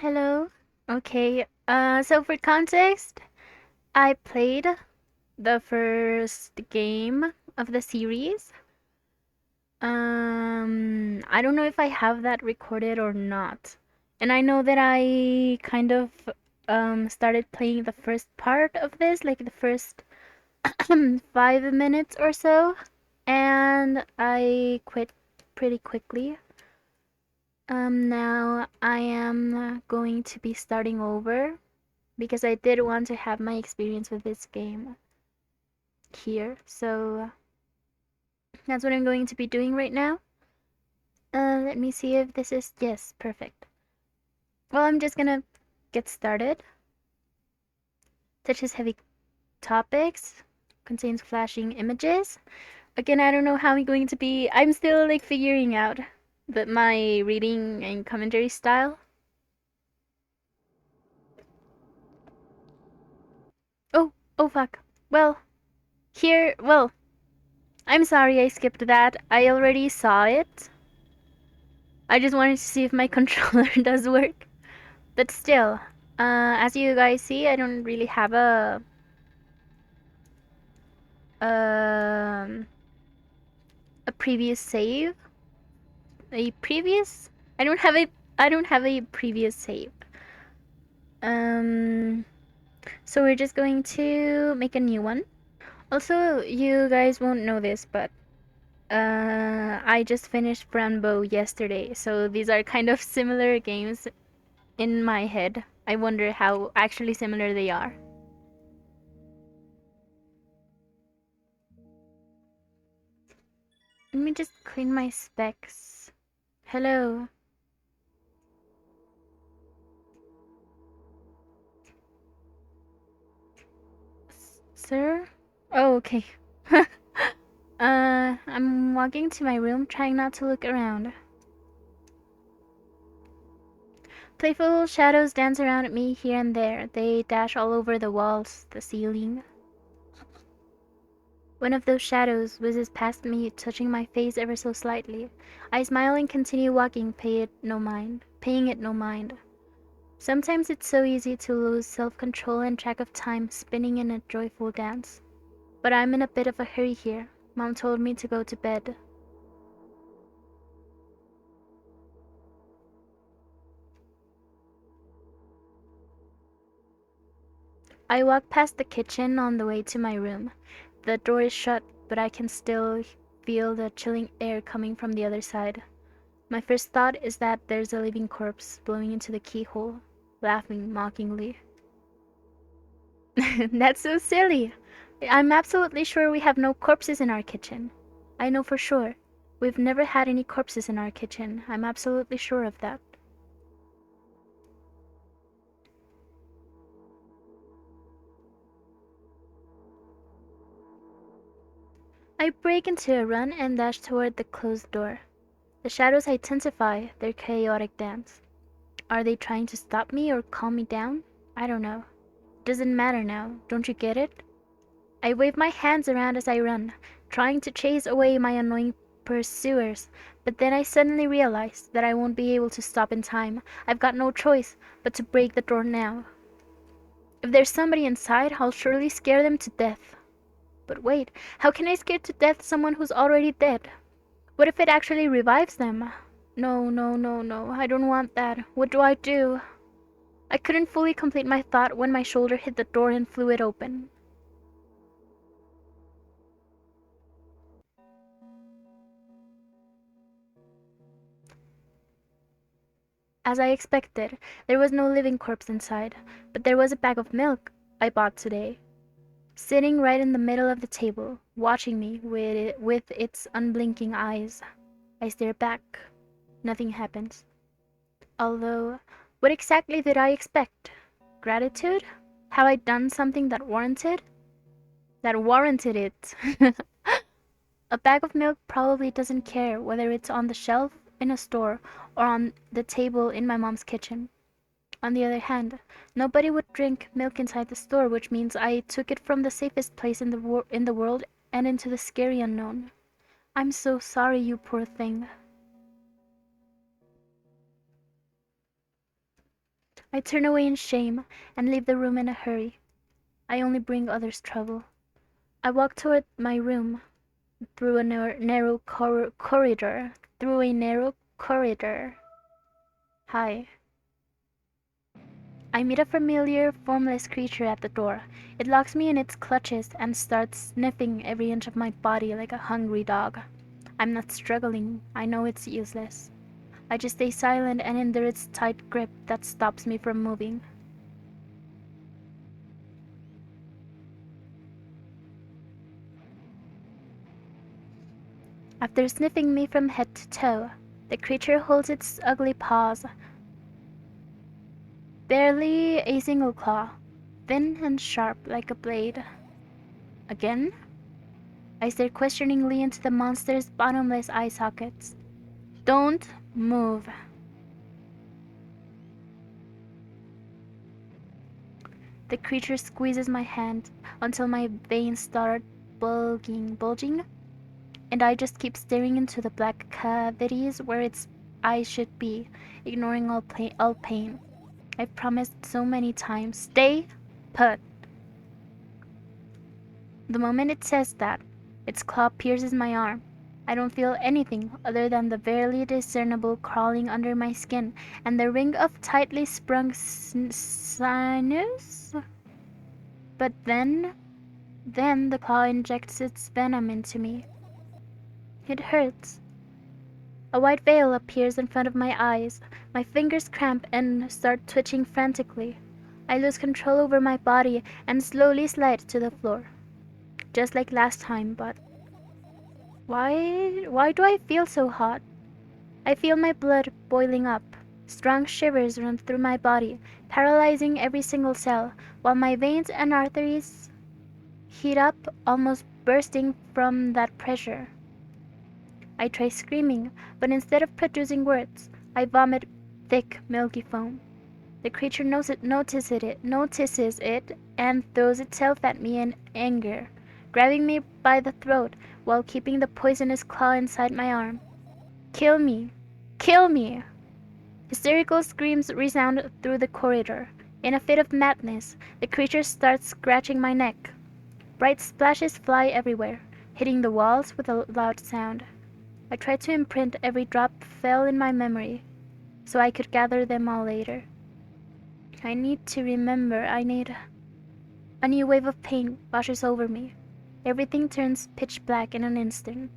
Hello. Okay. So for context, I played the first game of the series. I don't know if I have that recorded or not. And I know that I kind of started playing the first part of this, like the first 5 minutes or so, and I quit pretty quickly. Now I am going to be starting over because I did want to have my experience with this game here. So that's what I'm going to be doing right now. Let me see if this is, yes, perfect. Well, I'm just gonna get started. Touches heavy topics, contains flashing images. Again, I don't know how I'm going to be, I'm still like figuring out my reading and commentary style. Oh fuck. Well, well, I'm sorry I skipped that. I already saw it. I just wanted to see if my controller does work. But still, as you guys see, I don't really have um a previous save. A previous? I don't have a I don't have a previous save. Um, so we're just going to make a new one. Also, you guys won't know this, but I just finished Brandbow yesterday, so these are kind of similar games in my head. I wonder how actually similar they are. Let me just clean my specs. Hello. Sir? Oh, okay. I'm walking to my room, trying not to look around. Playful shadows dance around me here and there. They dash all over the walls, the ceiling. One of those shadows whizzes past me, touching my face ever so slightly. I smile and continue walking, paying it no mind. Sometimes it's so easy to lose self-control and track of time, spinning in a joyful dance. But I'm in a bit of a hurry here. Mom told me to go to bed. I walk past the kitchen on the way to my room. The door is shut, but I can still feel the chilling air coming from the other side. My first thought is that there's a living corpse blowing into the keyhole, laughing mockingly. That's so silly. I'm absolutely sure we have no corpses in our kitchen. I know for sure. We've never had any corpses in our kitchen. I'm absolutely sure of that. I break into a run and dash toward the closed door. The shadows intensify their chaotic dance. Are they trying to stop me or calm me down? I don't know. It doesn't matter now, don't you get it? I wave my hands around as I run, trying to chase away my annoying pursuers, but then I suddenly realize that I won't be able to stop in time. I've got no choice but to break the door now. If there's somebody inside, I'll surely scare them to death. But wait, how can I scare to death someone who's already dead? What if it actually revives them? No, no, no, no, I don't want that. What do I do? I couldn't fully complete my thought when my shoulder hit the door and flew it open. As I expected, there was no living corpse inside, but there was a bag of milk I bought today, sitting right in the middle of the table, watching me with its unblinking eyes. I stare back. Nothing happens. Although, what exactly did I expect? Gratitude? Have I done something that warranted? That warranted it. A bag of milk probably doesn't care whether it's on the shelf in a store or on the table in my mom's kitchen. On the other hand, nobody would drink milk inside the store, which means I took it from the safest place in the world and into the scary unknown. I'm so sorry, you poor thing. I turn away in shame and leave the room in a hurry. I only bring others trouble. I walk toward my room through a narrow corridor. Through a narrow corridor. Hi. I meet a familiar, formless creature at the door. It locks me in its clutches and starts sniffing every inch of my body like a hungry dog. I'm not struggling. I know it's useless. I just stay silent and endure its tight grip that stops me from moving. After sniffing me from head to toe, the creature holds its ugly paws, barely a single claw, thin and sharp like a blade. Again? I stare questioningly into the monster's bottomless eye sockets. Don't move. The creature squeezes my hand until my veins start bulging, and I just keep staring into the black cavities where its eyes should be, ignoring all pain. I've promised so many times, stay put. The moment it says that, its claw pierces my arm. I don't feel anything other than the barely discernible crawling under my skin and the ring of tightly sprung sinews. But then the claw injects its venom into me. It hurts. A white veil appears in front of my eyes. My fingers cramp and start twitching frantically. I lose control over my body and slowly slide to the floor. Just like last time, but why do I feel so hot? I feel my blood boiling up. Strong shivers run through my body, paralyzing every single cell, while my veins and arteries heat up, almost bursting from that pressure. I try screaming, but instead of producing words, I vomit thick, milky foam. The creature notices it, and throws itself at me in anger, grabbing me by the throat while keeping the poisonous claw inside my arm. Kill me! Kill me! Hysterical screams resound through the corridor. In a fit of madness, the creature starts scratching my neck. Bright splashes fly everywhere, hitting the walls with a loud sound. I tried to imprint every drop fell in my memory, so I could gather them all later. I need to remember. A new wave of pain washes over me. Everything turns pitch black in an instant.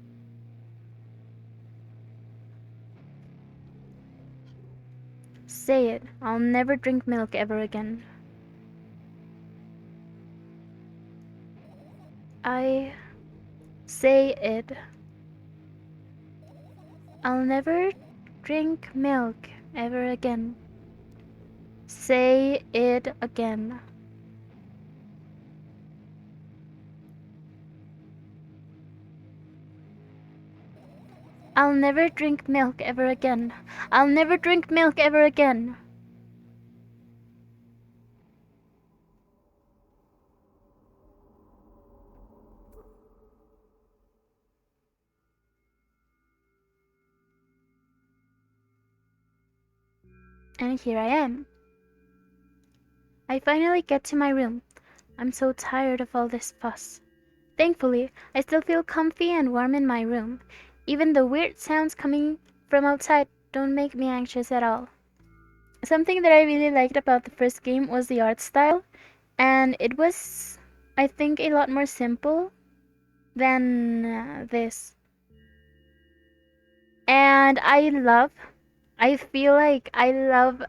Say it. I'll never drink milk ever again. I say it. I'll never drink milk ever again. Say it again. I'll never drink milk ever again. I'll never drink milk ever again. And here I am. I finally get to my room. I'm so tired of all this fuss. Thankfully, I still feel comfy and warm in my room. Even the weird sounds coming from outside don't make me anxious at all. Something that I really liked about the first game was the art style, and it was, I think, a lot more simple than this. And I feel like I love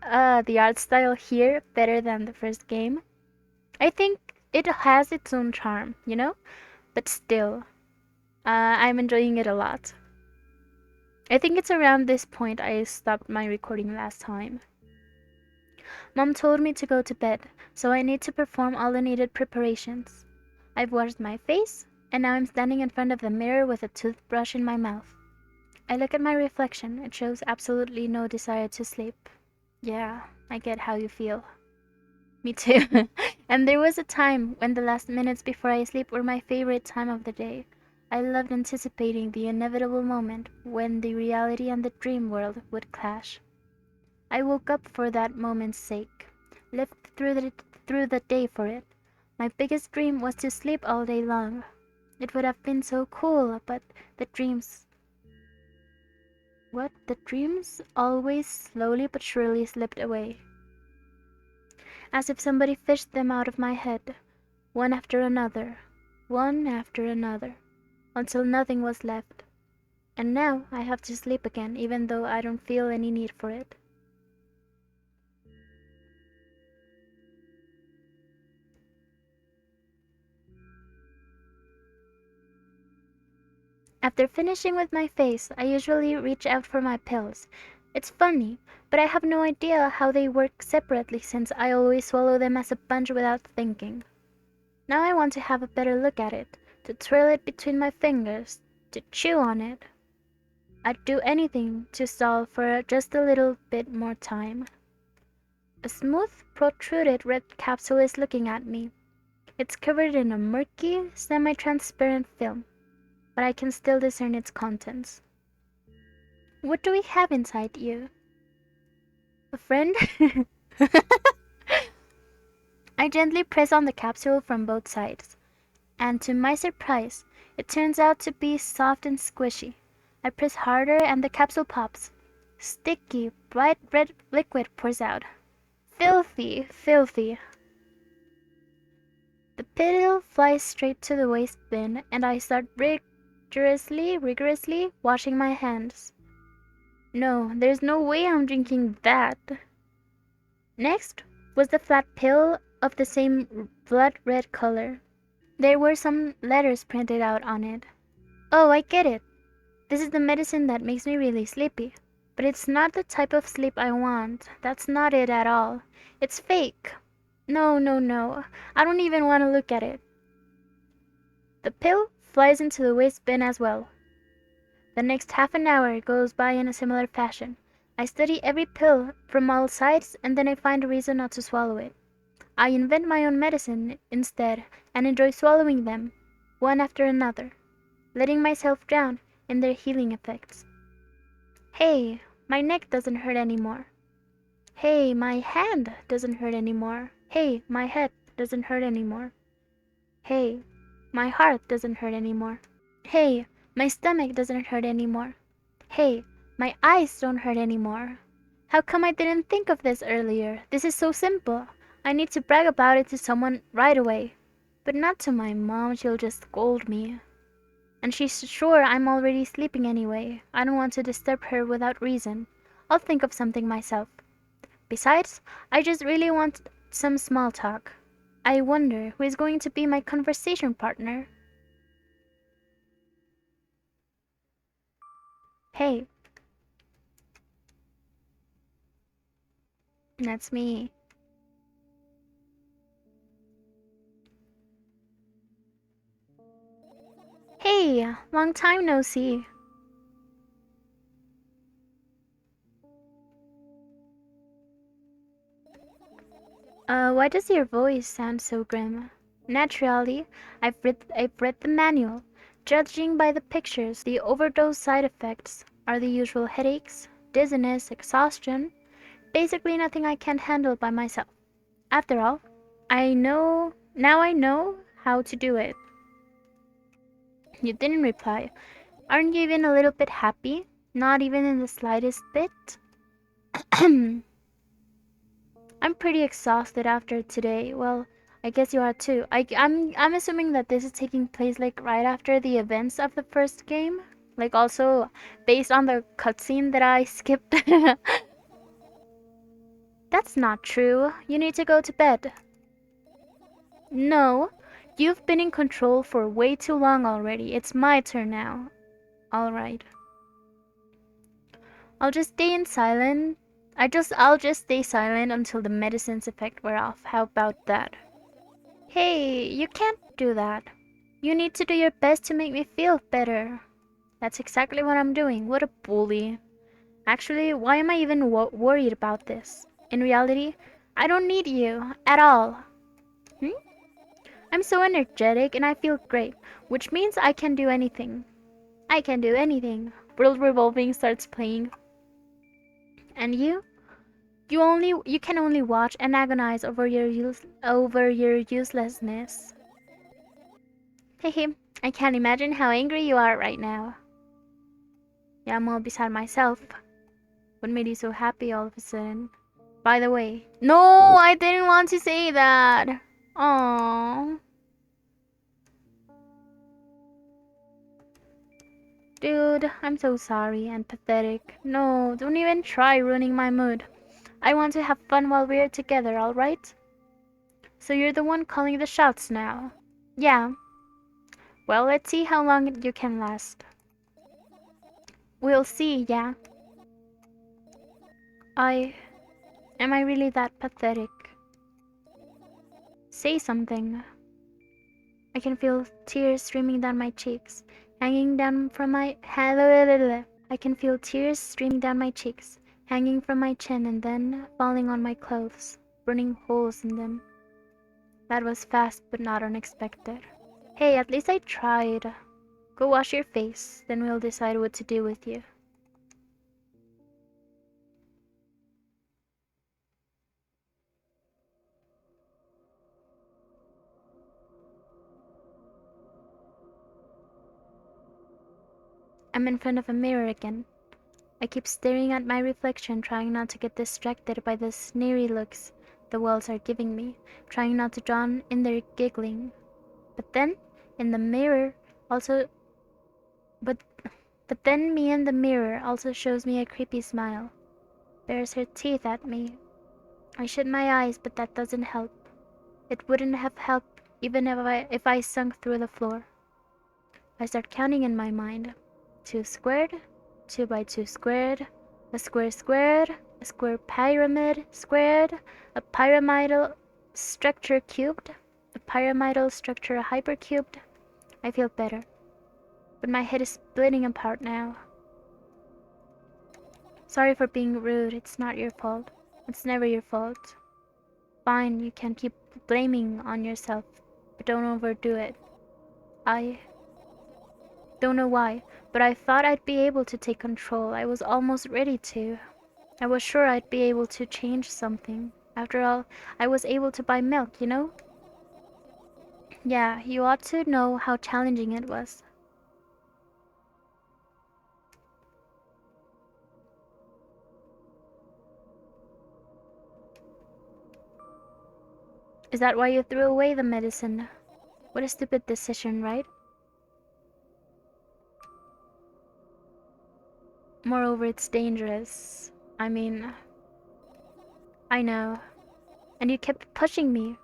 the art style here better than the first game. I think it has its own charm, you know? But still, I'm enjoying it a lot. I think it's around this point I stopped my recording last time. Mom told me to go to bed, so I need to perform all the needed preparations. I've washed my face, and now I'm standing in front of the mirror with a toothbrush in my mouth. I look at my reflection. It shows absolutely no desire to sleep. Yeah, I get how you feel. Me too. And there was a time when the last minutes before I sleep were my favorite time of the day. I loved anticipating the inevitable moment when the reality and the dream world would clash. I woke up for that moment's sake. lived through the day for it. My biggest dream was to sleep all day long. It would have been so cool, but the dreams the dreams always slowly but surely slipped away, as if somebody fished them out of my head, one after another, until nothing was left. And now I have to sleep again, even though I don't feel any need for it. After finishing with my face, I usually reach out for my pills. It's funny, but I have no idea how they work separately since I always swallow them as a bunch without thinking. Now I want to have a better look at it, to twirl it between my fingers, to chew on it. I'd do anything to stall for just a little bit more time. A smooth, protruded red capsule is looking at me. It's covered in a murky, semi-transparent film, but I can still discern its contents. What do we have inside you? A friend? I gently press on the capsule from both sides, and to my surprise, it turns out to be soft and squishy. I press harder and the capsule pops. Sticky, bright red liquid pours out. Filthy, filthy. The pill flies straight to the waste bin, and I start rigorously washing my hands. No, there's no way I'm drinking that. Next was the flat pill of the same blood red color. There were some letters printed out on it. Oh, I get it. This is the medicine that makes me really sleepy. But it's not the type of sleep I want. That's not it at all. It's fake. No, no, no. I don't even want to look at it. The pill flies into the waste bin as well. The next half an hour goes by in a similar fashion. I study every pill from all sides, and then I find a reason not to swallow it. I invent my own medicine instead and enjoy swallowing them, one after another, letting myself drown in their healing effects. Hey, my neck doesn't hurt anymore. Hey, my hand doesn't hurt anymore. Hey, my head doesn't hurt anymore. Hey, my heart doesn't hurt anymore. Hey, my stomach doesn't hurt anymore. Hey, my eyes don't hurt anymore. How come I didn't think of this earlier? This is so simple. I need to brag about it to someone right away. But not to my mom, she'll just scold me. And she's sure I'm already sleeping anyway. I don't want to disturb her without reason. I'll think of something myself. Besides, I just really want some small talk. I wonder who is going to be my conversation partner. Hey. That's me. Hey, long time no see. Why does your voice sound so grim? Naturally, I've read the manual. Judging by the pictures, the overdose side effects are the usual headaches, dizziness, exhaustion, basically nothing I can't handle by myself. After all, I know how to do it. You didn't reply. Aren't you even a little bit happy? Not even in the slightest bit? I'm pretty exhausted after today. Well, I guess you are too. I'm assuming that this is taking place like right after the events of the first game. Like also based on the cutscene that I skipped. That's not true. You need to go to bed. No, you've been in control for way too long already. It's my turn now. Alright. I'll just stay in silent. I'll just stay silent until the medicine's effect wear off. How about that? Hey, you can't do that. You need to do your best to make me feel better. That's exactly what I'm doing. What a bully. Actually, why am I even worried about this? In reality, I don't need you at all. Hmm? I'm so energetic and I feel great, which means I can do anything. I can do anything. World Revolving starts playing. And you? You can only watch and agonize over your uselessness. Hehe, I can't imagine how angry you are right now. Yeah, I'm all beside myself. What made you so happy all of a sudden? By the way, no, I didn't want to say that. Aww. Dude, I'm so sorry and pathetic. No, don't even try ruining my mood. I want to have fun while we're together, alright? So you're the one calling the shots now? Yeah. Well, let's see how long you can last. We'll see, yeah. Am I really that pathetic? Say something. I can feel tears streaming down my cheeks, hanging down from my I can feel tears streaming down my cheeks, hanging from my chin and then falling on my clothes, burning holes in them. That was fast but not unexpected. Hey, at least I tried. Go wash your face, then we'll decide what to do with you. I'm in front of a mirror again. I keep staring at my reflection, trying not to get distracted by the sneery looks the walls are giving me, trying not to drown in their giggling. But then, in the mirror, also, but, but then me in the mirror also shows me a creepy smile. Bares her teeth at me. I shut my eyes, but that doesn't help. It wouldn't have helped even if I sunk through the floor. I start counting in my mind. 2 squared, 2 by 2 squared, a square squared, a square pyramid squared, a pyramidal structure cubed, a pyramidal structure hypercubed. I feel better, but my head is splitting apart now. Sorry for being rude, it's not your fault. It's never your fault. Fine, you can keep blaming on yourself, but don't overdo it. I don't know why, but I thought I'd be able to take control. I was almost ready to. I was sure I'd be able to change something. After all, I was able to buy milk, you know? Yeah, you ought to know how challenging it was. Is that why you threw away the medicine? What a stupid decision, right? Moreover, it's dangerous. I mean, I know. And you kept pushing me.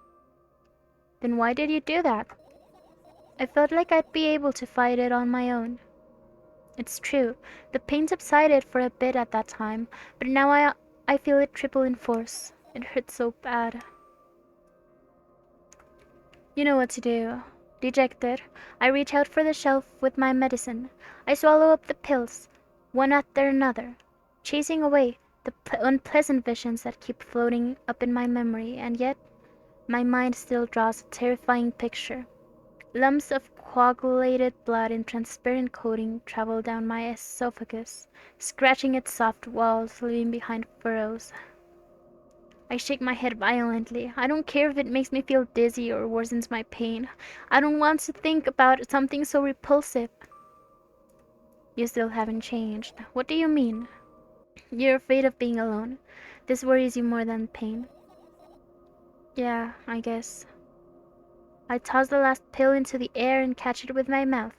Then why did you do that? I felt like I'd be able to fight it on my own. It's true, the pain subsided for a bit at that time, but now I feel it triple in force. It hurts so bad. You know what to do. Dejected, I reach out for the shelf with my medicine. I swallow up the pills, one after another, chasing away the unpleasant visions that keep floating up in my memory, and yet my mind still draws a terrifying picture. Lumps of coagulated blood in transparent coating travel down my esophagus, scratching its soft walls, leaving behind furrows. I shake my head violently. I don't care if it makes me feel dizzy or worsens my pain. I don't want to think about something so repulsive. You still haven't changed. What do you mean? You're afraid of being alone. This worries you more than pain. Yeah, I guess. I toss the last pill into the air and catch it with my mouth.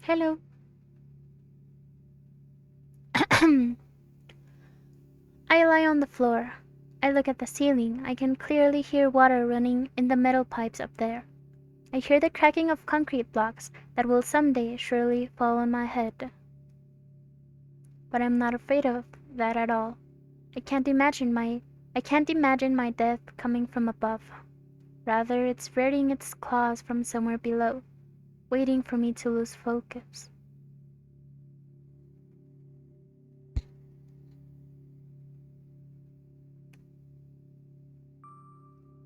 Hello. I lie on the floor. I look at the ceiling. I can clearly hear water running in the metal pipes up there. I hear the cracking of concrete blocks that will someday surely fall on my head. But I'm not afraid of that at all. I can't imagine my death coming from above. Rather, it's rearing its claws from somewhere below, waiting for me to lose focus.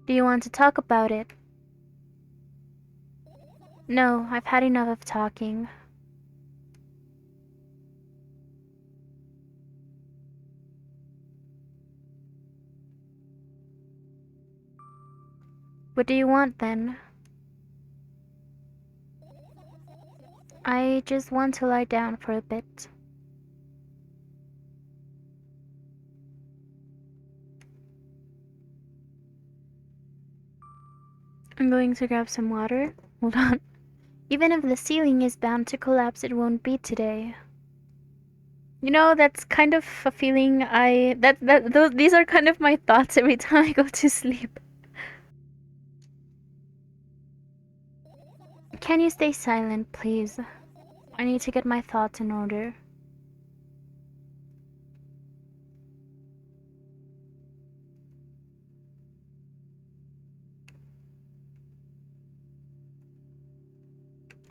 Do you want to talk about it? No, I've had enough of talking. What do you want then? I just want to lie down for a bit. I'm going to grab some water. Hold on. Even if the ceiling is bound to collapse, it won't be today. You know, that's kind of a feeling these are kind of my thoughts every time I go to sleep. Can you stay silent, please? I need to get my thoughts in order.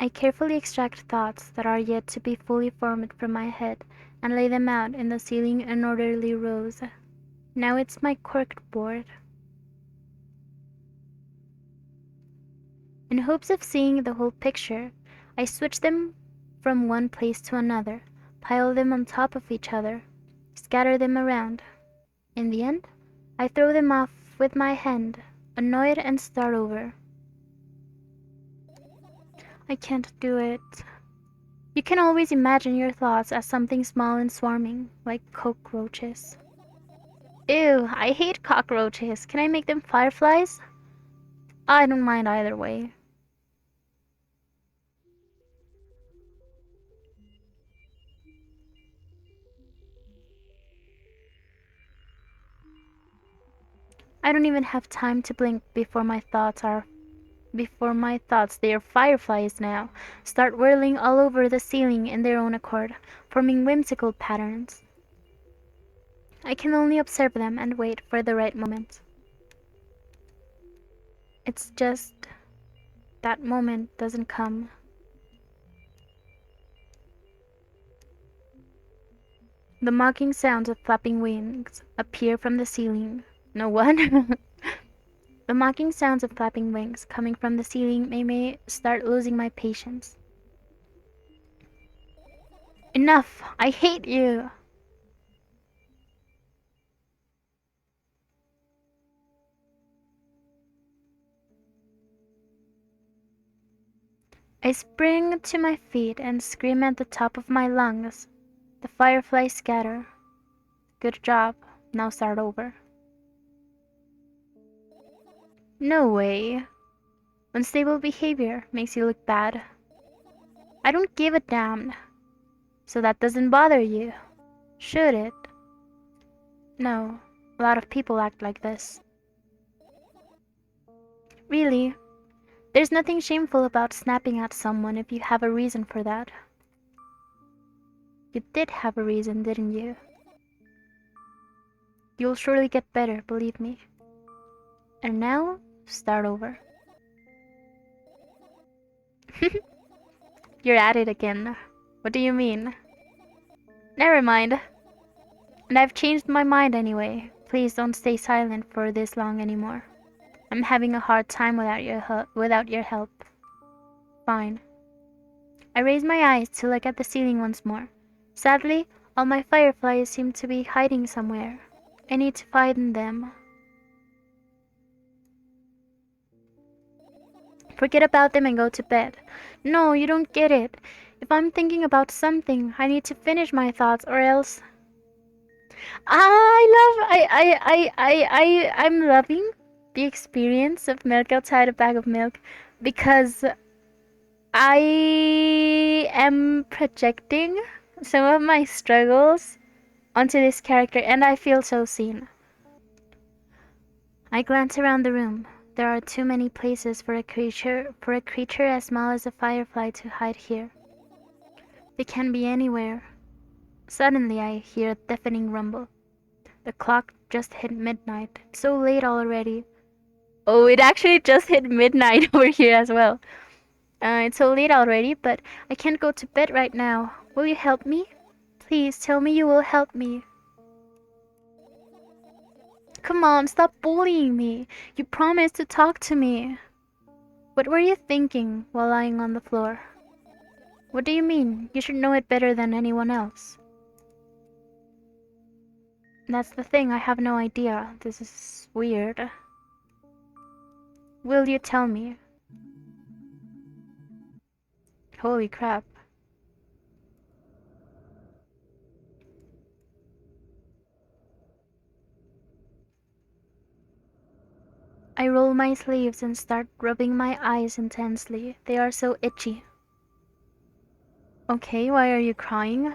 I carefully extract thoughts that are yet to be fully formed from my head and lay them out in the ceiling in orderly rows. Now it's my corked board. In hopes of seeing the whole picture, I switch them from one place to another, pile them on top of each other, scatter them around. In the end, I throw them off with my hand, annoyed, and start over. I can't do it. You can always imagine your thoughts as something small and swarming, like cockroaches. Ew, I hate cockroaches. Can I make them fireflies? I don't mind either way. I don't even have time to blink they are fireflies now, start whirling all over the ceiling in their own accord, forming whimsical patterns. I can only observe them and wait for the right moment. It's just that moment doesn't come. The mocking sounds of flapping wings appear from the ceiling. No one? The mocking sounds of flapping wings coming from the ceiling made me start losing my patience. Enough! I hate you! I spring to my feet and scream at the top of my lungs. The fireflies scatter. Good job. Now start over. No way. Unstable behavior makes you look bad. I don't give a damn. So that doesn't bother you, should it? No, a lot of people act like this. Really, there's nothing shameful about snapping at someone if you have a reason for that. You did have a reason, didn't you? You'll surely get better, believe me. And now, start over. You're at it again. What do you mean? Never mind. And I've changed my mind anyway. Please don't stay silent for this long anymore. I'm having a hard time without your help. Fine. I raise my eyes to look at the ceiling once more. Sadly, all my fireflies seem to be hiding somewhere. I need to find them. Forget about them and go to bed. No, you don't get it. If I'm thinking about something, I need to finish my thoughts or else... I'm loving the experience of milk outside a bag of milk because I am projecting some of my struggles onto this character and I feel so seen. I glance around the room. There are too many places for a creature as small as a firefly to hide here. They can be anywhere. Suddenly I hear a deafening rumble. The clock just hit midnight. It's so late already. Oh, it actually just hit midnight over here as well. It's so late already, but I can't go to bed right now. Will you help me? Please tell me you will help me. Come on, stop bullying me. You promised to talk to me. What were you thinking while lying on the floor? What do you mean? You should know it better than anyone else. That's the thing, I have no idea. This is weird. Will you tell me? Holy crap. I roll my sleeves and start rubbing my eyes intensely. They are so itchy. Okay, why are you crying?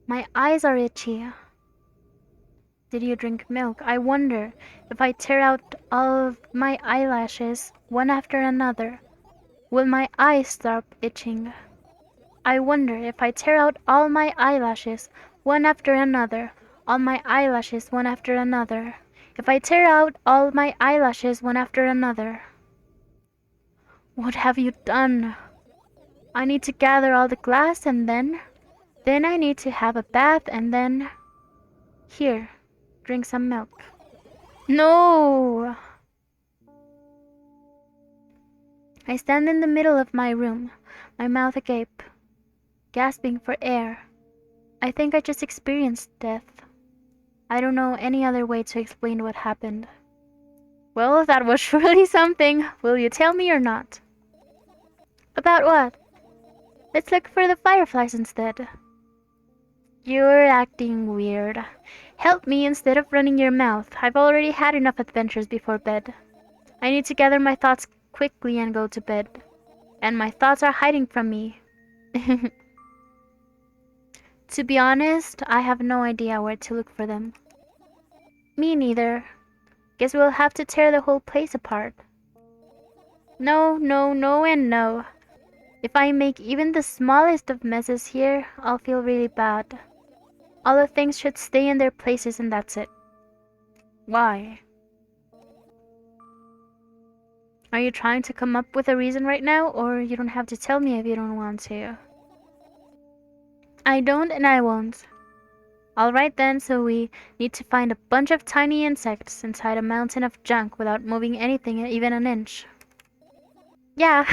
My eyes are itchy. Did you drink milk? I wonder if I tear out all of my eyelashes one after another, will my eyes stop itching? I wonder if I tear out all my eyelashes one after another, all my eyelashes one after another, if I tear out all my eyelashes one after another. What have you done? I need to gather all the glass and then I need to have a bath and then... Here, drink some milk. No! I stand in the middle of my room, my mouth agape, gasping for air. I think I just experienced death. I don't know any other way to explain what happened. Well, that was really something. Will you tell me or not? About what? Let's look for the fireflies instead. You're acting weird. Help me instead of running your mouth. I've already had enough adventures before bed. I need to gather my thoughts quickly and go to bed. And my thoughts are hiding from me. To be honest, I have no idea where to look for them. Me neither. Guess we'll have to tear the whole place apart. No, no, no, and no. If I make even the smallest of messes here, I'll feel really bad. All the things should stay in their places and that's it. Why? Are you trying to come up with a reason right now, or you don't have to tell me if you don't want to? I don't and I won't. Alright then, so we need to find a bunch of tiny insects inside a mountain of junk without moving anything even an inch. Yeah.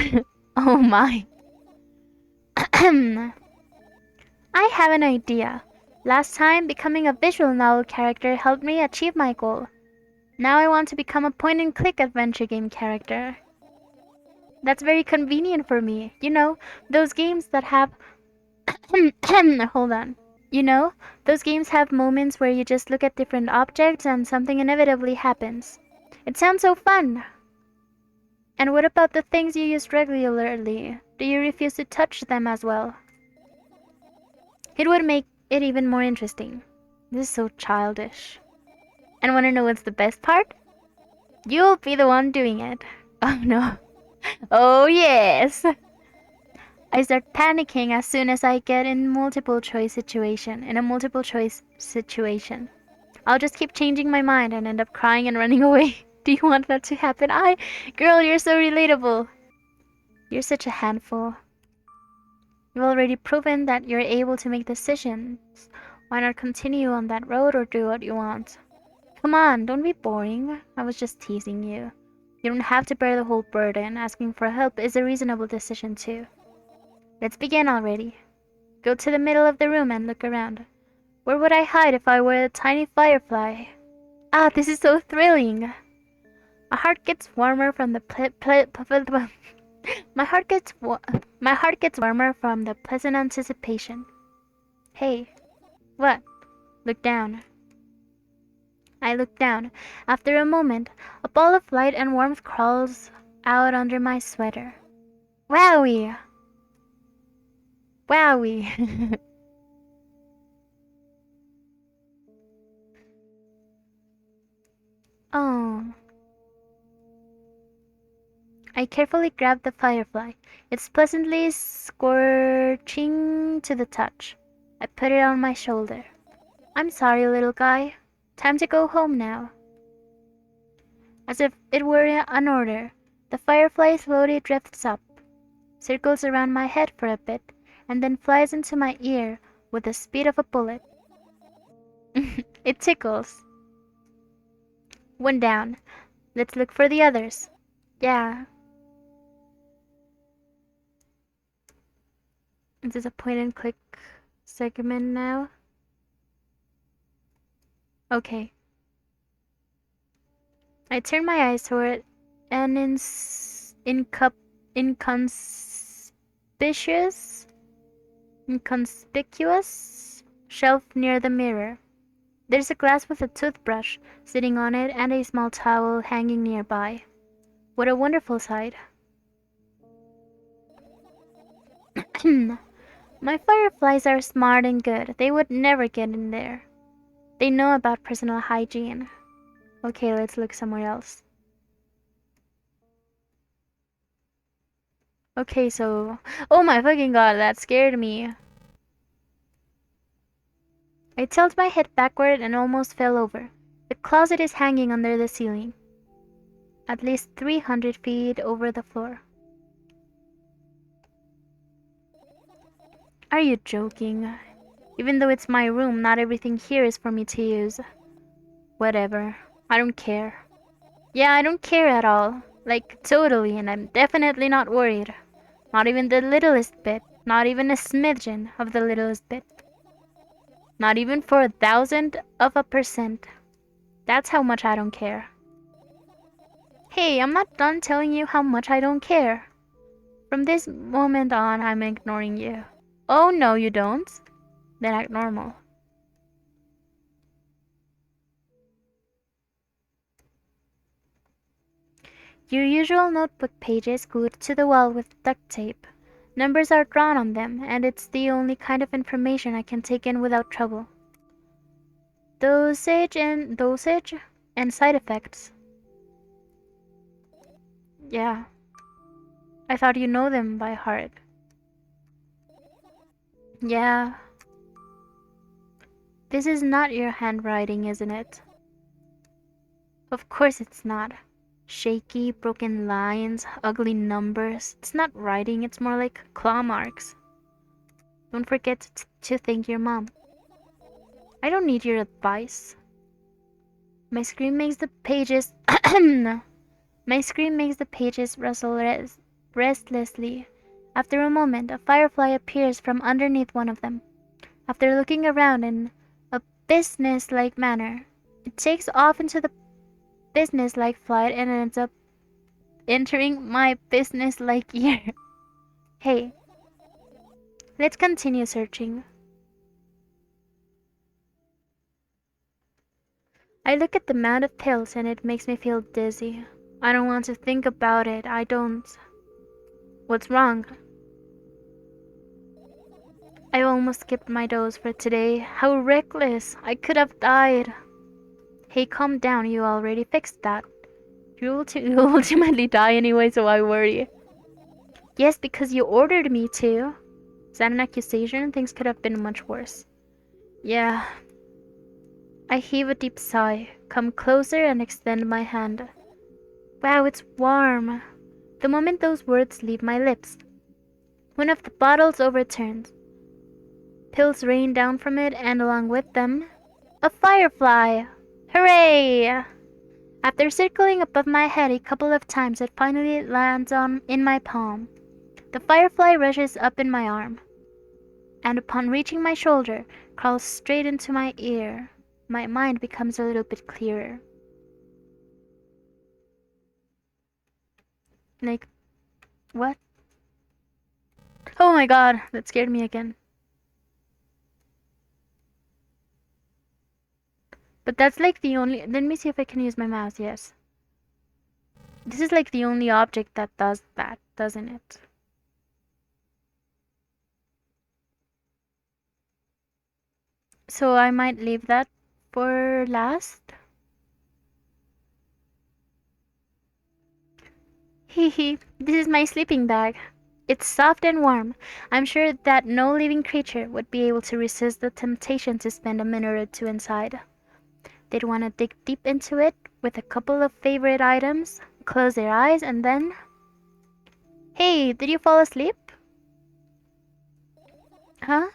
Oh my. I have an idea. Last time, becoming a visual novel character helped me achieve my goal. Now I want to become a point-and-click adventure game character. That's very convenient for me. You know, those games that have... Hold on. You know, those games have moments where you just look at different objects and something inevitably happens. It sounds so fun! And what about the things you use regularly? Do you refuse to touch them as well? It would make it even more interesting. This is so childish. And wanna know what's the best part? You'll be the one doing it. Oh no. Oh yes! I start panicking as soon as I get in a multiple choice situation. I'll just keep changing my mind and end up crying and running away. Do you want that to happen? Girl, you're so relatable. You're such a handful. You've already proven that you're able to make decisions. Why not continue on that road or do what you want? Come on, don't be boring. I was just teasing you. You don't have to bear the whole burden. Asking for help is a reasonable decision too. Let's begin already. Go to the middle of the room and look around. Where would I hide if I were a tiny firefly? Ah, this is so thrilling. My heart gets warmer from the my heart gets warmer from the pleasant anticipation. Hey, what? Look down. I look down. After a moment, a ball of light and warmth crawls out under my sweater. Wowie! Wowie! Oh. I carefully grab the firefly. It's pleasantly scorching to the touch. I put it on my shoulder. I'm sorry, little guy. Time to go home now. As if it were an order, the firefly slowly drifts up, circles around my head for a bit, and then flies into my ear with the speed of a bullet. It tickles. One down. Let's look for the others. Yeah. Is this a point and click segment now? Okay. I turn my eyes toward an inconspicuous shelf near the mirror. There's a glass with a toothbrush sitting on it and a small towel hanging nearby. What a wonderful sight. My fireflies are smart and good. They would never get in there. They know about personal hygiene. Okay, let's look somewhere else. Okay, so... Oh my fucking god, that scared me. I tilt my head backward and almost fell over. The closet is hanging under the ceiling, at least 300 feet over the floor. Are you joking? Even though it's my room, not everything here is for me to use. Whatever. I don't care. Yeah, I don't care at all. Like, totally, and I'm definitely not worried. Not even the littlest bit. Not even a smidgen of the littlest bit. Not even for 1,000%. That's how much I don't care. Hey, I'm not done telling you how much I don't care. From this moment on, I'm ignoring you. Oh, no, you don't. Then act normal. Your usual notebook pages glued to the wall with duct tape. Numbers are drawn on them, and it's the only kind of information I can take in without trouble. Dosage and side effects. Yeah. I thought you know them by heart. Yeah. This is not your handwriting, isn't it? Of course it's not. Shaky, broken lines, ugly numbers. It's not writing, it's more like claw marks. Don't forget to thank your mom. I don't need your advice. My scream makes the pages My scream makes the pages rustle restlessly. After a moment, a firefly appears from underneath one of them. After looking around in a business-like manner, it takes off into the business-like flight and ends up entering my business-like ear. Hey, let's continue searching. I look at the mound of pills and it makes me feel dizzy. I don't want to think about it. I don't. What's wrong? I almost skipped my dose for today. How reckless! I could have died. Hey, calm down. You already fixed that. You'll ultimately die anyway, so I worry. Yes, because you ordered me to. Is that an accusation? Things could have been much worse. Yeah. I heave a deep sigh, come closer and extend my hand. Wow, it's warm. The moment those words leave my lips, one of the bottles overturns. Pills rain down from it, and along with them, a firefly! Hooray! After circling above my head a couple of times, it finally lands in my palm. The firefly rushes up in my arm, and upon reaching my shoulder, crawls straight into my ear. My mind becomes a little bit clearer. Like, what? Oh my god, that scared me again. But that's like the only... Let me see if I can use my mouse, yes. This is like the only object that does that, doesn't it? So I might leave that for last. Hehe, this is my sleeping bag. It's soft and warm. I'm sure that no living creature would be able to resist the temptation to spend a minute or two inside. They'd want to dig deep into it with a couple of favorite items, close their eyes, and then... Hey, did you fall asleep? Huh?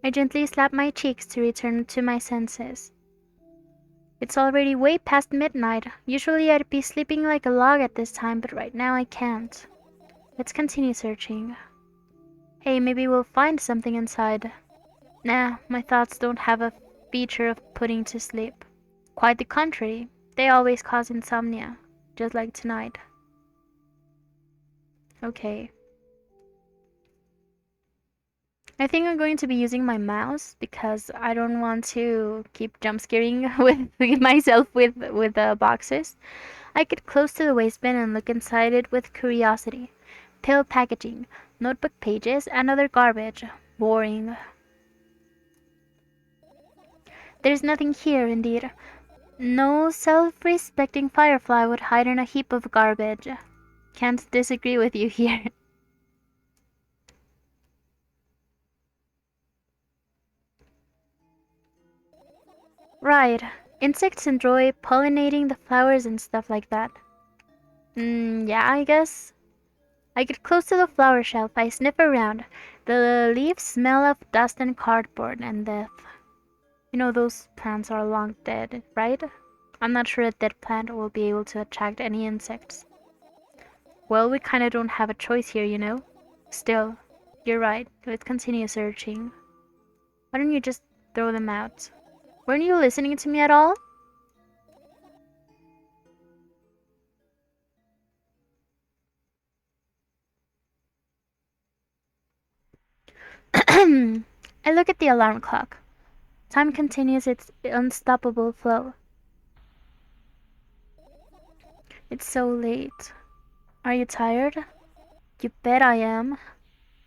I gently slap my cheeks to return to my senses. It's already way past midnight. Usually I'd be sleeping like a log at this time, but right now I can't. Let's continue searching. Hey, maybe we'll find something inside. Nah, my thoughts don't have a feature of putting to sleep. Quite the contrary. They always cause insomnia, just like tonight. Okay. I think I'm going to be using my mouse because I don't want to keep jump scaring with myself with the boxes. I get close to the waistband and look inside it with curiosity. Pill packaging, notebook pages, and other garbage. Boring. There's nothing here, indeed. No self-respecting firefly would hide in a heap of garbage. Can't disagree with you here. Right. Insects enjoy pollinating the flowers and stuff like that. Yeah, I guess. I get close to the flower shelf. I sniff around. The leaves smell of dust and cardboard and death. You know, those plants are long dead, right? I'm not sure a dead plant will be able to attract any insects. Well, we kinda don't have a choice here, you know? Still, you're right. Let's continue searching. Why don't you just throw them out? Weren't you listening to me at all? I look at the alarm clock. Time continues its unstoppable flow. It's so late. Are you tired? You bet I am.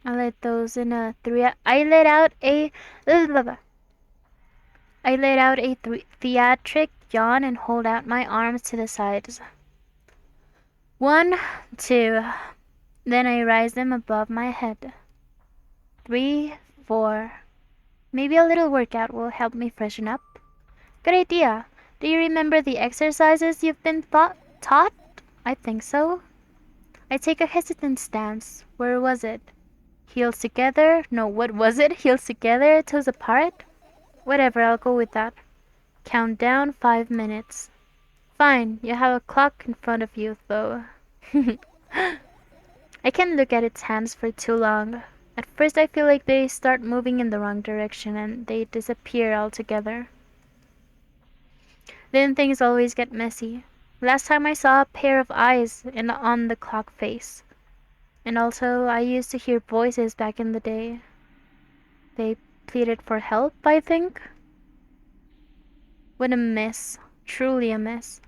I let those in a three. I let out a. I let out a theatric yawn and hold out my arms to the sides. 1, 2. Then I raise them above my head. 3, 4. Maybe a little workout will help me freshen up. Good idea. Do you remember the exercises you've been taught? I think so. I take a hesitant stance. Where was it? Heels together? No, what was it? Heels together, toes apart? Whatever, I'll go with that. Count down 5 minutes. Fine, you have a clock in front of you, though. I can't look at its hands for too long. At first I feel like they start moving in the wrong direction and they disappear altogether. Then things always get messy. Last time I saw a pair of eyes on the clock face. And also, I used to hear voices back in the day. They pleaded for help, I think? What a mess. Truly a mess.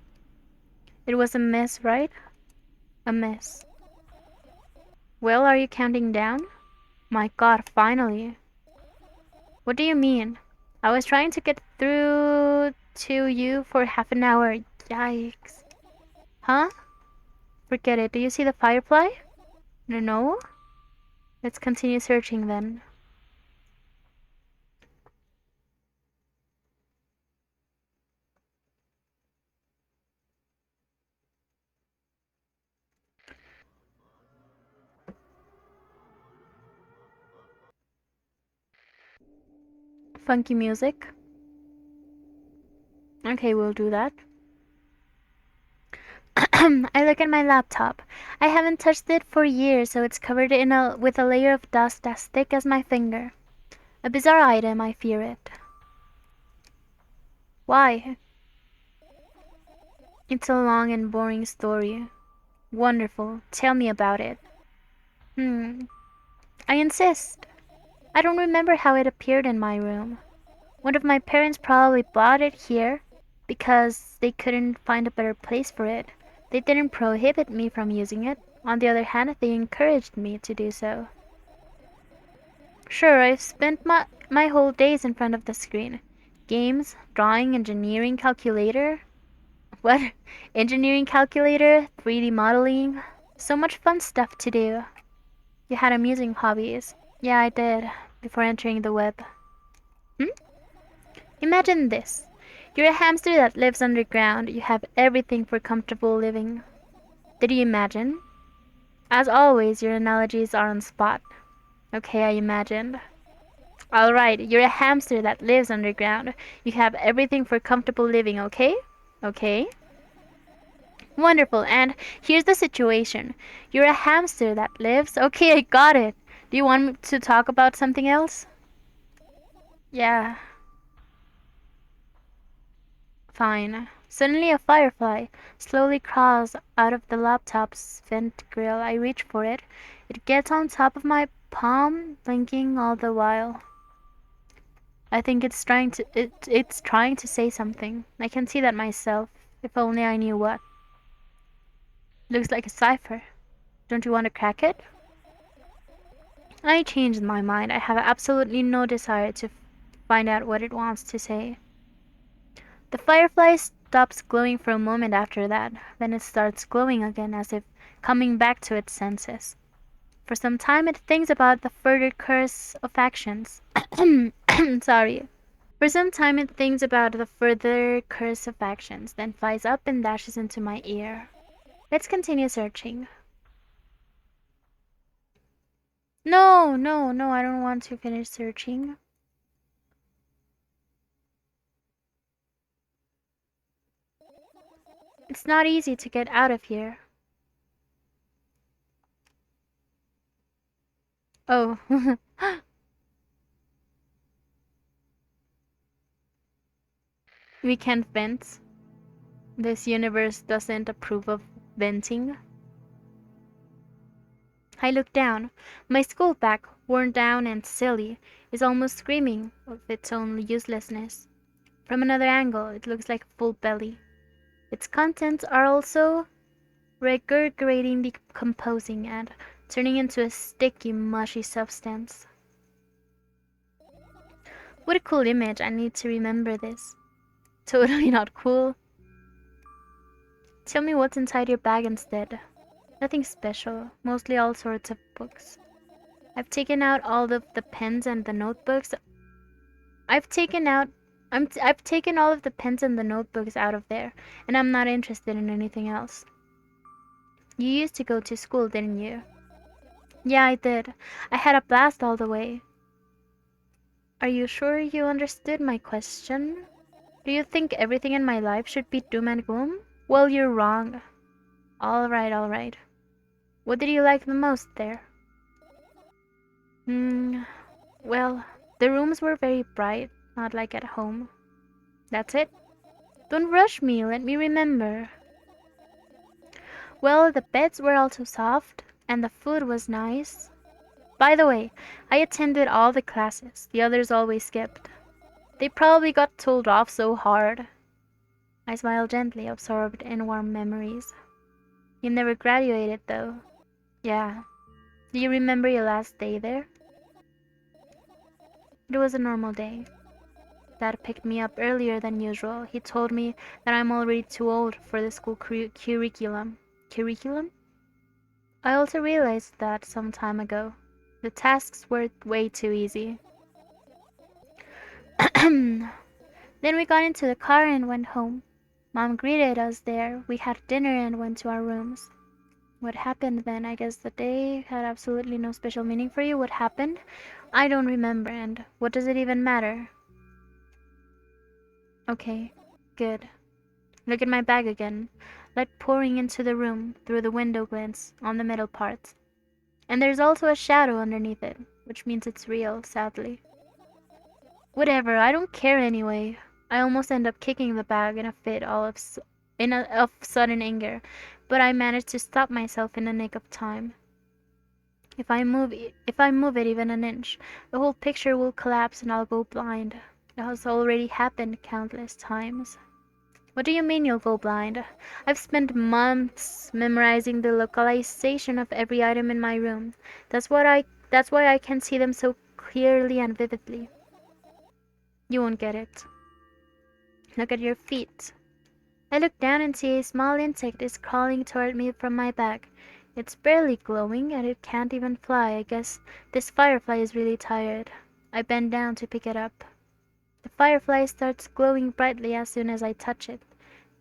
It was a mess, right? A mess. Well, are you counting down? My god, finally. What do you mean? I was trying to get through to you for half an hour. Yikes. Huh? Forget it. Do you see the firefly? No? Let's continue searching then. Funky music. Okay, we'll do that. I look at my laptop. I haven't touched it for years, so it's covered with a layer of dust as thick as my finger. A bizarre item, I fear it. Why? It's a long and boring story. Wonderful. Tell me about it. Hmm. I insist. I don't remember how it appeared in my room. One of my parents probably bought it here because they couldn't find a better place for it. They didn't prohibit me from using it. On the other hand, they encouraged me to do so. Sure, I've spent my whole days in front of the screen. Games, drawing, engineering calculator. What? Engineering calculator, 3D modeling. So much fun stuff to do. You had amusing hobbies. Yeah, I did, before entering the web. Hmm? Imagine this. You're a hamster that lives underground. You have everything for comfortable living. Did you imagine? As always, your analogies are on spot. Okay, I imagined. Alright, you're a hamster that lives underground. You have everything for comfortable living, okay? Okay. Wonderful, and here's the situation. You're a hamster that lives. Okay, I got it. Do you want me to talk about something else? Yeah, fine. Suddenly a firefly slowly crawls out of the laptop's vent grill. I reach for it. It gets on top of my palm, blinking all the while. I think it's trying to say something. I can see that myself. If only I knew what. Looks like a cipher. Don't you want to crack it? I changed my mind. I have absolutely no desire to find out what it wants to say. The firefly stops glowing for a moment after that. Then it starts glowing again as if coming back to its senses. For some time it thinks about the further course of actions. Sorry. For some time it thinks about the further course of actions, then flies up and dashes into my ear. Let's continue searching. No, no, no, I don't want to finish searching. It's not easy to get out of here. Oh. We can't vent. This universe doesn't approve of venting. I look down. My school bag, worn down and silly, is almost screaming of its own uselessness. From another angle, it looks like a full belly. Its contents are also regurgitating, decomposing, and turning into a sticky, mushy substance. What a cool image. I need to remember this. Totally not cool. Tell me what's inside your bag instead. Nothing special, mostly all sorts of books. I've taken out all of the pens and the notebooks. I've taken out I've taken all of the pens and the notebooks out of there, and I'm not interested in anything else. You used to go to school, didn't you? Yeah, I did. I had a blast all the way. Are you sure you understood my question? Do you think everything in my life should be doom and gloom? Well, you're wrong. All right, all right. What did you like the most there? Hmm, well, the rooms were very bright, not like at home. That's it. Don't rush me, let me remember. Well, the beds were also soft, and the food was nice. By the way, I attended all the classes, the others always skipped. They probably got told off so hard. I smiled gently, absorbed in warm memories. You never graduated, though. Yeah. Do you remember your last day there? It was a normal day. Dad picked me up earlier than usual. He told me that I'm already too old for the school curriculum. Curriculum? I also realized that some time ago. The tasks were way too easy. Then we got into the car and went home. Mom greeted us there. We had dinner and went to our rooms. What happened then? I guess the day had absolutely no special meaning for you. What happened? I don't remember, and what does it even matter? Okay, good. Look at my bag again. Light pouring into the room through the window glints on the middle part. And there's also a shadow underneath it, which means it's real, sadly. Whatever, I don't care anyway. I almost end up kicking the bag in a fit of sudden anger, but I managed to stop myself in the nick of time. If I move it even an inch, the whole picture will collapse and I'll go blind. It has already happened countless times. What do you mean you'll go blind? I've spent months memorizing the localization of every item in my room. That's why I can see them so clearly and vividly. You won't get it. Look at your feet. I look down and see a small insect is crawling toward me from my back. It's barely glowing and it can't even fly. I guess this firefly is really tired. I bend down to pick it up. The firefly starts glowing brightly as soon as I touch it,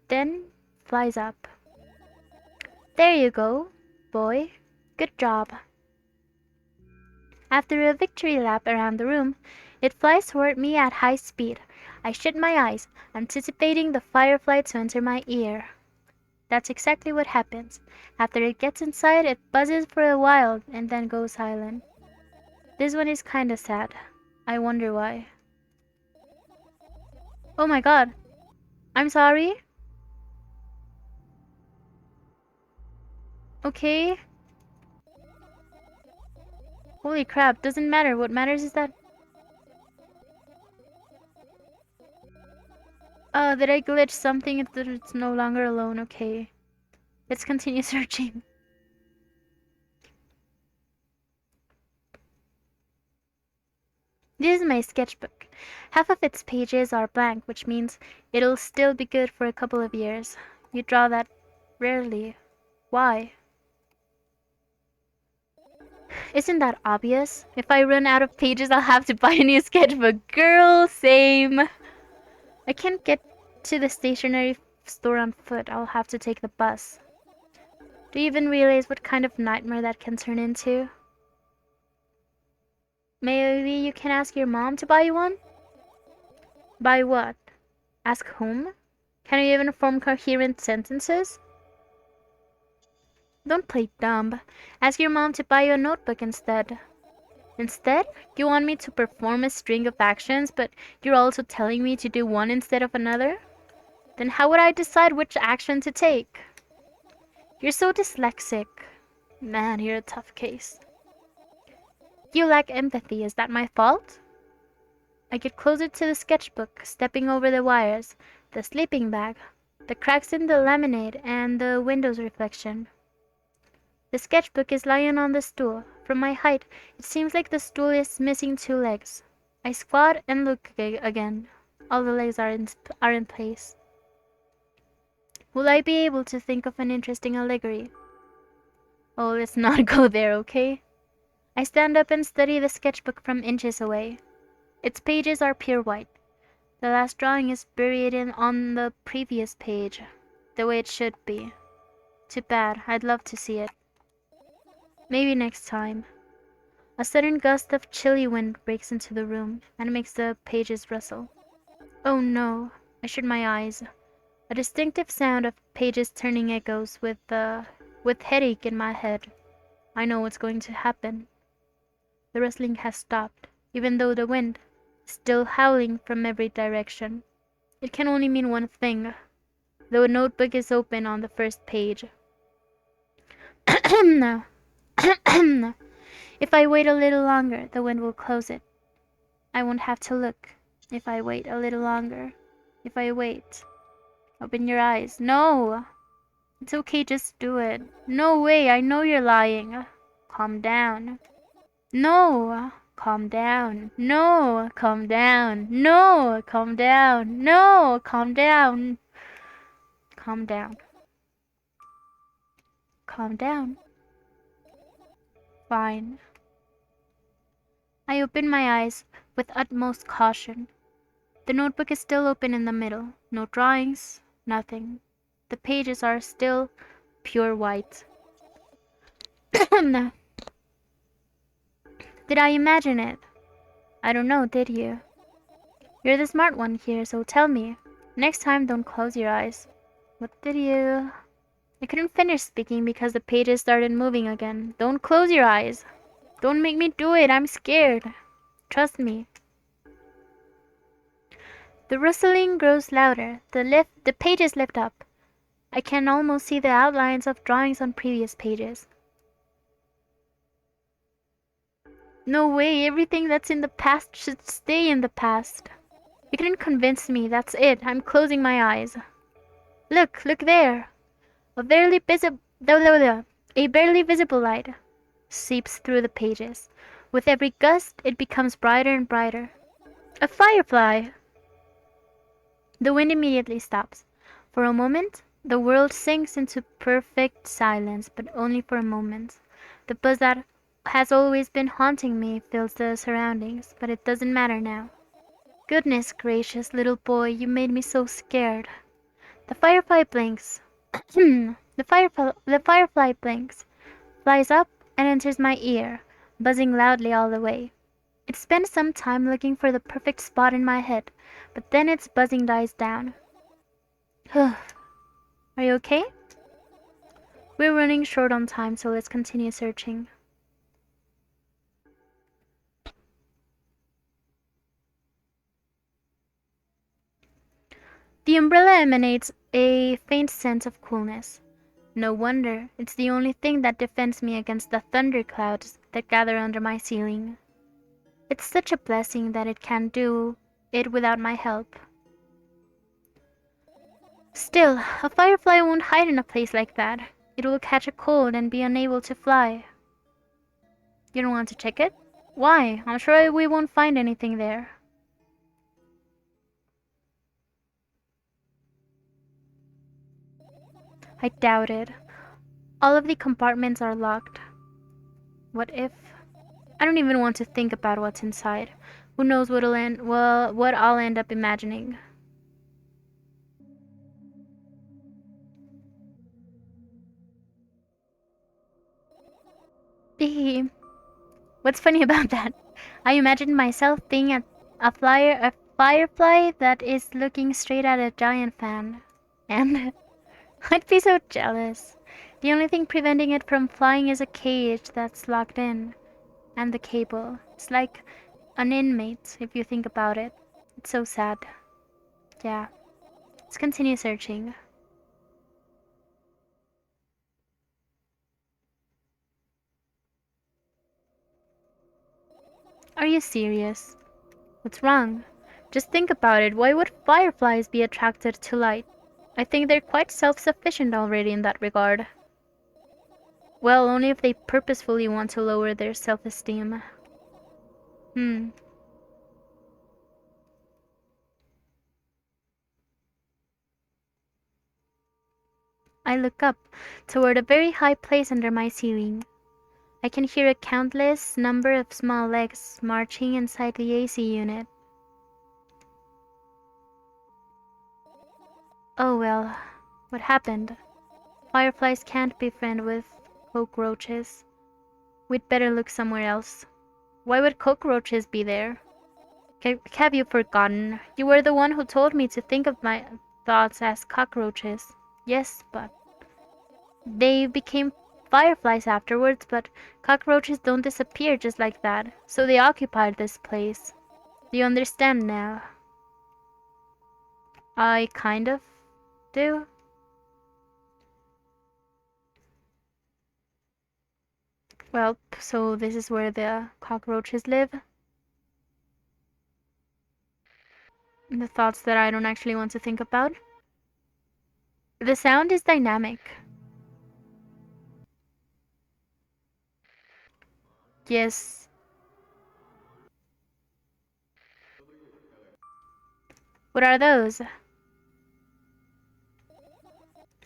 then flies up. There you go, boy. Good job. After a victory lap around the room, it flies toward me at high speed. I shut my eyes, anticipating the firefly to enter my ear. That's exactly what happens. After it gets inside, it buzzes for a while and then goes silent. This one is kinda sad. I wonder why. Oh my god. I'm sorry. Okay. Holy crap, doesn't matter. What matters is that... Did I glitch something that it's no longer alone? Okay. Let's continue searching. This is my sketchbook. Half of its pages are blank, which means it'll still be good for a couple of years. You draw that rarely. Why? Isn't that obvious? If I run out of pages, I'll have to buy a new sketchbook. Girl, same. I can't get to the stationery store on foot. I'll have to take the bus. Do you even realize what kind of nightmare that can turn into? Maybe you can ask your mom to buy you one? Buy what? Ask whom? Can you even form coherent sentences? Don't play dumb. Ask your mom to buy you a notebook instead. Instead? You want me to perform a string of actions, but you're also telling me to do one instead of another? Then how would I decide which action to take? You're so dyslexic. Man, you're a tough case. You lack empathy. Is that my fault? I get closer to the sketchbook, stepping over the wires, the sleeping bag, the cracks in the laminate, and the window's reflection. The sketchbook is lying on the stool. From my height, it seems like the stool is missing two legs. I squat and look again. All the legs are in place. Will I be able to think of an interesting allegory? Oh, let's not go there, okay? I stand up and study the sketchbook from inches away. Its pages are pure white. The last drawing is buried on the previous page, the way it should be. Too bad, I'd love to see it. Maybe next time. A sudden gust of chilly wind breaks into the room and makes the pages rustle. Oh no, I shut my eyes. A distinctive sound of pages turning echoes with headache in my head. I know what's going to happen. The rustling has stopped, even though the wind is still howling from every direction. It can only mean one thing. The notebook is open on the first page. No. If I wait a little longer, the wind will close it. I won't have to look. If I wait a little longer. If I wait. Open your eyes. No! It's okay, just do it. No way, I know you're lying. Calm down. No! Calm down. No! Calm down. No! Calm down. No! Calm down. Calm down. Calm down. Fine. I open my eyes with utmost caution. The notebook is still open in the middle. No drawings, nothing. The pages are still pure white. Did I imagine it? I don't know, did you? You're the smart one here, so tell me. Next time, don't close your eyes. What did you... I couldn't finish speaking because the pages started moving again. Don't close your eyes. Don't make me do it. I'm scared. Trust me. The rustling grows louder. The pages lift up. I can almost see the outlines of drawings on previous pages. No way. Everything that's in the past should stay in the past. You couldn't convince me. That's it. I'm closing my eyes. Look there. A barely visible light seeps through the pages. With every gust, it becomes brighter and brighter. A firefly! The wind immediately stops. For a moment, the world sinks into perfect silence, but only for a moment. The buzz that has always been haunting me fills the surroundings, but it doesn't matter now. Goodness gracious, little boy, you made me so scared. The firefly blinks. The firefly blinks, flies up, and enters my ear. buzzing loudly all the way. It spends some time looking for the perfect spot in my head, but then its buzzing dies down. Are you okay? We're running short on time, so let's continue searching. The umbrella emanates a faint sense of coolness. No wonder, it's the only thing that defends me against the thunderclouds that gather under my ceiling. It's such a blessing that it can do it without my help. Still, a firefly won't hide in a place like that. It will catch a cold and be unable to fly. You don't want to check it? Why? I'm sure we won't find anything there. I doubt it. All of the compartments are locked. What if? I don't even want to think about what's inside. Who knows what I'll end up imagining. Bee. What's funny about that? I imagine myself being a firefly that is looking straight at a giant fan. And I'd be so jealous. The only thing preventing it from flying is a cage that's locked in. And the cable. It's like an inmate, if you think about it. It's so sad. Yeah. Let's continue searching. Are you serious? What's wrong? Just think about it. Why would fireflies be attracted to light? I think they're quite self-sufficient already in that regard. Well, only if they purposefully want to lower their self-esteem. Hmm. I look up toward a very high place under my ceiling. I can hear a countless number of small legs marching inside the AC unit. Oh well, what happened? Fireflies can't be friends with cockroaches. We'd better look somewhere else. Why would cockroaches be there? Have you forgotten? You were the one who told me to think of my thoughts as cockroaches. Yes, but they became fireflies afterwards, but cockroaches don't disappear just like that, so they occupied this place. Do you understand now? I kind of do. Well, so this is where the cockroaches live. The thoughts that I don't actually want to think about. The sound is dynamic. Yes. What are those?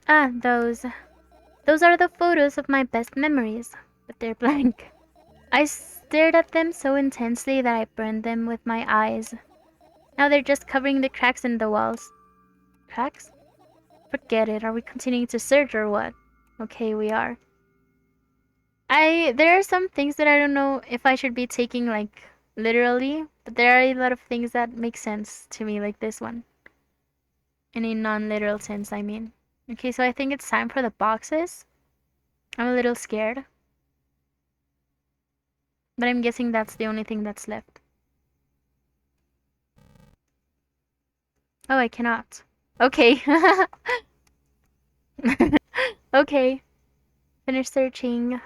Ah, those. Those are the photos of my best memories, but they're blank. I stared at them so intensely that I burned them with my eyes. Now they're just covering the cracks in the walls. Cracks? Forget it. Are we continuing to search or what? Okay, we are. There are some things that I don't know if I should be taking like literally, but there are a lot of things that make sense to me, like this one. In a non-literal sense, I mean. Okay, so I think it's time for the boxes. I'm a little scared, but I'm guessing that's the only thing that's left. Oh, I cannot. Okay. Okay. Finish searching.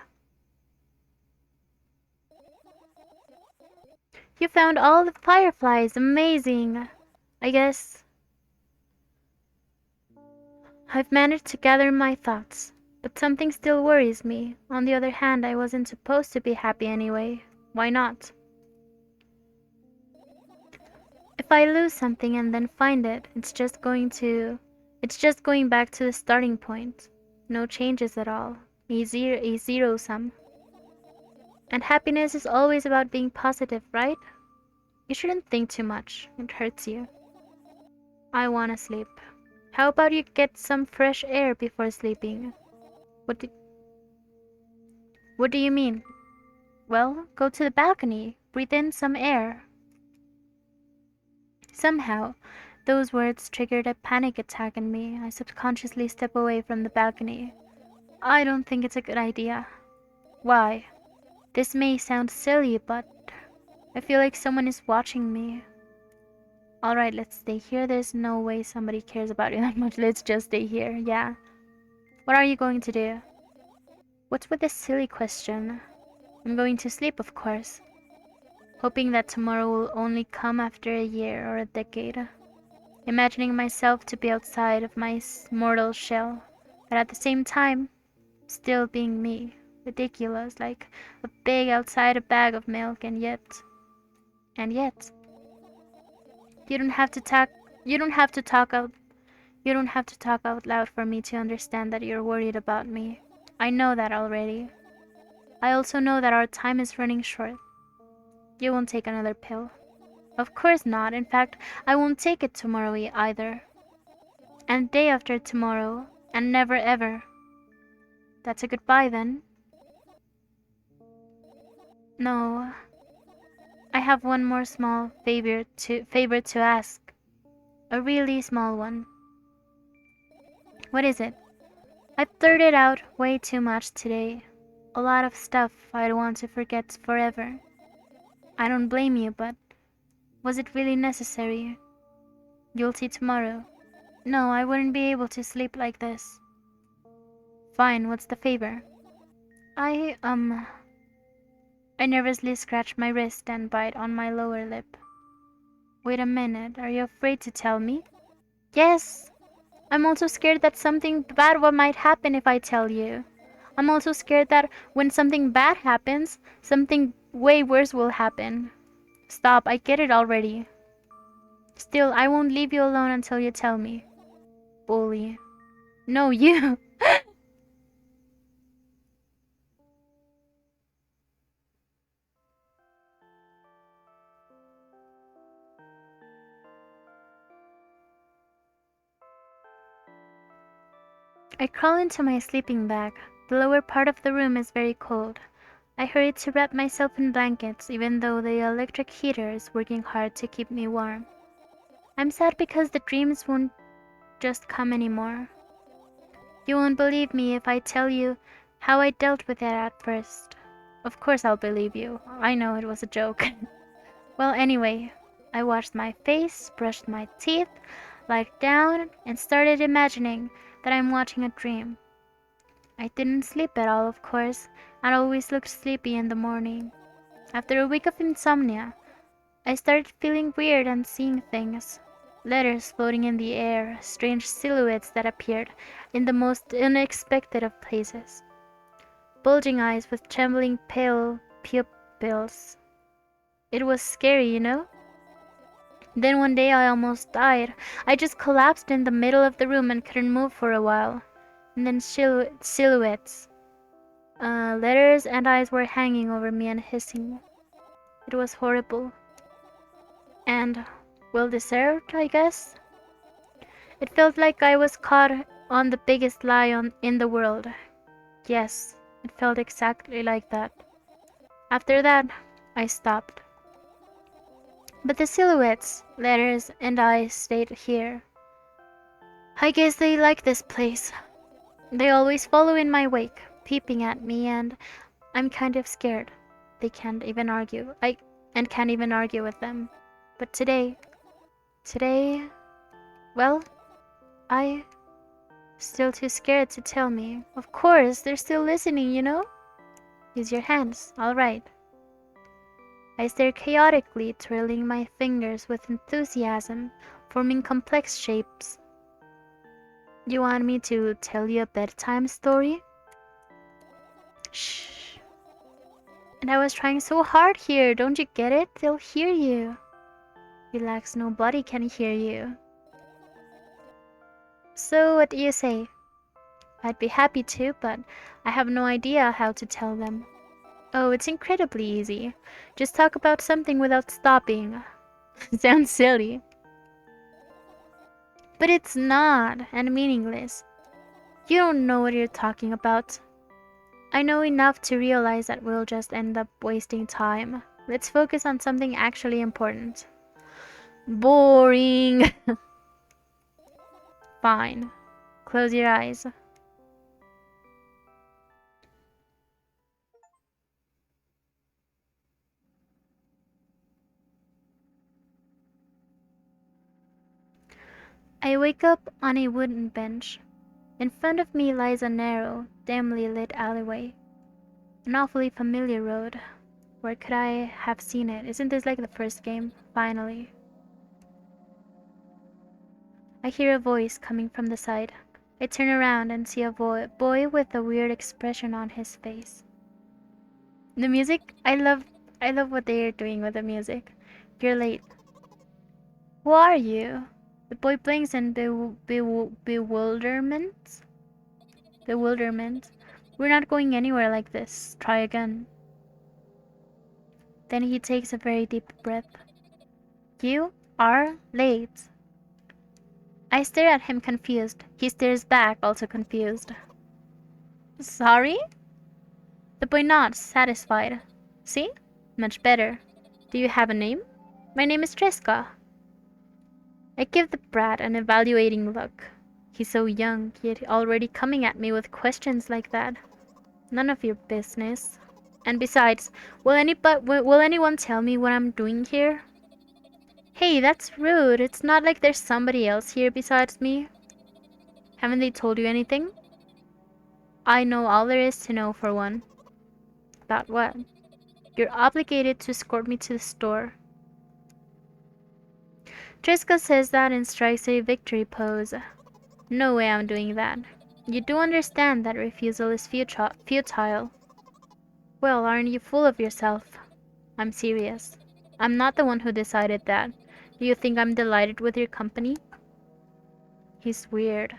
You found all the fireflies. Amazing. I guess I've managed to gather my thoughts, but something still worries me. On the other hand, I wasn't supposed to be happy anyway. Why not? If I lose something and then find it, it's just going back to the starting point. No changes at all. A zero sum. And happiness is always about being positive, right? You shouldn't think too much. It hurts you. I wanna sleep. How about you get some fresh air before sleeping? What do, what do you mean? Well, go to the balcony. Breathe in some air. Somehow, those words triggered a panic attack in me. I subconsciously step away from the balcony. I don't think it's a good idea. Why? This may sound silly, but I feel like someone is watching me. Alright, let's stay here. There's no way somebody cares about you that much. Let's just stay here. Yeah. What are you going to do? What's with this silly question? I'm going to sleep, of course. Hoping that tomorrow will only come after a year or a decade. Imagining myself to be outside of my mortal shell, but at the same time, still being me. Ridiculous, like a pig outside a bag of milk, and yet, you don't have to talk. You don't have to talk out. You don't have to talk out loud for me to understand that you're worried about me. I know that already. I also know that our time is running short. You won't take another pill. Of course not. In fact, I won't take it tomorrow either. And day after tomorrow, and never ever. That's a goodbye then. No, I have one more small favor to ask. A really small one. What is it? I blurted out way too much today. A lot of stuff I'd want to forget forever. I don't blame you, but was it really necessary? You'll see tomorrow. No, I wouldn't be able to sleep like this. Fine, what's the favor? I, I nervously scratch my wrist and bite on my lower lip. Wait a minute, are you afraid to tell me? Yes. I'm also scared that something bad might happen if I tell you. I'm also scared that when something bad happens, something way worse will happen. Stop, I get it already. Still, I won't leave you alone until you tell me. Bully. No, you. I crawl into my sleeping bag. The lower part of the room is very cold. I hurry to wrap myself in blankets, even though the electric heater is working hard to keep me warm. I'm sad because the dreams won't just come anymore. You won't believe me if I tell you how I dealt with it at first. Of course I'll believe you. I know it was a joke. Well, anyway, I washed my face, brushed my teeth, lied down, and started imagining that I'm watching a dream. I didn't sleep at all, of course, and always looked sleepy in the morning. After a week of insomnia, I started feeling weird and seeing things. Letters floating in the air, strange silhouettes that appeared in the most unexpected of places. Bulging eyes with trembling pale pupils. It was scary, you know? Then one day I almost died. I just collapsed in the middle of the room and couldn't move for a while. And then silhouettes. Letters and eyes were hanging over me and hissing. It was horrible. And well deserved, I guess. It felt like I was caught on the biggest lie in the world. Yes, it felt exactly like that. After that, I stopped. But the silhouettes, letters, and eyes stayed here. I guess they like this place. They always follow in my wake, peeping at me, and I'm kind of scared. They can't even argue. And can't even argue with them. But today, well, I still too scared to tell me. Of course, they're still listening, you know? Use your hands. All right. I stare chaotically, twirling my fingers with enthusiasm, forming complex shapes. You want me to tell you a bedtime story? Shh. And I was trying so hard here, don't you get it? They'll hear you. Relax, nobody can hear you. So, what do you say? I'd be happy to, but I have no idea how to tell them. Oh, it's incredibly easy. Just talk about something without stopping. Sounds silly. But it's not, and meaningless. You don't know what you're talking about. I know enough to realize that we'll just end up wasting time. Let's focus on something actually important. Boring! Fine. Close your eyes. I wake up on a wooden bench. In front of me lies a narrow, dimly lit alleyway. An awfully familiar road. Where could I have seen it? Isn't this like the first game? Finally. I hear a voice coming from the side. I turn around and see a boy with a weird expression on his face. The music, I love what they are doing with the music. You're late. Who are you? The boy blinks in bewilderment. Bewilderment. We're not going anywhere like this. Try again. Then he takes a very deep breath. You are late. I stare at him confused. He stares back, also confused. Sorry? The boy nods, satisfied. See? Much better. Do you have a name? My name is Triska. I give the brat an evaluating look. He's so young, yet already coming at me with questions like that. None of your business. And besides, will anyone tell me what I'm doing here? Hey, that's rude. It's not like there's somebody else here besides me. Haven't they told you anything? I know all there is to know for one. About what? You're obligated to escort me to the store. Triska says that and strikes a victory pose. No way I'm doing that. You do understand that refusal is futile. Well, aren't you full of yourself? I'm serious. I'm not the one who decided that. Do you think I'm delighted with your company? He's weird,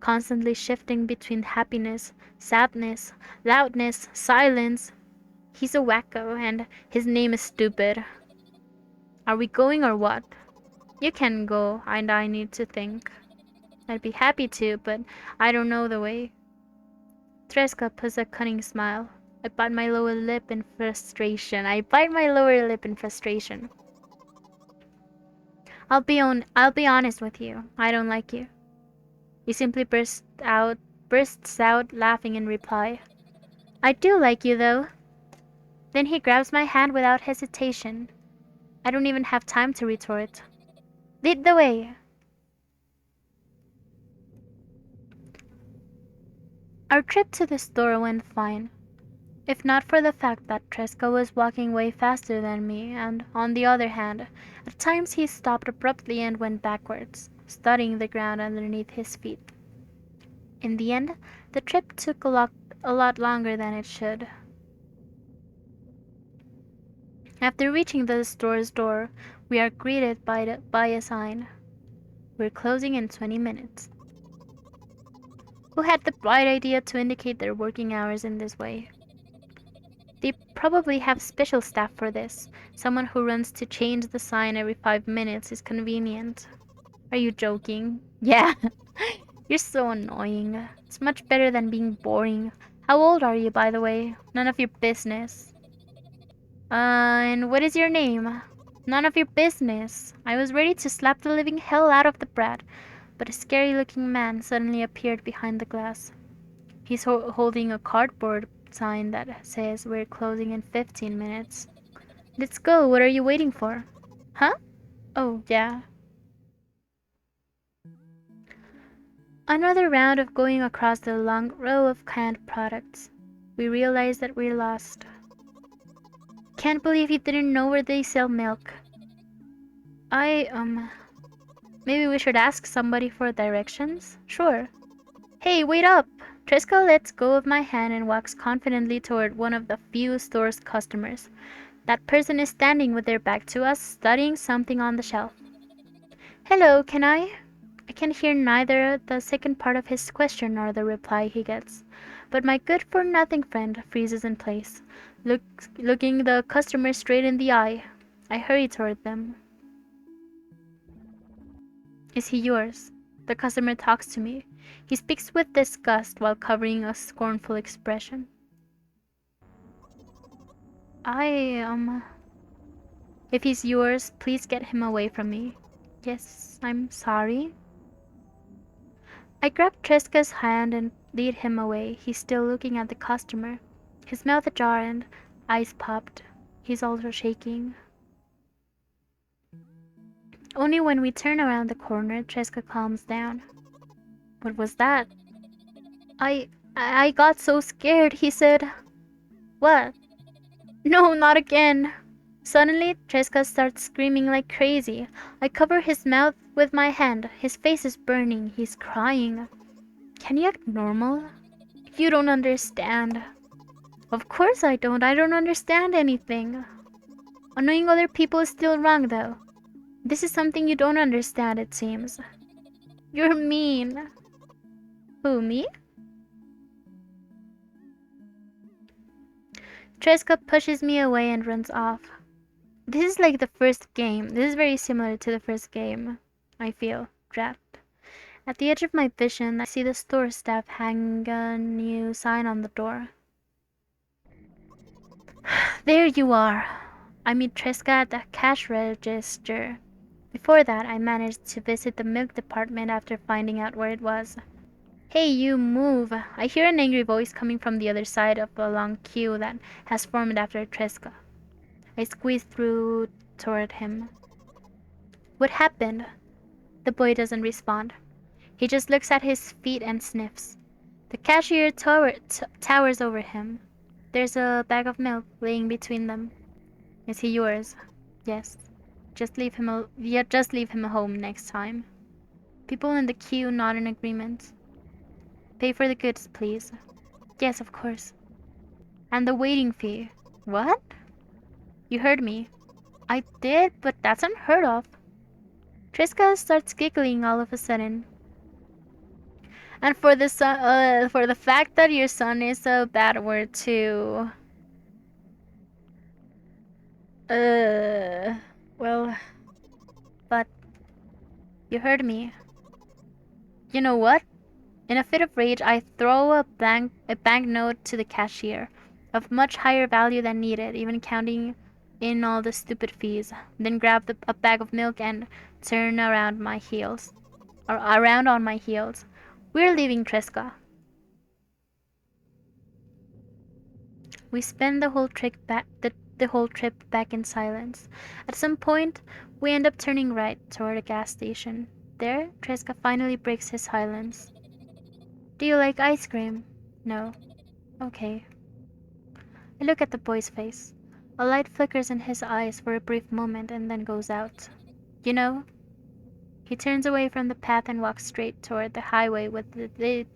constantly shifting between happiness, sadness, loudness, silence. He's a wacko, and his name is stupid. Are we going or what? You can go, and I need to think. I'd be happy to, but I don't know the way. Treska puts a cunning smile. I bite my lower lip in frustration. I'll be honest with you. I don't like you. He simply bursts out laughing in reply. I do like you though. Then he grabs my hand without hesitation. I don't even have time to retort. Lead the way. Our trip to the store went fine. If not for the fact that Tresca was walking way faster than me, and, on the other hand, at times he stopped abruptly and went backwards, studying the ground underneath his feet. In the end, the trip took a lot longer than it should. After reaching the store's door, we are greeted by a sign. We're closing in 20 minutes. Who had the bright idea to indicate their working hours in this way? They probably have special staff for this. Someone who runs to change the sign every 5 minutes is convenient. Are you joking? Yeah. You're so annoying. It's much better than being boring. How old are you, by the way? None of your business. And what is your name? None of your business. I was ready to slap the living hell out of the brat, but a scary-looking man suddenly appeared behind the glass. He's holding a cardboard sign that says we're closing in 15 minutes. Let's go, what are you waiting for? Huh? Oh, yeah. Another round of going across the long row of canned products. We realize that we're lost. Can't believe you didn't know where they sell milk. Maybe we should ask somebody for directions? Sure. Hey, wait up! Trisco lets go of my hand and walks confidently toward one of the few store's customers. That person is standing with their back to us, studying something on the shelf. Hello, can I? I can hear neither the second part of his question nor the reply he gets. But my good-for-nothing friend freezes in place, looking the customer straight in the eye. I hurry toward them. Is he yours? The customer talks to me. He speaks with disgust while covering a scornful expression. I. If he's yours, please get him away from me. Yes, I'm sorry. I grabbed Triska's hand and lead him away. He's still looking at the customer, his mouth ajar and eyes popped. He's also shaking. Only when we turn around the corner, Triska calms down. What was that? I I got so scared, he said. What? No, not again. Suddenly, Triska starts screaming like crazy. I cover his mouth with my hand. His face is burning. He's crying. Can you act normal? You don't understand. Of course I don't. I don't understand anything. Annoying other people is still wrong, though. This is something you don't understand, it seems. You're mean. Who, me? Triska pushes me away and runs off. This is like the first game. This is very similar to the first game, I feel. Draft. At the edge of my vision, I see the store staff hang a new sign on the door. There you are. I meet Triska at the cash register. Before that, I managed to visit the milk department after finding out where it was. Hey, you move! I hear an angry voice coming from the other side of a long queue that has formed after Triska. I squeeze through toward him. What happened? The boy doesn't respond. He just looks at his feet and sniffs. The cashier towers over him. There's a bag of milk laying between them. Is he yours? Yes. Just leave him home next time. People in the queue nod in agreement. Pay for the goods, please. Yes, of course. And the waiting fee. What? You heard me. I did, but that's unheard of. Triska starts giggling all of a sudden. And for the fact that your son is a bad word too. Uh, well, but you heard me. You know what? In a fit of rage, I throw a banknote to the cashier, of much higher value than needed, even counting in all the stupid fees. Then grab a bag of milk and turn around on my heels. We're leaving Triska. We spend the whole trip back in silence. At some point, we end up turning right toward a gas station. There, Triska finally breaks his silence. Do you like ice cream? No. Okay. I look at the boy's face. A light flickers in his eyes for a brief moment and then goes out. You know? He turns away from the path and walks straight toward the highway with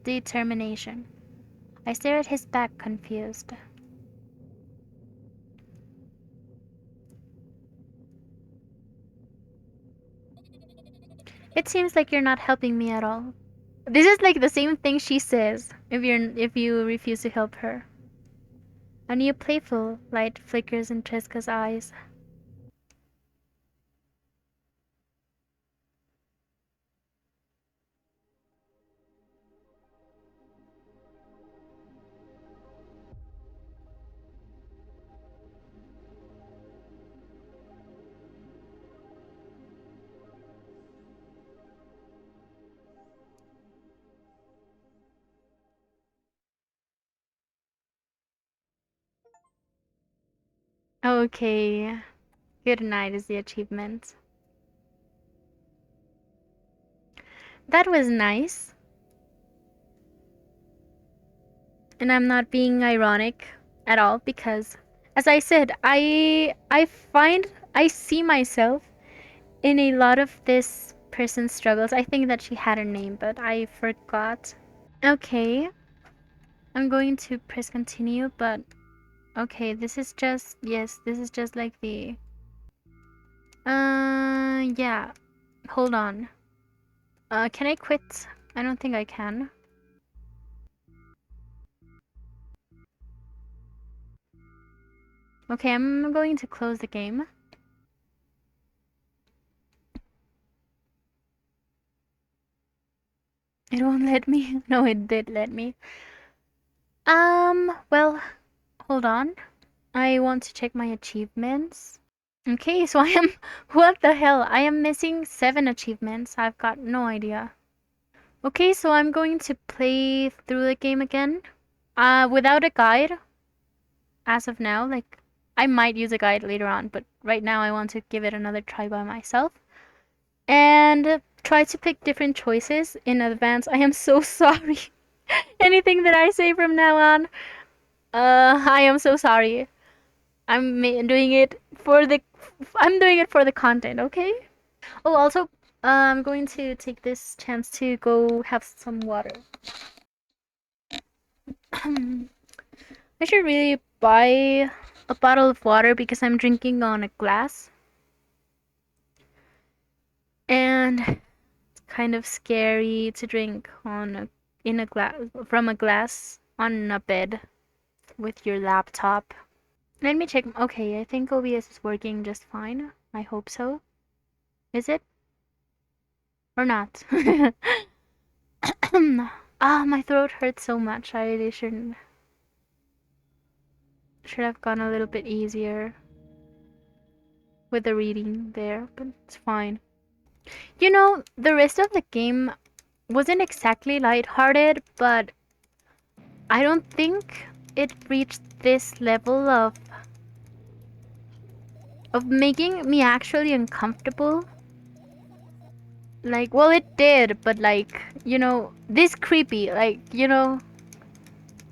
determination. I stare at his back, confused. It seems like you're not helping me at all. This is like the same thing she says if you refuse to help her. A new playful light flickers in Triska's eyes. Okay. Good night is the achievement. That was nice. And I'm not being ironic at all because as I said, I see myself in a lot of this person's struggles. I think that she had a name, but I forgot. Okay. I'm going to press continue, but okay, this is just this is just like the yeah. Hold on. Can I quit? I don't think I can. Okay, I'm going to close the game. It won't let me. No, it did let me. Well, hold on. I want to check my achievements. Okay, so I am. What the hell? I am missing 7 achievements. I've got no idea. Okay, so I'm going to play through the game again. Without a guide, as of now. Like, I might use a guide later on, but right now I want to give it another try by myself. And try to pick different choices in advance. I am so sorry. Anything that I say from now on, I am so sorry. Doing it for the I'm doing it for the content, okay? Oh, also, I'm going to take this chance to go have some water. I should really buy a bottle of water because I'm drinking on a glass. And it's kind of scary to drink in a glass from a glass on a bed with your laptop. Let me check. Okay, I think OBS is working just fine. I hope so. Is it? Or not? Ah, my throat hurts so much. I really should have gone a little bit easier with the reading there, but it's fine. You know, the rest of the game wasn't exactly lighthearted, but I don't think it reached this level of making me actually uncomfortable. Like, well, it did, but like, this creepy. Like, it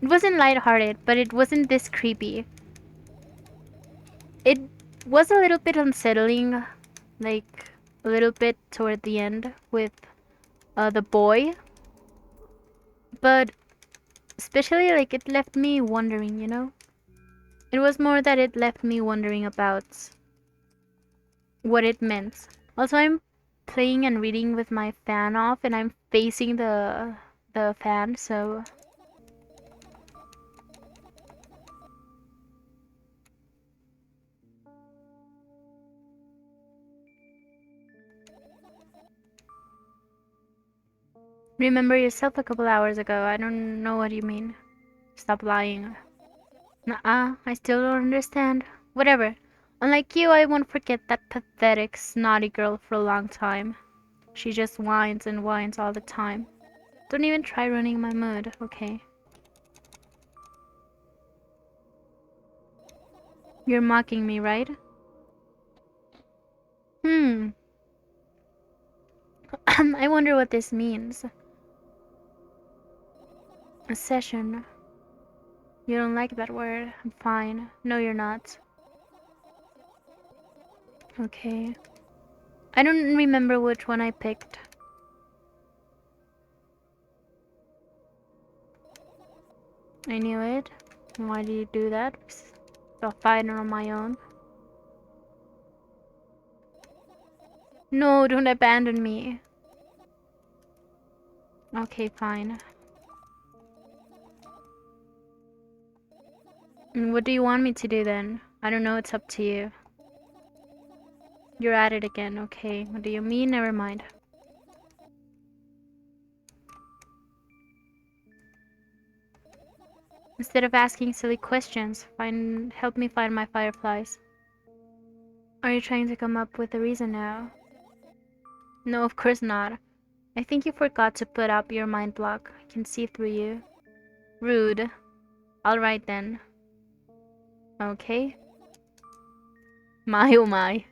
wasn't lighthearted, but it wasn't this creepy. It was a little bit unsettling, like a little bit toward the end with the boy, but especially like it left me wondering. It was more that it left me wondering about what it meant. Also, I'm playing and reading with my fan off, and I'm facing the fan, so remember yourself a couple hours ago. I don't know what you mean. Stop lying. Nuh-uh, I still don't understand. Whatever. Unlike you, I won't forget that pathetic, snotty girl for a long time. She just whines and whines all the time. Don't even try ruining my mood, okay? You're mocking me, right? Hmm. I wonder what this means. A session. You don't like that word. I'm fine. No, you're not. Okay. I don't remember which one I picked. I knew it. Why do you do that? I'll fight it on my own. No, don't abandon me. Okay, fine. And what do you want me to do then? I don't know, it's up to you. You're at it again, okay. What do you mean? Never mind. Instead of asking silly questions, help me find my fireflies. Are you trying to come up with a reason now? No, of course not. I think you forgot to put up your mind block. I can see through you. Rude. Alright then. Okay. My oh my.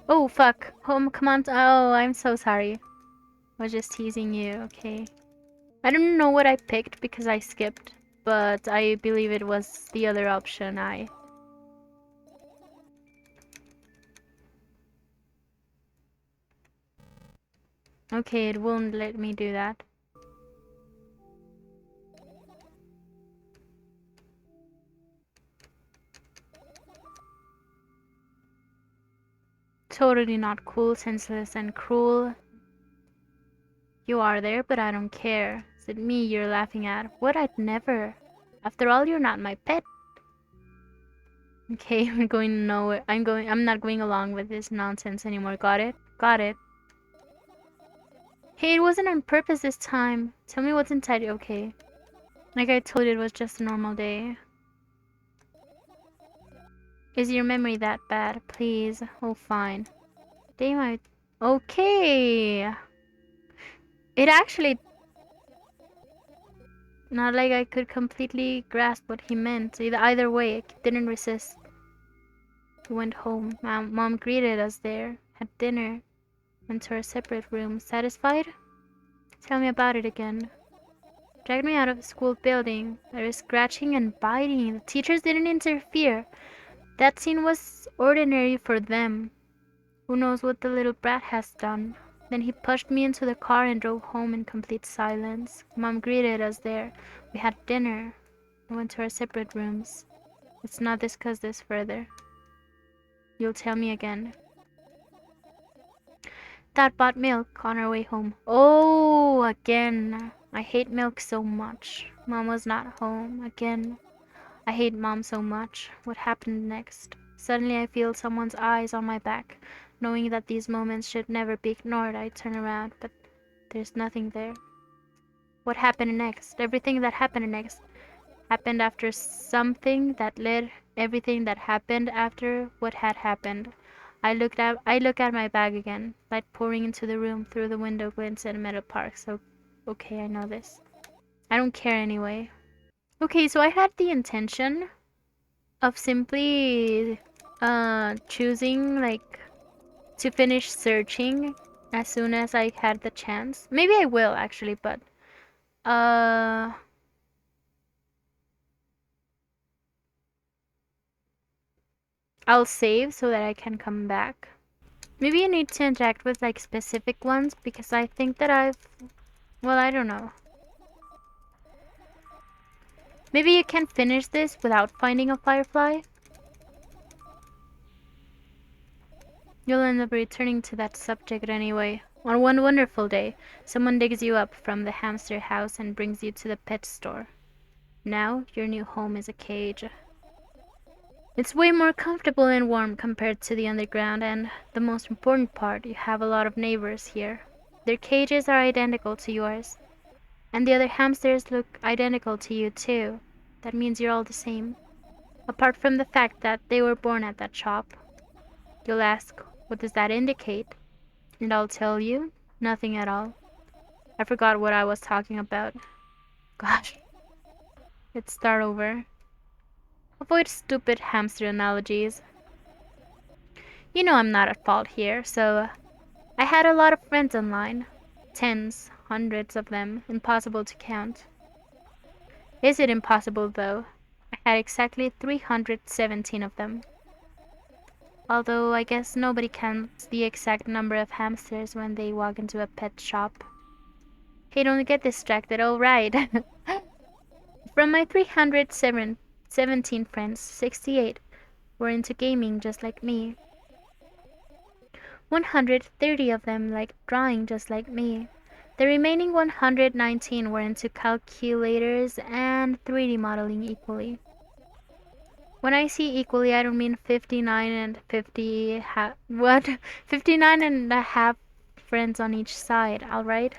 Oh fuck. Come on. Oh, I'm so sorry. I was just teasing you, okay. I don't know what I picked because I skipped, but I believe it was the other option Okay, it won't let me do that. Totally not cool, senseless, and cruel. You are there, but I don't care. Is it me you're laughing at? What? I'd never. After all, you're not my pet. Okay, we're going nowhere. I'm not going along with this nonsense anymore. Got it? Got it. Hey, it wasn't on purpose this time. Tell me what's inside. Okay. Like I told you, it was just a normal day. Is your memory that bad? Please. Oh, fine. Damn, I... Okay. It actually... Not like I could completely grasp what he meant. Either way, I didn't resist. We went home. Mom greeted us there. Had dinner. Went to our separate rooms. Satisfied? Tell me about it again. Dragged me out of the school building. There was scratching and biting. The teachers didn't interfere. That scene was ordinary for them. Who knows what the little brat has done? Then he pushed me into the car and drove home in complete silence. Mom greeted us there. We had dinner. We went to our separate rooms. Let's not discuss this further. You'll tell me again. Dad bought milk on our way home. Oh, again. I hate milk so much. Mom was not home. Again. I hate Mom so much. What happened next? Suddenly I feel someone's eyes on my back. Knowing that these moments should never be ignored, I turn around, but there's nothing there. What happened next? Everything that happened next happened after something that led everything that happened after what had happened. I look at my bag again. Light pouring into the room through the window glints at Meadow Park. So, okay, I know this. I don't care anyway. Okay, so I had the intention of simply choosing like to finish searching as soon as I had the chance. Maybe I will actually, but uh I'll save so that I can come back. Maybe you need to interact with like specific ones because I think that well, I don't know. Maybe you can finish this without finding a firefly. You'll end up returning to that subject anyway. On one wonderful day, someone digs you up from the hamster house and brings you to the pet store. Now, your new home is a cage. It's way more comfortable and warm compared to the underground, and the most important part, you have a lot of neighbors here. Their cages are identical to yours. And the other hamsters look identical to you too. That means you're all the same. Apart from the fact that they were born at that shop. You'll ask, what does that indicate? And I'll tell you, nothing at all. I forgot what I was talking about. Gosh. Let's start over. Avoid stupid hamster analogies. You know I'm not at fault here, so I had a lot of friends online. Tens, hundreds of them, impossible to count. Is it impossible though? I had exactly 317 of them. Although I guess nobody counts the exact number of hamsters when they walk into a pet shop. Hey, don't get distracted, alright. From my 317 friends, 68 were into gaming just like me. 130 of them liked drawing just like me. The remaining 119 were into calculators and 3D modeling equally. When I see equally, I don't mean 59 and 50 what? 59 and a half friends on each side, alright?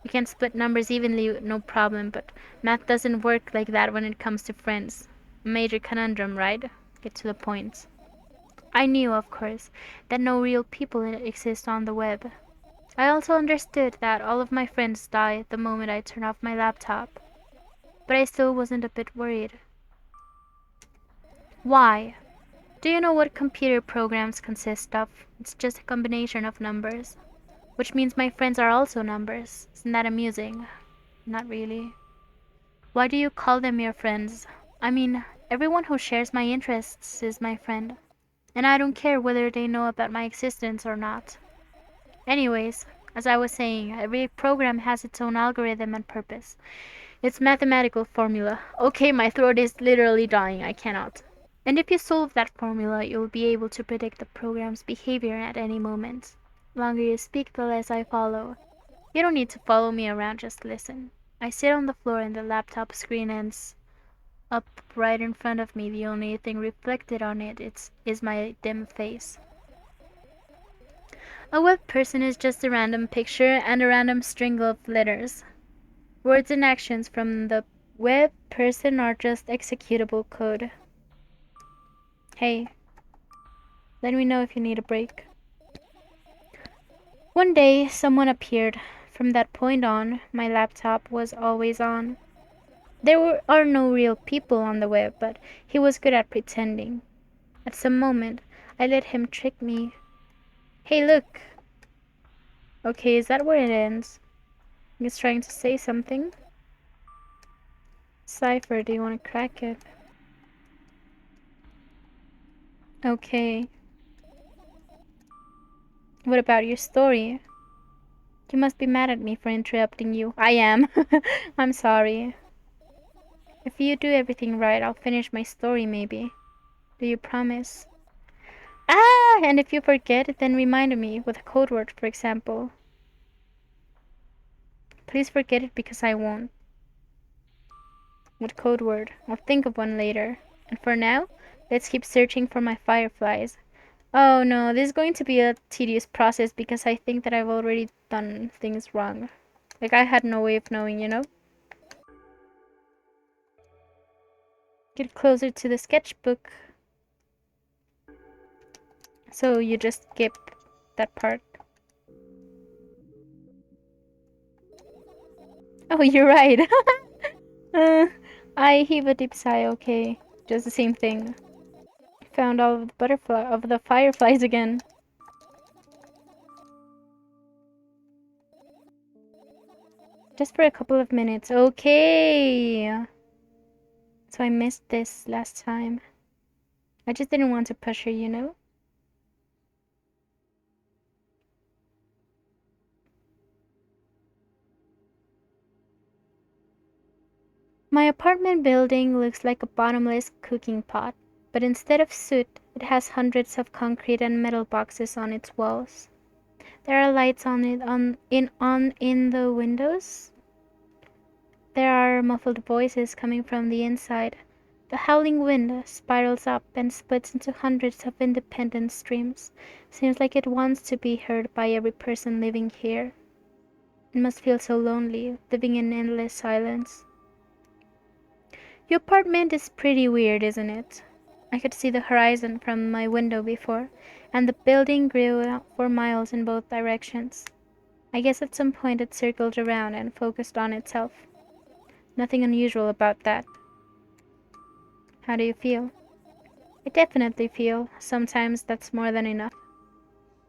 You can split numbers evenly, no problem, but math doesn't work like that when it comes to friends. Major conundrum, right? Get to the point. I knew, of course, that no real people exist on the web. I also understood that all of my friends die the moment I turn off my laptop. But I still wasn't a bit worried. Why? Do you know what computer programs consist of? It's just a combination of numbers. Which means my friends are also numbers. Isn't that amusing? Not really. Why do you call them your friends? I mean, everyone who shares my interests is my friend. And I don't care whether they know about my existence or not. Anyways, as I was saying, every program has its own algorithm and purpose. Its mathematical formula. Okay, my throat is literally dying, I cannot. And if you solve that formula, you'll be able to predict the program's behavior at any moment. The longer you speak, the less I follow. You don't need to follow me around, just listen. I sit on the floor and the laptop screen ends up right in front of me. The only thing reflected on it is my dim face. A web person is just a random picture and a random string of letters. Words and actions from the web person are just executable code. Hey, Let me know if you need a break. One day, someone appeared. From that point on, my laptop was always on. Are no real people on the web, but he was good at pretending. At some moment, I let him trick me. Hey, look! Okay, is that where it ends? He's trying to say something. Cypher, do you want to crack it? Okay. What about your story? You must be mad at me for interrupting you. I am. I'm sorry. If you do everything right, I'll finish my story maybe. Do you promise? Ah! And if you forget, then remind me with a code word, for example. Please forget it because I won't. What code word? I'll think of one later. And for now, let's keep searching for my fireflies. Oh no, this is going to be a tedious process because I think that I've already done things wrong. Like I had no way of knowing, you know? Get closer to the sketchbook. So you just skip that part. Oh, you're right. uh, I heave a deep sigh, okay. Just the same thing. Found all of the fireflies again. Just for a couple of minutes. Okay. So I missed this last time. I just didn't want to push her, you know? My apartment building looks like a bottomless cooking pot, but instead of soot, it has hundreds of concrete and metal boxes on its walls. There are lights in the windows. There are muffled voices coming from the inside. The howling wind spirals up and splits into hundreds of independent streams. Seems like it wants to be heard by every person living here. It must feel so lonely, living in endless silence. Your apartment is pretty weird, isn't it? I could see the horizon from my window before, and the building grew out for miles in both directions. I guess at some point it circled around and focused on itself. Nothing unusual about that. How do you feel? I definitely feel sometimes that's more than enough.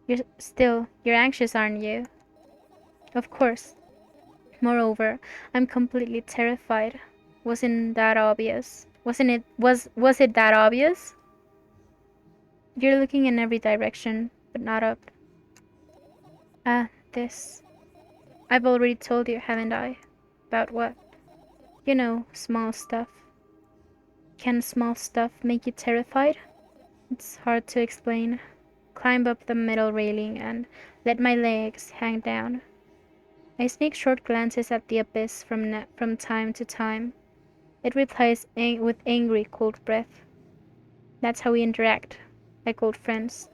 You're anxious, aren't you? Of course. Moreover, I'm completely terrified. Wasn't that obvious? Was it that obvious? You're looking in every direction, but not up. This. I've already told you, haven't I? About what? You know, small stuff. Can small stuff make you terrified? It's hard to explain. Climb up the metal railing and let my legs hang down. I sneak short glances at the abyss from time to time. It replies with angry, cold breath. That's how we interact, like old friends.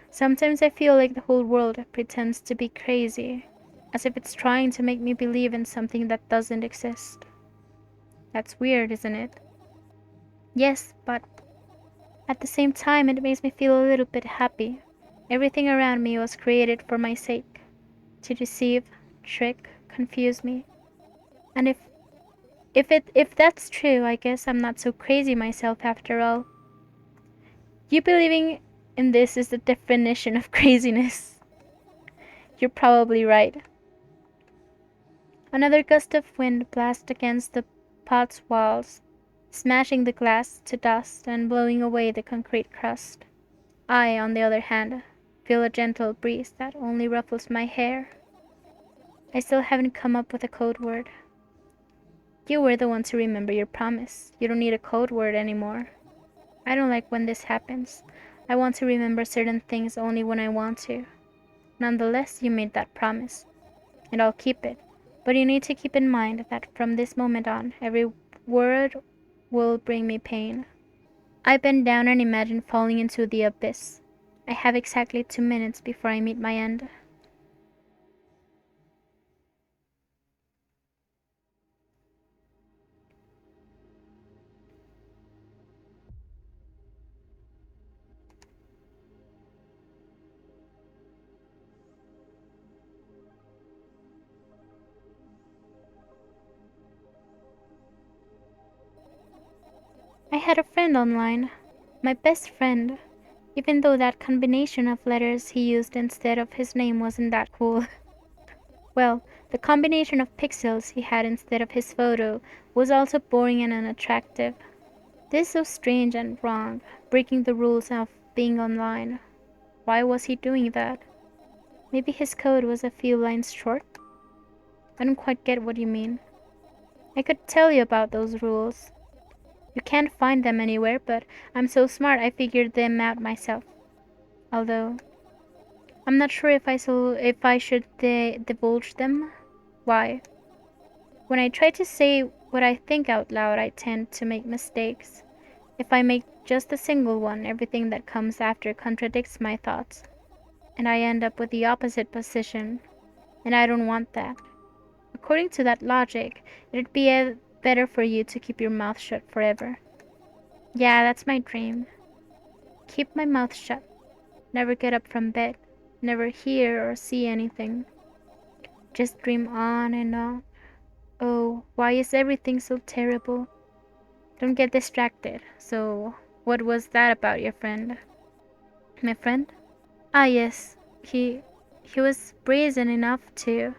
Sometimes I feel like the whole world pretends to be crazy, as if it's trying to make me believe in something that doesn't exist. That's weird, isn't it? Yes, but at the same time, it makes me feel a little bit happy. Everything around me was created for my sake, to deceive, trick, confuse me. And if that's true, I guess I'm not so crazy myself after all. You believing in this is the definition of craziness. You're probably right. Another gust of wind blasted against the pot's walls, smashing the glass to dust and blowing away the concrete crust. I, on the other hand, feel a gentle breeze that only ruffles my hair. I still haven't come up with a code word. You were the one to remember your promise. You don't need a code word anymore. I don't like when this happens. I want to remember certain things only when I want to. Nonetheless, you made that promise, and I'll keep it. But you need to keep in mind that from this moment on, every word will bring me pain. I bend down and imagine falling into the abyss. I have exactly 2 minutes before I meet my end. had a friend online. My best friend. Even though that combination of letters he used instead of his name wasn't that cool. Well, the combination of pixels he had instead of his photo was also boring and unattractive. This is so strange and wrong, breaking the rules of being online. Why was he doing that? Maybe his code was a few lines short? I don't quite get what you mean. I could tell you about those rules. You can't find them anywhere, but I'm so smart I figured them out myself. Although, I'm not sure if I should divulge them. Why? When I try to say what I think out loud, I tend to make mistakes. If I make just a single one, everything that comes after contradicts my thoughts, and I end up with the opposite position, and I don't want that. According to that logic, it'd be better for you to keep your mouth shut forever. Yeah, that's my dream. Keep my mouth shut. Never get up from bed. Never hear or see anything. Just dream on and on. Oh, why is everything so terrible? Don't get distracted. So, what was that about your friend? My friend? Ah, yes. He was brazen enough to.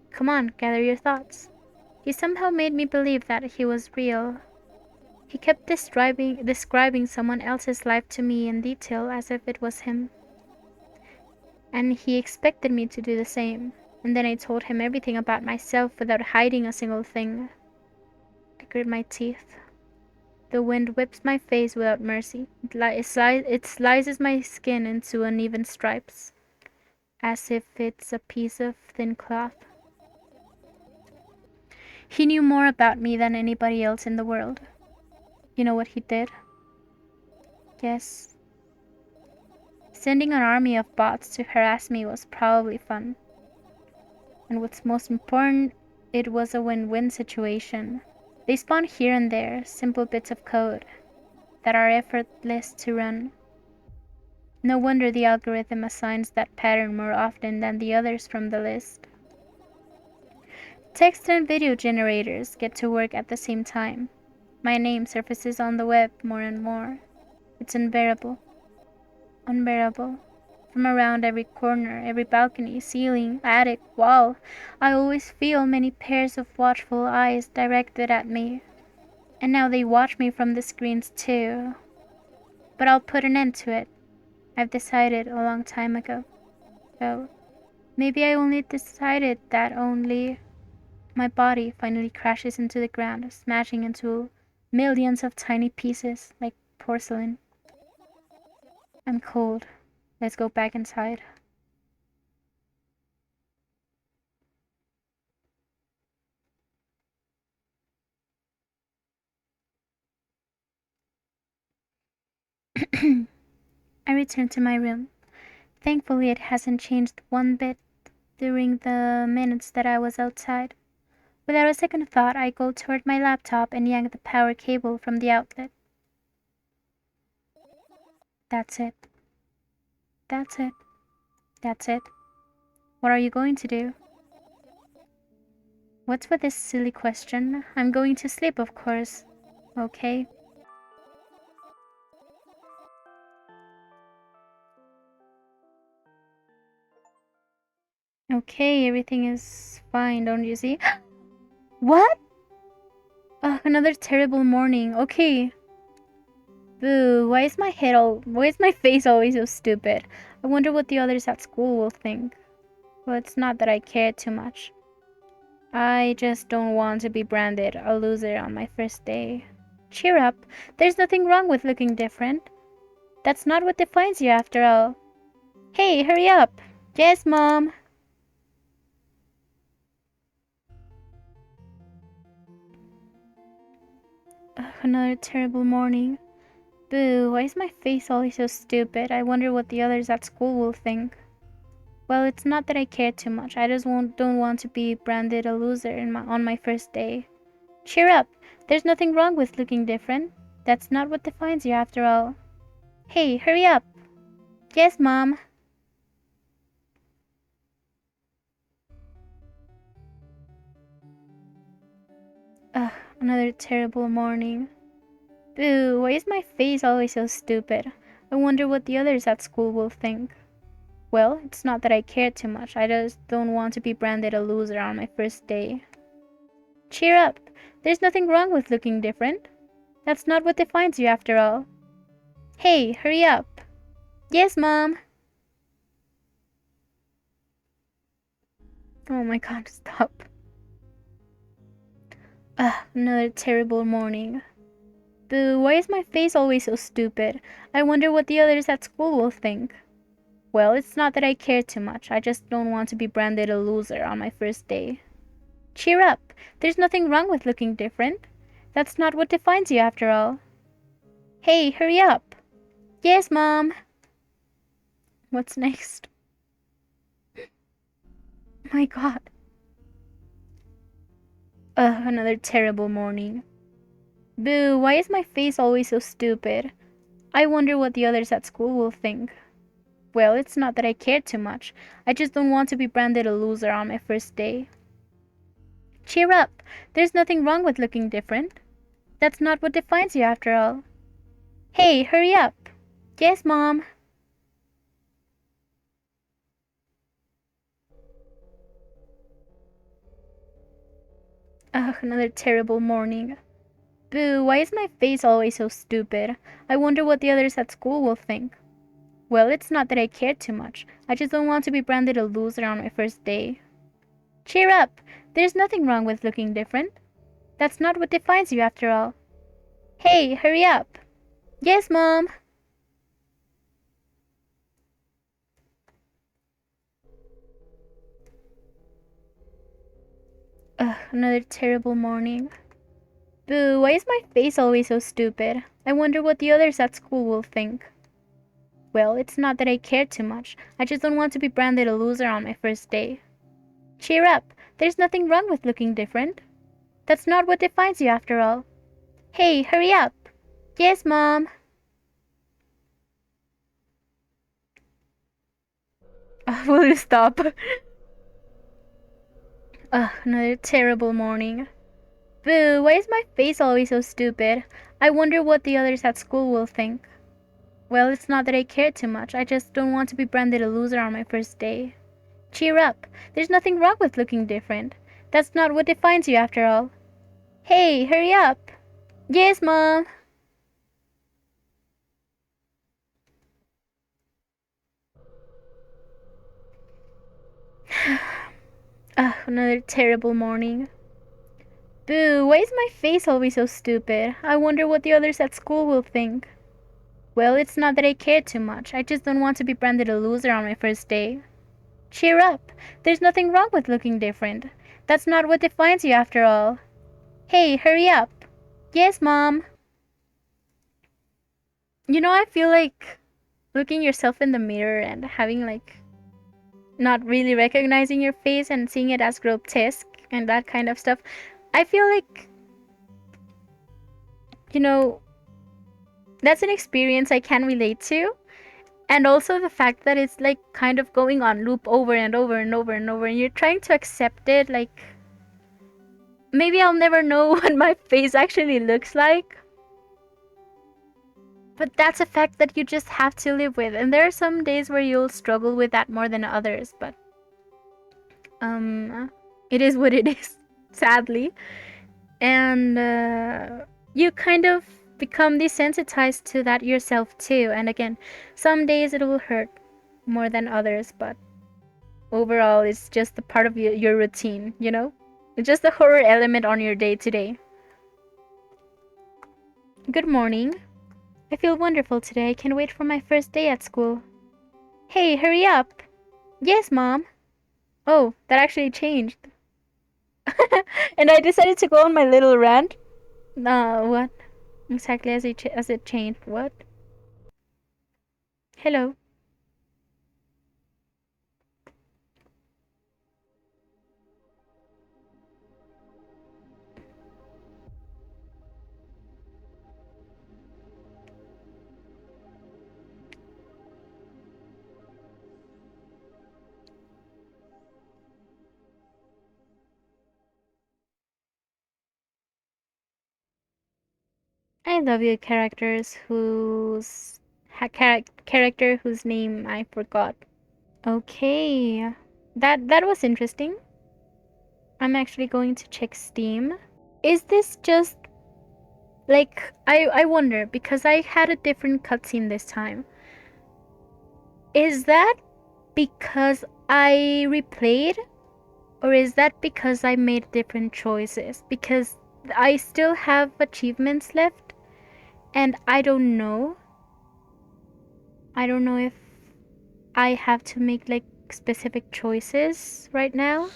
Come on, gather your thoughts. He somehow made me believe that he was real. He kept describing someone else's life to me in detail as if it was him. And he expected me to do the same. And then I told him everything about myself without hiding a single thing. I grit my teeth. The wind whips my face without mercy. It slices my skin into uneven stripes, as if it's a piece of thin cloth. He knew more about me than anybody else in the world. You know what he did? Yes. Sending an army of bots to harass me was probably fun. And what's most important, it was a win-win situation. They spawn here and there, simple bits of code that are effortless to run. No wonder the algorithm assigns that pattern more often than the others from the list. Text and video generators get to work at the same time. My name surfaces on the web more and more. It's unbearable. Unbearable. From around every corner, every balcony, ceiling, attic, wall, I always feel many pairs of watchful eyes directed at me. And now they watch me from the screens too. But I'll put an end to it. I've decided a long time ago. So, maybe I only decided that only my body finally crashes into the ground, smashing into millions of tiny pieces like porcelain. I'm cold. Let's go back inside. I return to my room. Thankfully, it hasn't changed one bit during the minutes that I was outside. Without a second thought, I go toward my laptop and yank the power cable from the outlet. That's it. That's it. That's it. What are you going to do? What's with this silly question? I'm going to sleep, of course. Okay. Okay, everything is fine, don't you see? What? Another terrible morning. Okay. Boo, why is my face always so stupid? I wonder what the others at school will think. Well, it's not that I care too much. I just don't want to be branded a loser on my first day. Cheer up. There's nothing wrong with looking different. That's not what defines you after all. Hey, hurry up. Yes, Mom. Ugh, another terrible morning. Boo, why is my face always so stupid? I wonder what the others at school will think. Well, it's not that I care too much. I just don't want to be branded a loser on my first day. Cheer up. There's nothing wrong with looking different. That's not what defines you after all. Hey, hurry up. Yes, Mom. Ugh, another terrible morning. Boo, why is my face always so stupid? I wonder what the others at school will think. Well, it's not that I care too much. I just don't want to be branded a loser on my first day. Cheer up. There's nothing wrong with looking different. That's not what defines you after all. Hey, hurry up. Yes, Mom. Oh my god, stop. Another terrible morning. Boo, why is my face always so stupid? I wonder what the others at school will think. Well, it's not that I care too much. I just don't want to be branded a loser on my first day. Cheer up. There's nothing wrong with looking different. That's not what defines you after all. Hey, hurry up. Yes, Mom. What's next? My god. Another terrible morning. Boo, why is my face always so stupid? I wonder what the others at school will think. Well, it's not that I care too much. I just don't want to be branded a loser on my first day. Cheer up. There's nothing wrong with looking different. That's not what defines you after all. Hey, hurry up. Yes, Mom. Another terrible morning. Boo, why is my face always so stupid? I wonder what the others at school will think. Well, it's not that I care too much. I just don't want to be branded a loser on my first day. Cheer up. There's nothing wrong with looking different. That's not what defines you after all. Hey, hurry up. Yes, Mom. Another terrible morning. Boo, why is my face always so stupid? I wonder what the others at school will think. Well, it's not that I care too much. I just don't want to be branded a loser on my first day. Cheer up. There's nothing wrong with looking different. That's not what defines you after all. Hey, hurry up. Yes, Mom. Will you stop? Another terrible morning. Boo, why is my face always so stupid? I wonder what the others at school will think. Well, it's not that I care too much. I just don't want to be branded a loser on my first day. Cheer up. There's nothing wrong with looking different. That's not what defines you after all. Hey, hurry up. Yes, Mom. Another terrible morning. Boo, why is my face always so stupid? I wonder what the others at school will think. Well, it's not that I care too much. I just don't want to be branded a loser on my first day. Cheer up. There's nothing wrong with looking different. That's not what defines you after all. Hey, hurry up. Yes, Mom. I feel like looking yourself in the mirror and having not really recognizing your face and seeing it as grotesque and that kind of stuff. I feel like, you know, that's an experience I can relate to. And also the fact that it's like kind of going on loop over and over and over and over, and you're trying to accept it. Like, maybe I'll never know what my face actually looks like. But that's a fact that you just have to live with. And there are some days where you'll struggle with that more than others. But, it is what it is, sadly. And you kind of become desensitized to that yourself too. And again, some days it will hurt more than others, but overall it's just a part of your routine. It's just a horror element on your day to day. Good morning. I feel wonderful today. I can't wait for my first day at school. Hey, hurry up. Yes, Mom. Oh, that actually changed. And I decided to go on my little rant. What? Exactly as it changed. What? Hello. I I love you, characters whose character whose name I forgot. Okay, that was interesting. I'm actually going to check Steam. Is this just like I wonder because I had a different cutscene this time. Is that because I replayed, or is that because I made different choices? Because I still have achievements left and I don't know. I don't know if I have to make like specific choices right now,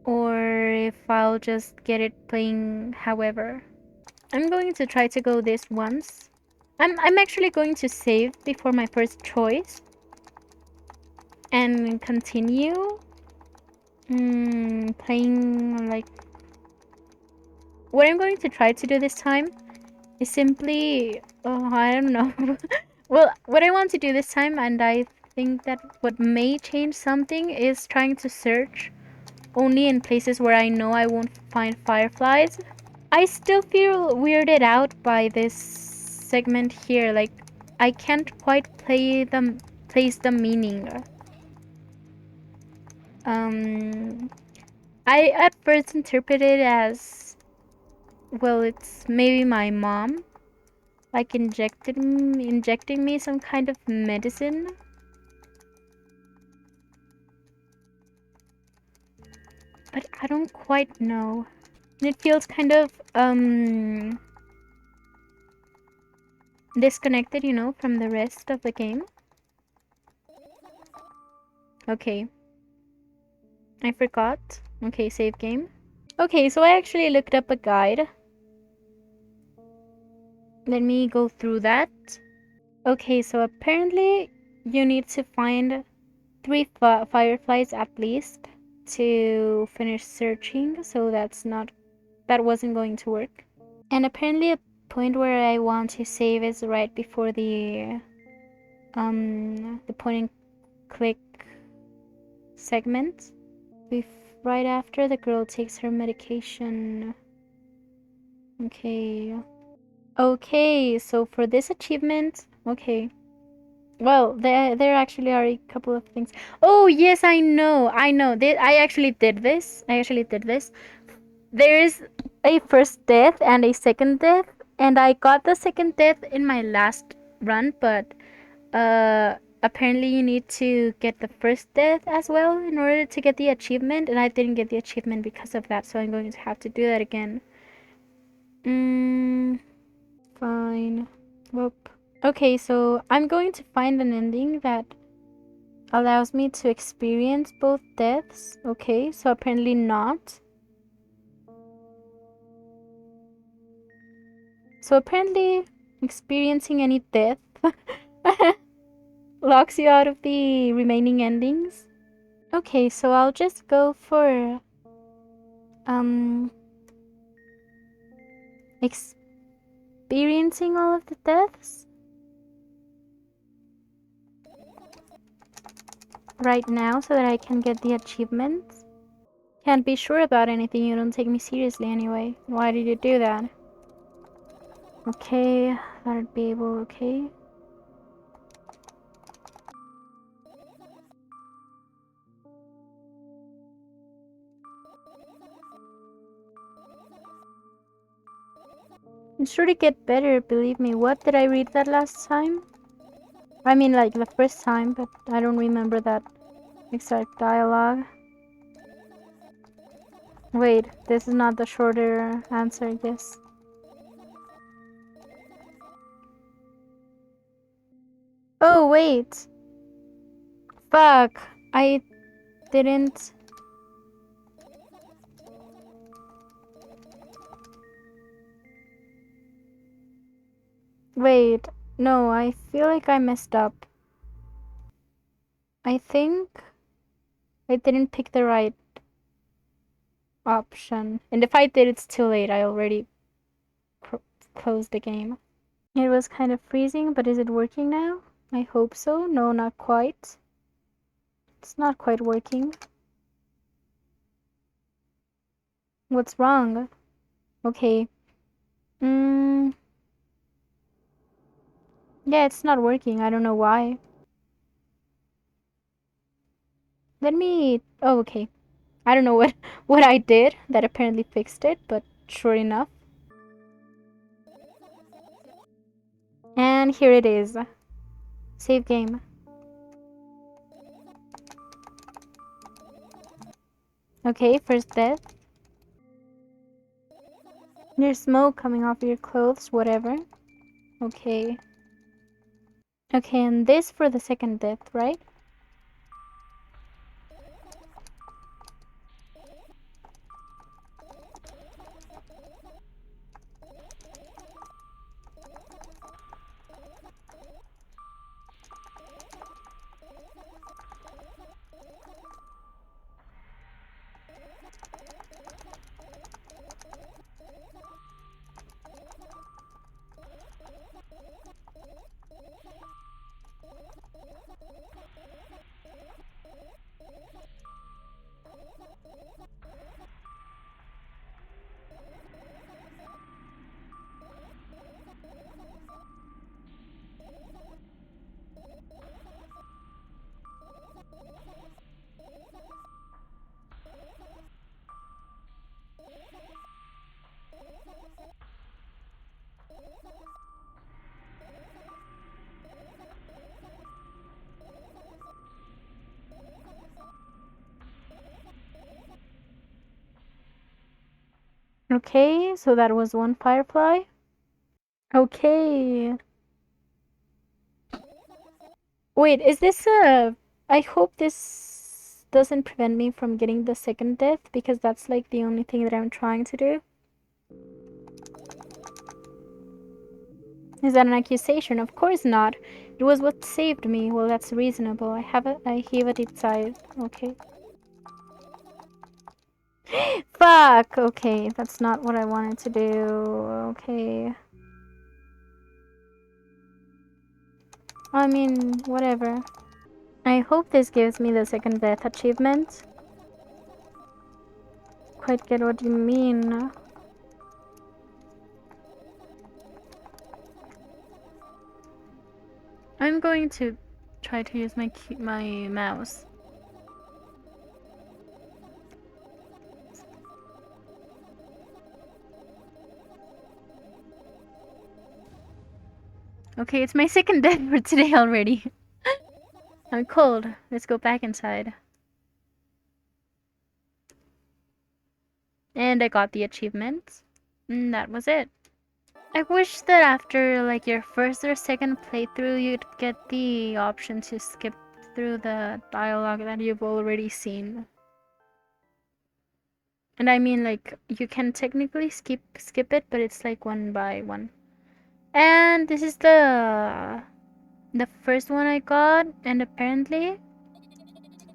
or if I'll just get it playing however. I'm going to try to go this once. I'm actually going to save before my first choice and continue playing like what I'm going to try to do this time is simply I don't know. Well, what I want to do this time, and I think that what may change something, is trying to search only in places where I know I won't find fireflies. I still feel weirded out by this segment here. Like I can't quite place the meaning. Um, I at first interpreted it as, well, it's maybe my mom, like injecting me some kind of medicine. But I don't quite know. And it feels kind of disconnected, you know, from the rest of the game. Okay. I forgot. Okay, save game. Okay, so I actually looked up a guide. Let me go through that. Okay, so apparently you need to find 3 fireflies at least to finish searching, so that wasn't going to work. And apparently a point where I want to save is right before the point and click segment. Right after the girl takes her medication. Okay. Okay, so for this achievement, okay. Well, there actually are a couple of things. Oh yes, I know. I actually did this. There is a first death and a second death, and I got the second death in my last run, but apparently you need to get the first death as well in order to get the achievement, and I didn't get the achievement because of that, so I'm going to have to do that again. Fine. Whoop. Okay, so I'm going to find an ending that allows me to experience both deaths. Okay, so apparently not. So apparently experiencing any death locks you out of the remaining endings. Okay, so I'll just go for experiencing all of the deaths right now so that I can get the achievements. Can't be sure about anything, you don't take me seriously anyway. Why did you do that? Okay, thought I'd be able, okay. It's sure to get better, believe me. What, did I read that last time? I mean, like, the first time, but I don't remember that exact dialogue. Wait, this is not the shorter answer, I guess. Oh, wait! Fuck! I didn't... Wait, no, I feel like I messed up. I think I didn't pick the right option. And if I did, it's too late. I already closed the game. It was kind of freezing, but is it working now? I hope so. No, not quite. It's not quite working. What's wrong? Okay. Mm, yeah, it's not working. I don't know why. Let me. Oh, okay. I don't know what what I did that apparently fixed it, but sure enough. And here it is. Save game. Okay, first death. There's smoke coming off your clothes, whatever. Okay. Okay, and this for the second death, right? Okay, so that was one firefly. Okay. Wait, is this a... I hope this doesn't prevent me from getting the second death, because that's like the only thing that I'm trying to do. Is that an accusation? Of course not. It was what saved me. Well, that's reasonable. I have a deep sigh. Okay. Fuck! Okay, that's not what I wanted to do. Okay. I mean, whatever. I hope this gives me the second death achievement. Quite get what you mean. I'm going to try to use my mouse. Okay, it's my second death for today already. I'm cold. Let's go back inside. And I got the achievement. And that was it. I wish that after like your first or second playthrough you'd get the option to skip through the dialogue that you've already seen. And I mean, like, you can technically skip it, but it's like one by one. And this is the first one I got, and apparently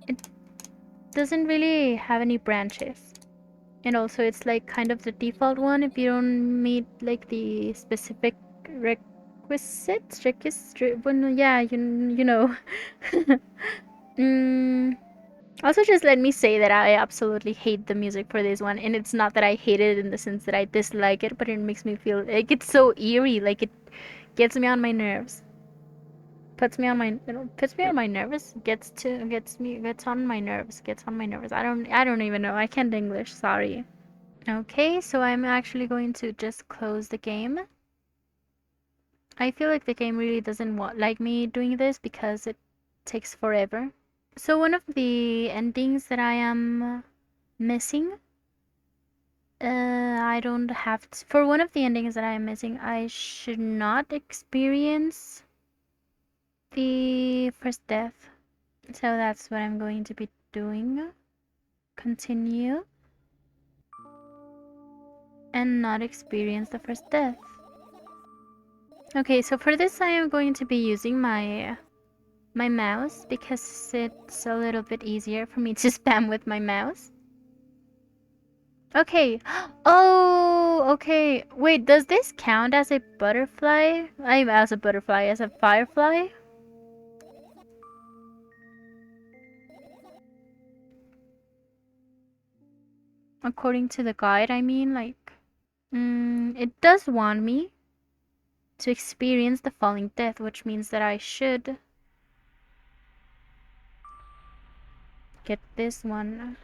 it doesn't really have any branches. And also it's like kind of the default one if you don't meet like the specific requisites. Well, yeah, you know. mm, Also, just let me say that I absolutely hate the music for this one, and it's not that I hate it in the sense that I dislike it, but it makes me feel like it's so eerie, like it gets me on my nerves, puts me on my nerves, gets on my nerves, gets on my nerves. I don't even know. I can't English. Sorry. Okay, so I'm actually going to just close the game. I feel like the game really doesn't like me doing this because it takes forever. So one of the endings that I am missing, I don't have to, for one of the endings that I am missing, I should not experience the first death. So that's what I'm going to be doing. Continue and not experience the first death. Okay, so for this I am going to be using my mouse because it's a little bit easier for me to spam with my mouse. Okay. Oh, okay. Wait, does this count as a butterfly? As a butterfly, as a firefly? According to the guide, I mean, like... It does want me to experience the falling death, which means that I should get this one.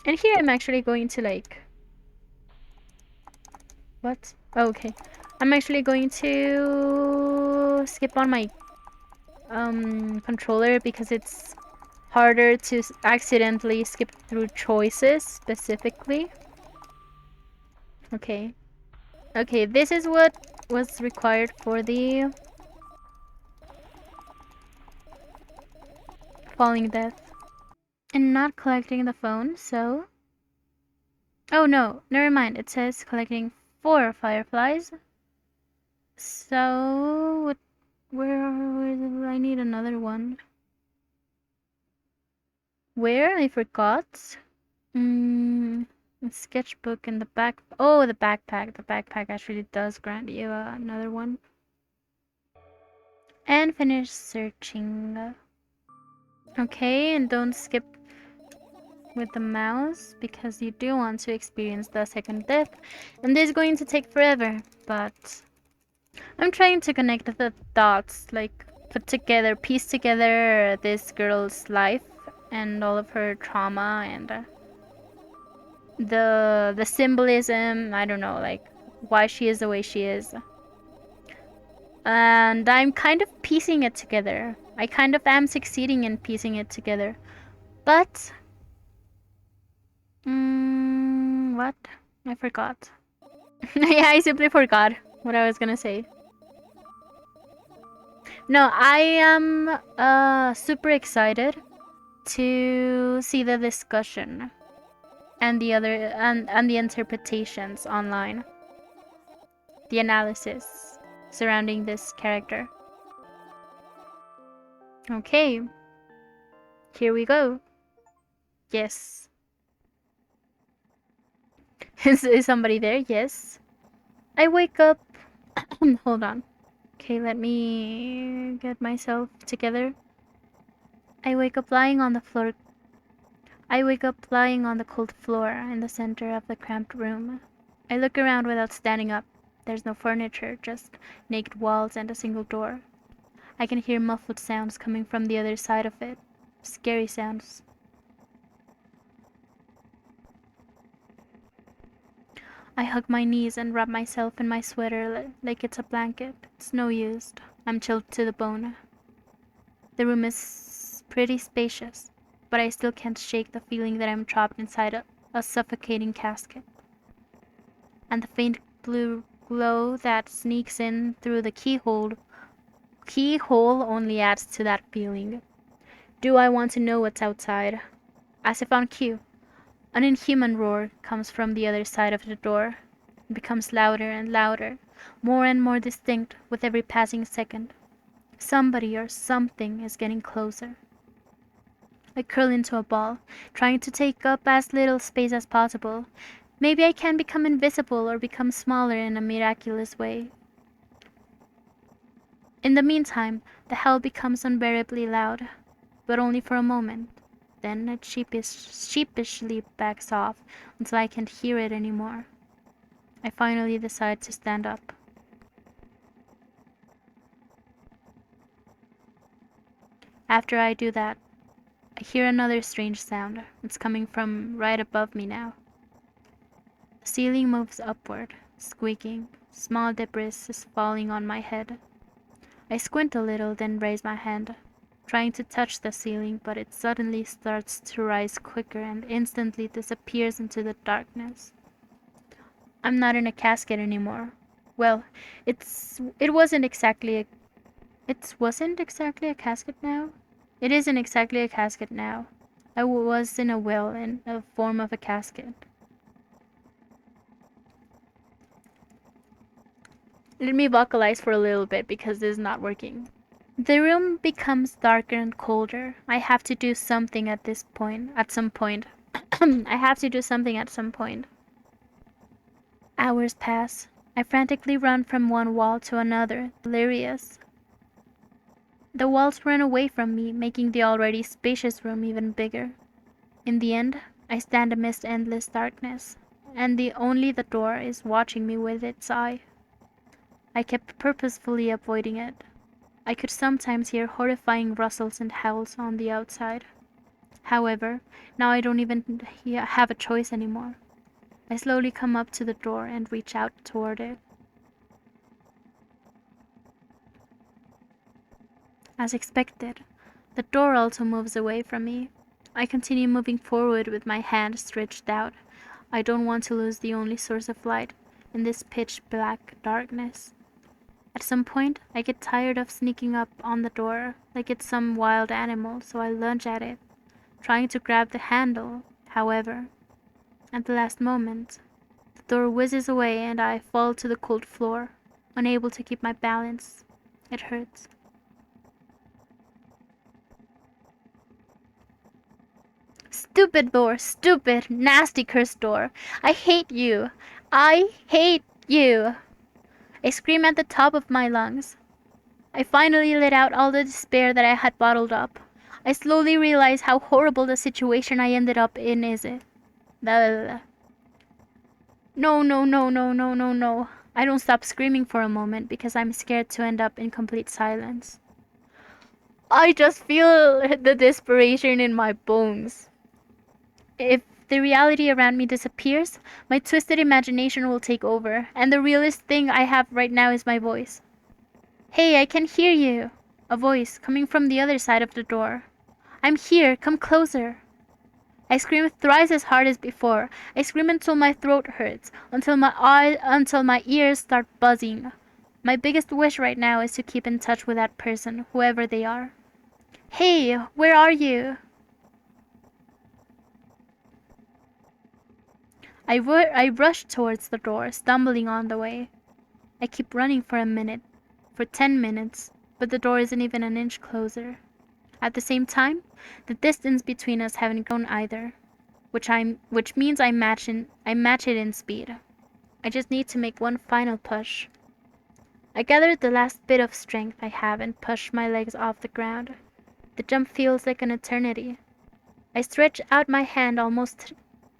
And here I'm actually going to like... What? Oh, okay. I'm actually going to skip on my controller because it's harder to accidentally skip through choices specifically. Okay. Okay, this is what was required for the falling death. And not collecting the phone, so... Oh no, never mind. It says collecting 4 fireflies. So... where I need another one. Where? I forgot. A sketchbook in the back. Oh, the backpack. The backpack actually does grant you another one. And finish searching. Okay, and don't skip with the mouse because you do want to experience the second death. And this is going to take forever, but I'm trying to connect the dots, like put together, piece together this girl's life and all of her trauma and the symbolism, I don't know, like why she is the way she is. And I'm kind of piecing it together. I kind of am succeeding in piecing it together. But what? I forgot. Yeah, I simply forgot what I was gonna say. No, I am super excited to see the discussion and the other and the interpretations online. The analysis surrounding this character. Okay. Here we go. Yes. Is somebody there? Yes. I wake up. Hold on. Okay, let me get myself together. I wake up lying on the floor. I wake up lying on the cold floor in the center of the cramped room. I look around without standing up. There's no furniture, just naked walls and a single door. I can hear muffled sounds coming from the other side of it. Scary sounds. I hug my knees and wrap myself in my sweater like it's a blanket. It's no use. I'm chilled to the bone. The room is pretty spacious, but I still can't shake the feeling that I'm trapped inside a suffocating casket. And the faint blue glow that sneaks in through the keyhole only adds to that feeling. Do I want to know what's outside? As if on cue, an inhuman roar comes from the other side of the door. It becomes louder and louder, more and more distinct with every passing second. Somebody or something is getting closer. I curl into a ball, trying to take up as little space as possible. Maybe I can become invisible or become smaller in a miraculous way. In the meantime, the howl becomes unbearably loud, but only for a moment. Then it sheepishly backs off until I can't hear it anymore. I finally decide to stand up. After I do that, I hear another strange sound. It's coming from right above me now. The ceiling moves upward, squeaking. Small debris is falling on my head. I squint a little, then raise my hand, trying to touch the ceiling, but it suddenly starts to rise quicker and instantly disappears into the darkness. I'm not in a casket anymore. Well, it wasn't exactly a casket now. It isn't exactly a casket now. I was in a well in a form of a casket. Let me vocalize for a little bit because this is not working. The room becomes darker and colder. I have to do something at some point. I have to do something at some point. Hours pass. I frantically run from one wall to another, delirious. The walls run away from me, making the already spacious room even bigger. In the end, I stand amidst endless darkness. and only the door is watching me with its eye. I kept purposefully avoiding it. I could sometimes hear horrifying rustles and howls on the outside. However, now I don't even have a choice anymore. I slowly come up to the door and reach out toward it. As expected, the door also moves away from me. I continue moving forward with my hand stretched out. I don't want to lose the only source of light in this pitch black darkness. At some point, I get tired of sneaking up on the door like it's some wild animal, so I lunge at it, trying to grab the handle. However, at the last moment, the door whizzes away and I fall to the cold floor, unable to keep my balance. It hurts. Stupid door, stupid, nasty cursed door. I hate you. I hate you. I scream at the top of my lungs. I finally let out all the despair that I had bottled up. I slowly realize how horrible the situation I ended up in is. No, no, no, no, no, no, no. I don't stop screaming for a moment because I'm scared to end up in complete silence. I just feel the desperation in my bones. If the reality around me disappears, my twisted imagination will take over, and the realest thing I have right now is my voice. Hey, I can hear you! A voice coming from the other side of the door. I'm here, come closer! I scream thrice as hard as before. I scream until my throat hurts, until my ears start buzzing. My biggest wish right now is to keep in touch with that person, whoever they are. Hey, where are you? I rush towards the door, stumbling on the way. I keep running for a minute, for 10 minutes, but the door isn't even an inch closer. At the same time, the distance between us haven't grown either, which means I match it in speed. I just need to make one final push. I gather the last bit of strength I have and push my legs off the ground. The jump feels like an eternity. I stretch out my hand, almost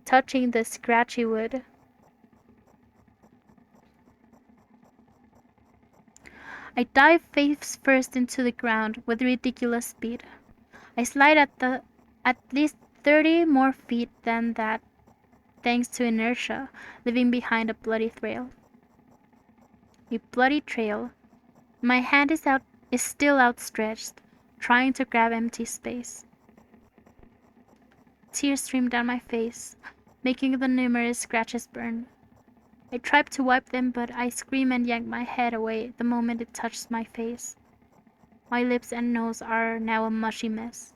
touching the scratchy wood. I dive face first into the ground with ridiculous speed. I slide at least 30 more feet than that, thanks to inertia, leaving behind a bloody trail. A bloody trail. My hand is still outstretched, trying to grab empty space. Tears stream down my face, making the numerous scratches burn. I try to wipe them, but I scream and yank my head away the moment it touches my face. My lips and nose are now a mushy mess.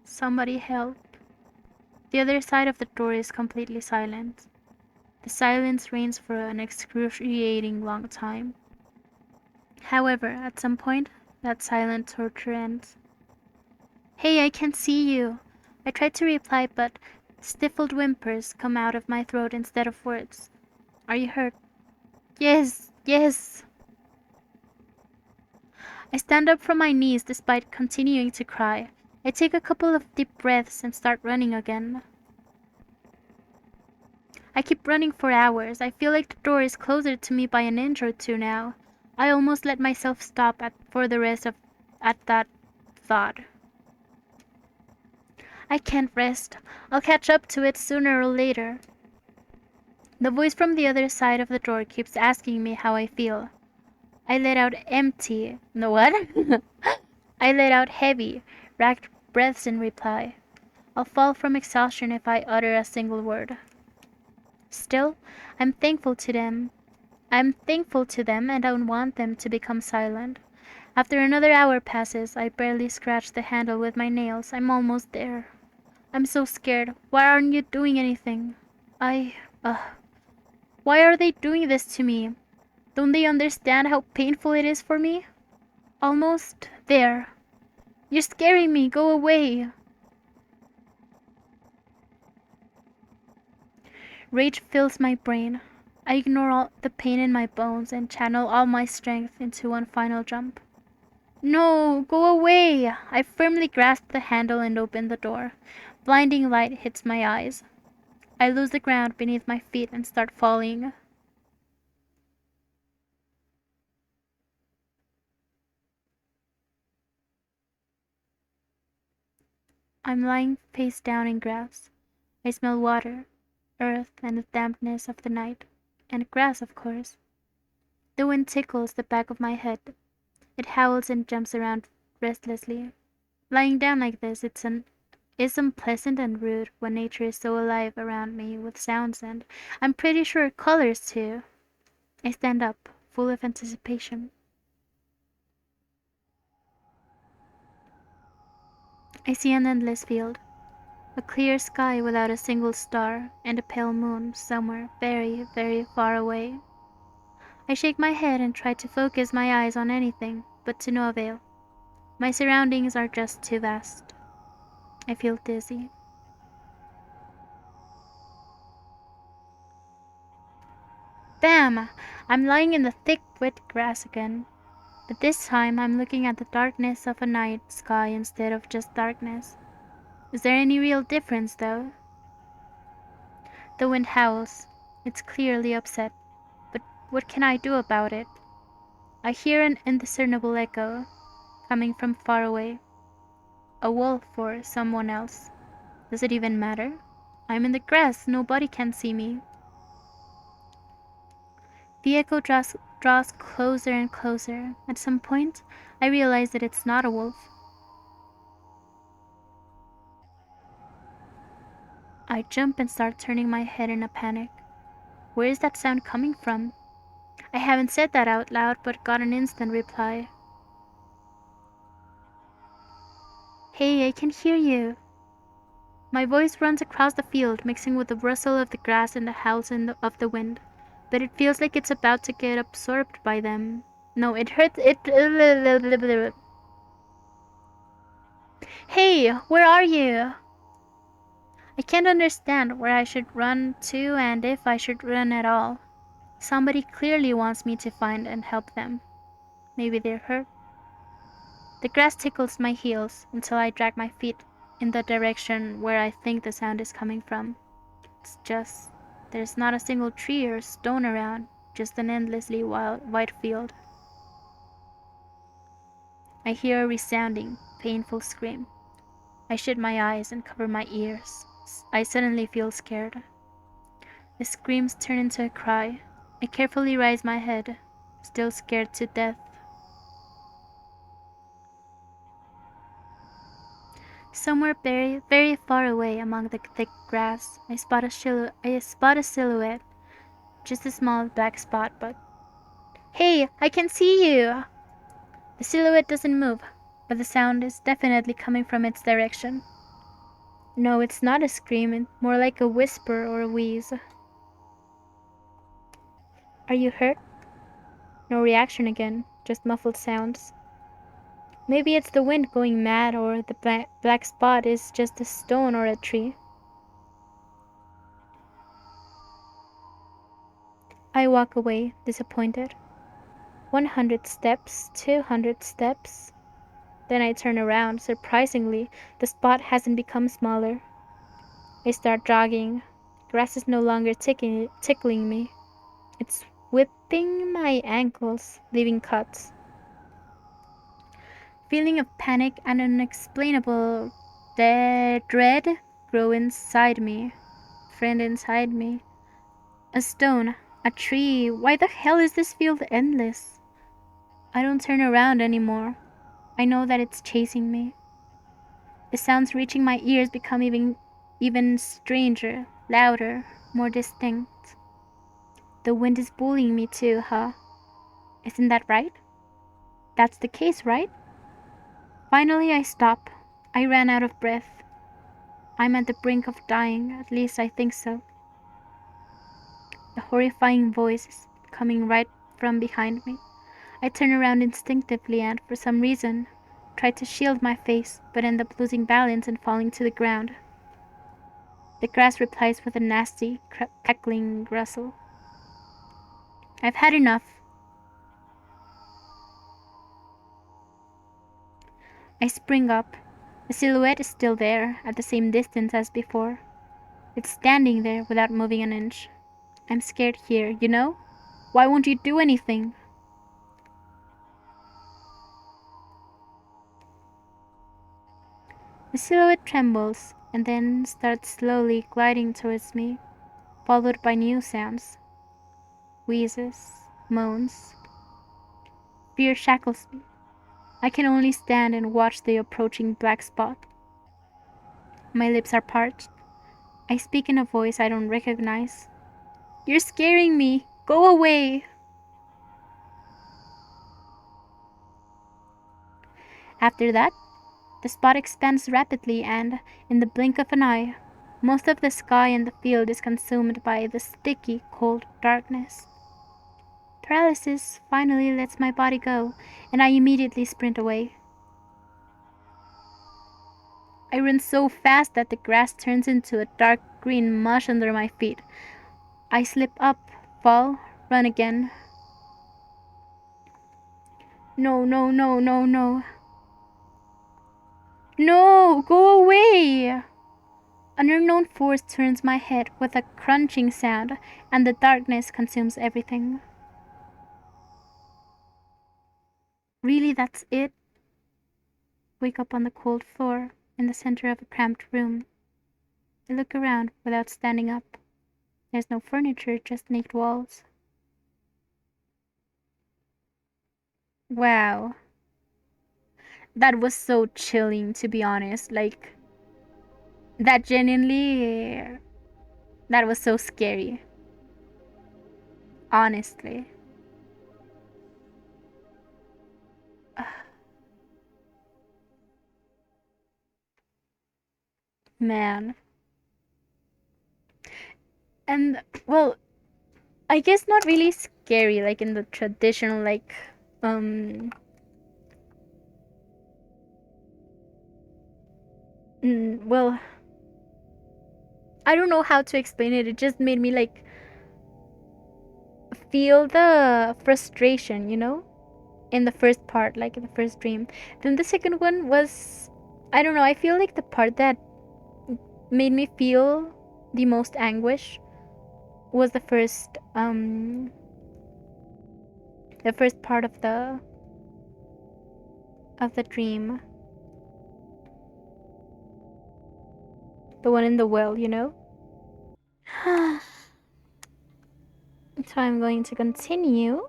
Somebody help. The other side of the door is completely silent. The silence reigns for an excruciating long time. However, at some point, that silent torture ends. Hey, I can see you. I try to reply, but stifled whimpers come out of my throat instead of words. Are you hurt? Yes, yes. I stand up from my knees despite continuing to cry. I take a couple of deep breaths and start running again. I keep running for hours. I feel like the door is closer to me by an inch or two now. I almost let myself stop for the rest at that thought. I can't rest. I'll catch up to it sooner or later. The voice from the other side of the door keeps asking me how I feel. I let out empty. No, what? I let out heavy, racked breaths in reply. I'll fall from exhaustion if I utter a single word. Still, I'm thankful to them. I'm thankful to them and don't want them to become silent. After another hour passes, I barely scratch the handle with my nails. I'm almost there. I'm so scared. Why aren't you doing anything? Why are they doing this to me? Don't they understand how painful it is for me? Almost there. You're scaring me. Go away. Rage fills my brain. I ignore all the pain in my bones and channel all my strength into one final jump. No, go away! I firmly grasp the handle and open the door. Blinding light hits my eyes. I lose the ground beneath my feet and start falling. I'm lying face down in grass. I smell water, earth, and the dampness of the night. And grass, of course. The wind tickles the back of my head. It howls and jumps around restlessly. Lying down like this, is unpleasant and rude when nature is so alive around me with sounds and, I'm pretty sure, colors too. I stand up, full of anticipation. I see an endless field, a clear sky without a single star, and a pale moon somewhere very, very far away. I shake my head and try to focus my eyes on anything, but to no avail. My surroundings are just too vast. I feel dizzy. Bam! I'm lying in the thick, wet grass again. But this time I'm looking at the darkness of a night sky instead of just darkness. Is there any real difference, though? The wind howls. It's clearly upset. But what can I do about it? I hear an indiscernible echo, coming from far away. A wolf or someone else. Does it even matter? I'm in the grass, nobody can see me. The echo draws closer and closer. At some point, I realize that it's not a wolf. I jump and start turning my head in a panic. Where is that sound coming from? I haven't said that out loud, but got an instant reply. Hey, I can hear you. My voice runs across the field, mixing with the rustle of the grass and the howls of the wind. But it feels like it's about to get absorbed by them. No, it hurts. Hey, where are you? I can't understand where I should run to and if I should run at all. Somebody clearly wants me to find and help them. Maybe they're hurt. The grass tickles my heels until I drag my feet in the direction where I think the sound is coming from. It's just, there's not a single tree or stone around, just an endlessly white field. I hear a resounding, painful scream. I shut my eyes and cover my ears. I suddenly feel scared. The screams turn into a cry. I carefully raise my head, still scared to death. Somewhere very, very far away among the thick grass, I spot a silhouette, just a small black spot, but hey, I can see you! The silhouette doesn't move, but the sound is definitely coming from its direction. No, it's not a scream, it's more like a whisper or a wheeze. Are you hurt? No reaction again, just muffled sounds. Maybe it's the wind going mad, or the black spot is just a stone or a tree. I walk away, disappointed. 100 steps, 200 steps. Then I turn around. Surprisingly, the spot hasn't become smaller. I start jogging. Grass is no longer tickling me. It's whipping my ankles, leaving cuts. Feeling of panic and unexplainable dread grow inside me. Friend inside me. A stone, a tree. Why the hell is this field endless? I don't turn around anymore. I know that it's chasing me. The sounds reaching my ears become even stranger, louder, more distinct. The wind is bullying me too, huh? Isn't that right? That's the case, right? Finally, I stop. I ran out of breath. I'm at the brink of dying, at least I think so. The horrifying voice is coming right from behind me. I turn around instinctively and, for some reason, try to shield my face, but end up losing balance and falling to the ground. The grass replies with a nasty, crackling rustle. I've had enough. I spring up. The silhouette is still there, at the same distance as before. It's standing there without moving an inch. I'm scared here, you know? Why won't you do anything? The silhouette trembles and then starts slowly gliding towards me, followed by new sounds. Wheezes, moans. Fear shackles me. I can only stand and watch the approaching black spot. My lips are parched. I speak in a voice I don't recognize. You're scaring me! Go away! After that, the spot expands rapidly and, in the blink of an eye, most of the sky and the field is consumed by the sticky, cold darkness. Paralysis finally lets my body go, and I immediately sprint away. I run so fast that the grass turns into a dark green mush under my feet. I slip up, fall, run again. No, no, no, no, no. No, go away! An unknown force turns my head with a crunching sound, and the darkness consumes everything. Really, that's it? Wake up on the cold floor, in the center of a cramped room. I look around without standing up. There's no furniture, just naked walls. Wow. That was so chilling, to be honest. Like, that genuinely. That was so scary. Honestly. Man. And, well, I guess not really scary, like in the traditional, like, um. Well, I don't know how to explain it. It just made me, like, feel the frustration, you know? In the first part, like in the first dream. Then the second one was, I don't know, I feel like the part that made me feel the most anguish was the first part of the dream. The one in the well, you know? So I'm going to continue.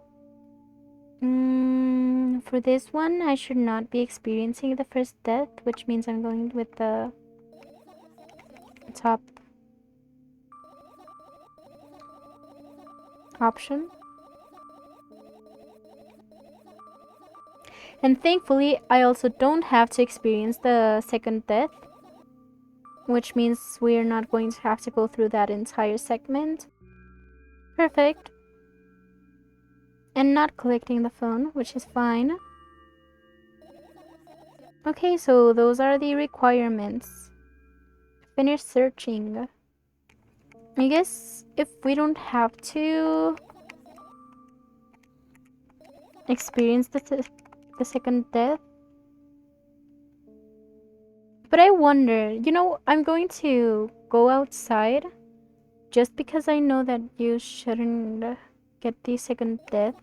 For this one, I should not be experiencing the first death, which means I'm going with the top option. And thankfully, I also don't have to experience the second death, which means we're not going to have to go through that entire segment. Perfect. And not collecting the phone, which is fine. Okay, so those are the requirements. Finish searching. I guess if we don't have to experience the second death. But I wonder, you know, I'm going to go outside just because I know that you shouldn't get the second death.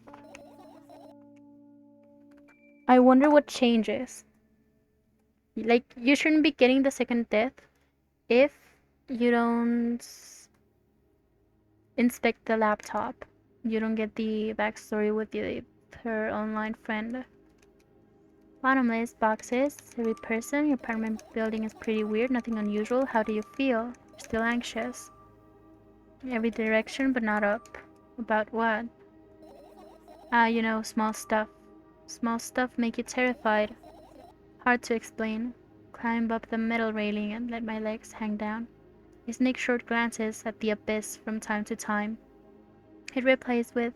I wonder what changes. Like, you shouldn't be getting the second death if you don't inspect the laptop. You don't get the backstory with her online friend. Bottomless boxes. Every person. Your apartment building is pretty weird. Nothing unusual. How do you feel? You're still anxious. Every direction, but not up. About what? You know, small stuff. Small stuff make you terrified. Hard to explain. Climb up the metal railing and let my legs hang down. I sneak short glances at the abyss from time to time. It replies with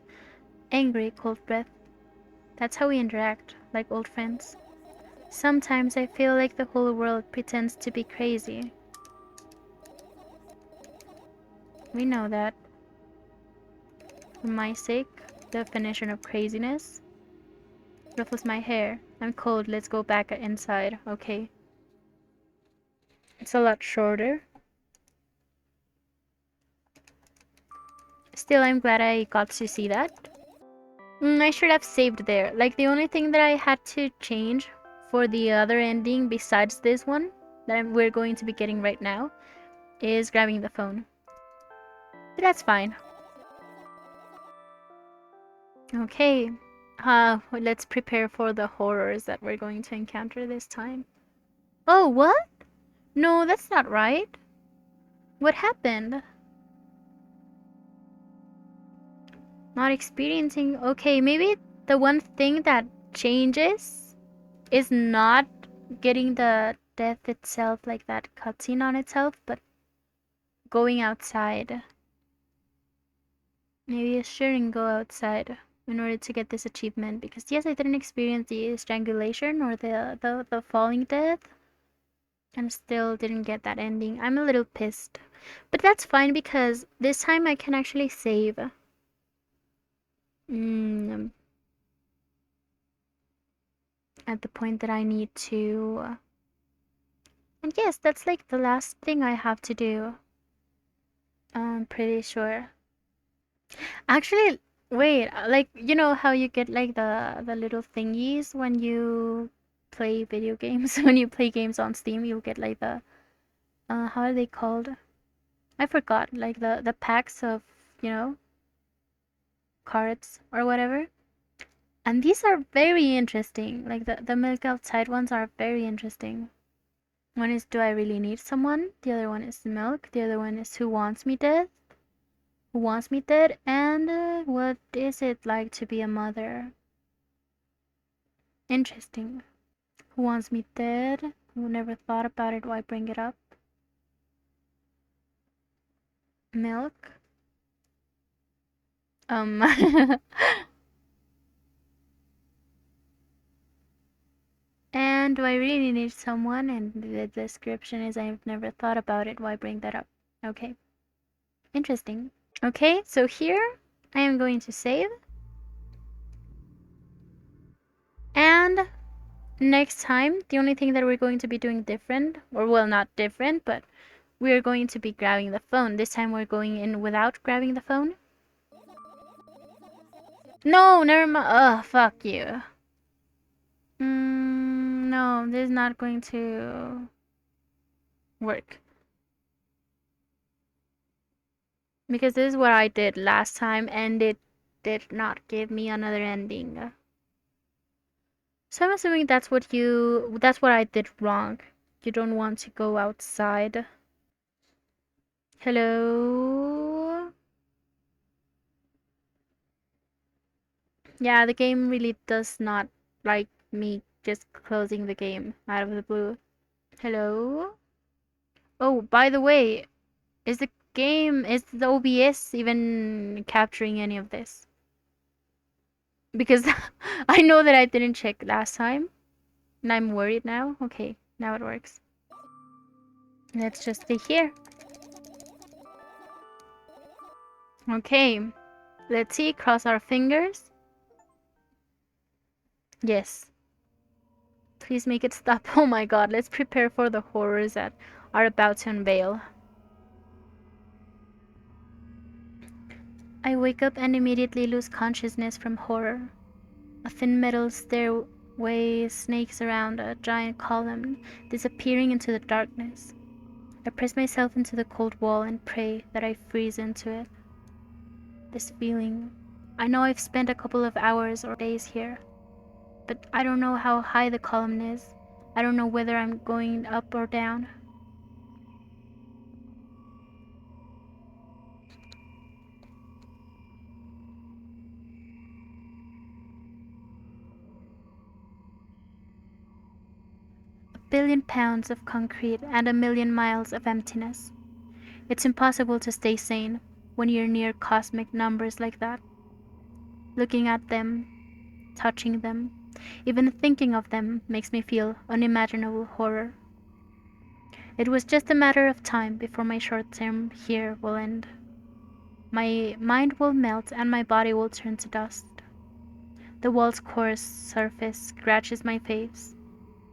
angry, cold breath. That's how we interact, like old friends. Sometimes I feel like the whole world pretends to be crazy. We know that. For my sake, definition of craziness. Ruffles my hair. I'm cold, let's go back inside, okay? It's a lot shorter. Still, I'm glad I got to see that. I should have saved there. Like, the only thing that I had to change for the other ending besides this one that we're going to be getting right now is grabbing the phone. But that's fine. Okay. Well, let's prepare for the horrors that we're going to encounter this time. Oh, what? No, that's not right. What happened? Not experiencing. Okay, maybe the one thing that changes is not getting the death itself, like that cutscene on itself, but going outside. Maybe I shouldn't go outside in order to get this achievement, because yes, I didn't experience the strangulation or the falling death, and still didn't get that ending. I'm a little pissed. But that's fine because this time I can actually save. Mm, at the point that I need to. And yes, that's like the last thing I have to do. I'm pretty sure. Actually, wait, like you know how you get like the little thingies when you play video games? When you play games on Steam, you get like the how are they called? I forgot, like the packs of, you know, cards or whatever. And these are very interesting. Like the milk outside ones are very interesting. One is do I really need someone? The other one is milk. The other one is who wants me dead? Who wants me dead? And what is it like to be a mother? Interesting. Who wants me dead? Who never thought about it? Why bring it up? Milk. And do I really need someone? And the description is I've never thought about it. Why bring that up? Okay. Interesting. Okay, so here I am going to save. And next time, the only thing that we're going to be doing different, or well, not different, but we're going to be grabbing the phone. This time we're going in without grabbing the phone. No, never mind. Ugh, fuck you. No, this is not going to work. Because this is what I did last time and it did not give me another ending. So I'm assuming that's what I did wrong. You don't want to go outside. Hello? Yeah, the game really does not like me just closing the game out of the blue. Hello? Oh, by the way, is the OBS even capturing any of this? Because I know that I didn't check last time, and I'm worried now. Okay, now it works. Let's just stay here. Okay, let's see, cross our fingers. Yes. Please make it stop. Oh my god, let's prepare for the horrors that are about to unveil. I wake up and immediately lose consciousness from horror. A thin metal stairway snakes around a giant column, disappearing into the darkness. I press myself into the cold wall and pray that I freeze into it. This feeling. I know I've spent a couple of hours or days here, but I don't know how high the column is. I don't know whether I'm going up or down. £1 billion of concrete and 1 million miles of emptiness. It's impossible to stay sane when you're near cosmic numbers like that. Looking at them, touching them, even thinking of them makes me feel unimaginable horror. It was just a matter of time before my short term here will end. My mind will melt and my body will turn to dust. The wall's coarse surface scratches my face.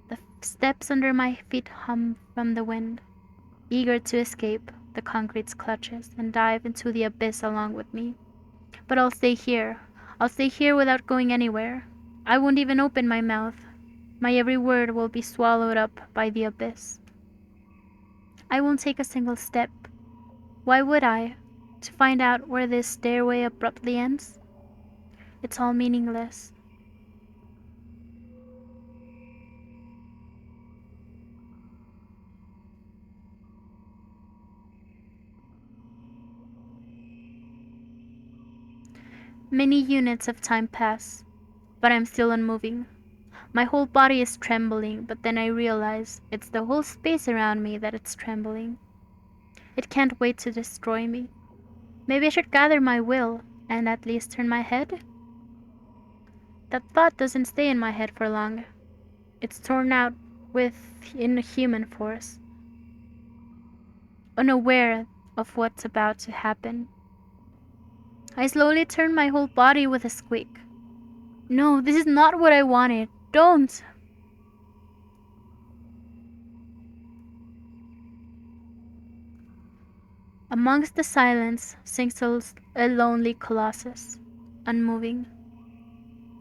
The steps under my feet hum from the wind, eager to escape, the concrete's clutches and dive into the abyss along with me. But I'll stay here. I'll stay here without going anywhere. I won't even open my mouth. My every word will be swallowed up by the abyss. I won't take a single step. Why would I? To find out where this stairway abruptly ends? It's all meaningless. Many units of time pass, but I'm still unmoving. My whole body is trembling, but then I realize it's the whole space around me that it's trembling. It can't wait to destroy me. Maybe I should gather my will and at least turn my head? That thought doesn't stay in my head for long. It's torn out with inhuman force, unaware of what's about to happen. I slowly turn my whole body with a squeak. No, this is not what I wanted. Don't! Amongst the silence sinks a lonely colossus, unmoving.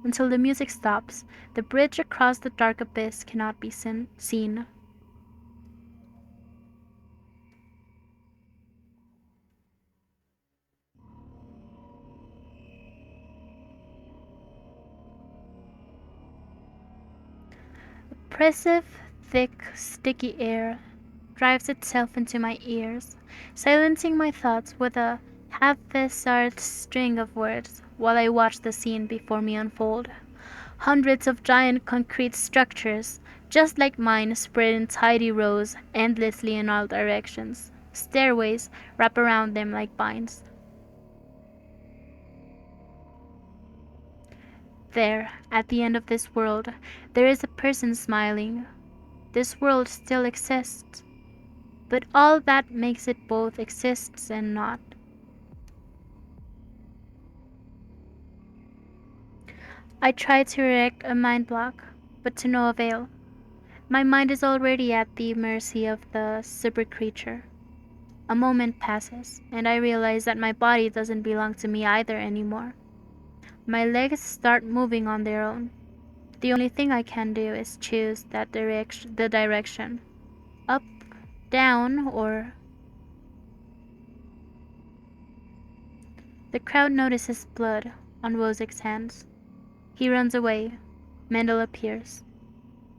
Until the music stops, the bridge across the dark abyss cannot be seen. Oppressive, thick, sticky air drives itself into my ears, silencing my thoughts with a half-bizarre string of words while I watch the scene before me unfold. Hundreds of giant concrete structures, just like mine, spread in tidy rows endlessly in all directions. Stairways wrap around them like vines. There, at the end of this world, there is a person smiling. This world still exists, but all that makes it both exists and not. I try to erect a mind block, but to no avail. My mind is already at the mercy of the super creature. A moment passes, and I realize that my body doesn't belong to me either anymore. My legs start moving on their own. The only thing I can do is choose the direction. Up, down, or... The crowd notices blood on Wozek's hands. He runs away. Mendel appears.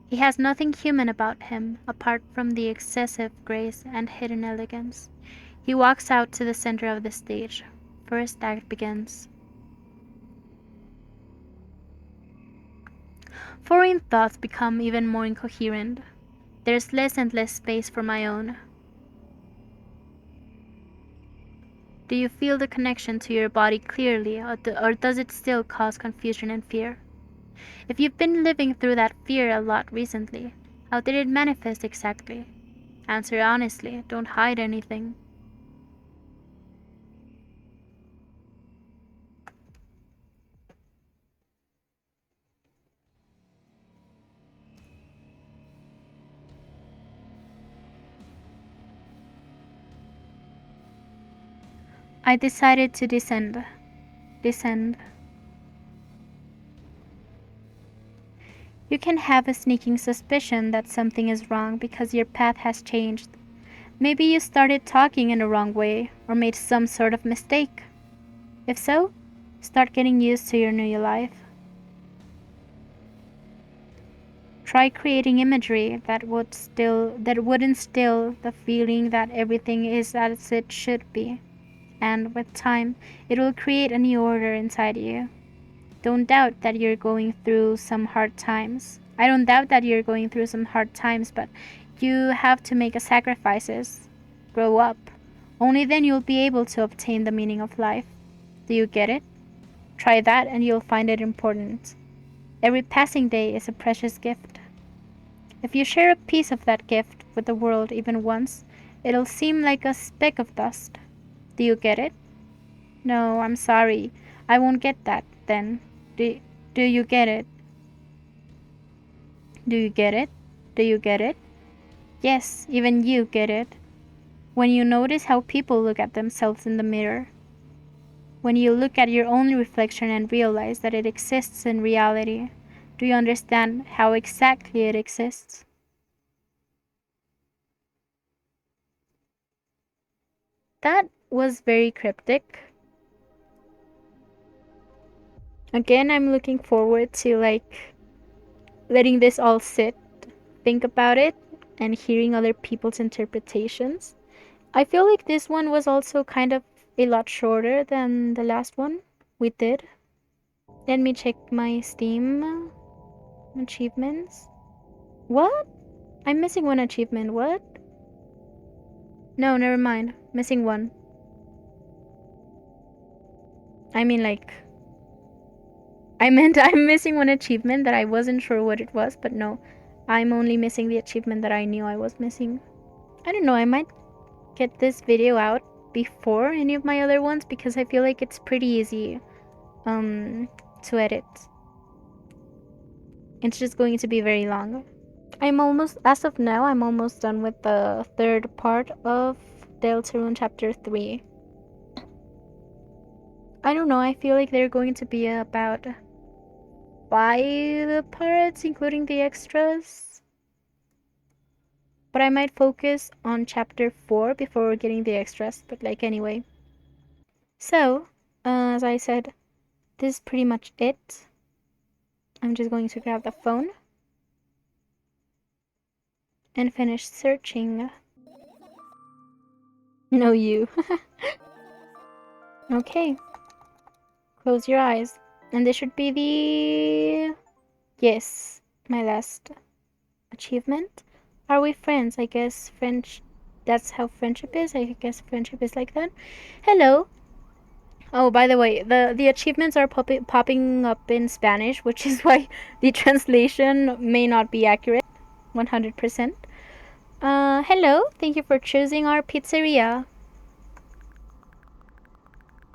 He has nothing human about him apart from the excessive grace and hidden elegance. He walks out to the center of the stage. First act begins. Foreign thoughts become even more incoherent. There's less and less space for my own. Do you feel the connection to your body clearly, or does it still cause confusion and fear? If you've been living through that fear a lot recently, how did it manifest exactly? Answer honestly, don't hide anything. I decided to descend. Descend. You can have a sneaking suspicion that something is wrong because your path has changed. Maybe you started talking in the wrong way or made some sort of mistake. If so, start getting used to your new life. Try creating imagery that would instill the feeling that everything is as it should be. And with time, it will create a new order inside you. Don't doubt that you're going through some hard times. I don't doubt that you're going through some hard times, but you have to make sacrifices. Grow up. Only then you'll be able to obtain the meaning of life. Do you get it? Try that and you'll find it important. Every passing day is a precious gift. If you share a piece of that gift with the world even once, it'll seem like a speck of dust. Do you get it? No, I'm sorry. I won't get that, then. Do you get it? Do you get it? Do you get it? Yes, even you get it. When you notice how people look at themselves in the mirror. When you look at your own reflection and realize that it exists in reality. Do you understand how exactly it exists? That was very cryptic. Again, I'm looking forward to letting this all sit, think about it, and hearing other people's interpretations. I feel like this one was also kind of a lot shorter than the last one we did. Let me check my Steam achievements. What? I'm missing one achievement. What? No, never mind. Missing one. I mean, I meant I'm missing one achievement that I wasn't sure what it was, but no. I'm only missing the achievement that I knew I was missing. I don't know, I might get this video out before any of my other ones because I feel like it's pretty easy to edit. It's just going to be very long. As of now, I'm almost done with the third part of Deltarune Chapter 3. I don't know, I feel like they're going to be about 5 parts, including the extras. But I might focus on Chapter 4 before getting the extras, but anyway. So, as I said, this is pretty much it. I'm just going to grab the phone and finish searching. No, you. Okay. Close your eyes. And this should be the... Yes, my last achievement. Are we friends? I guess French... That's how friendship is. I guess friendship is like that. Hello. Oh, by the way, the achievements are popping up in Spanish, which is why the translation may not be accurate 100%. Hello. Thank you for choosing our pizzeria.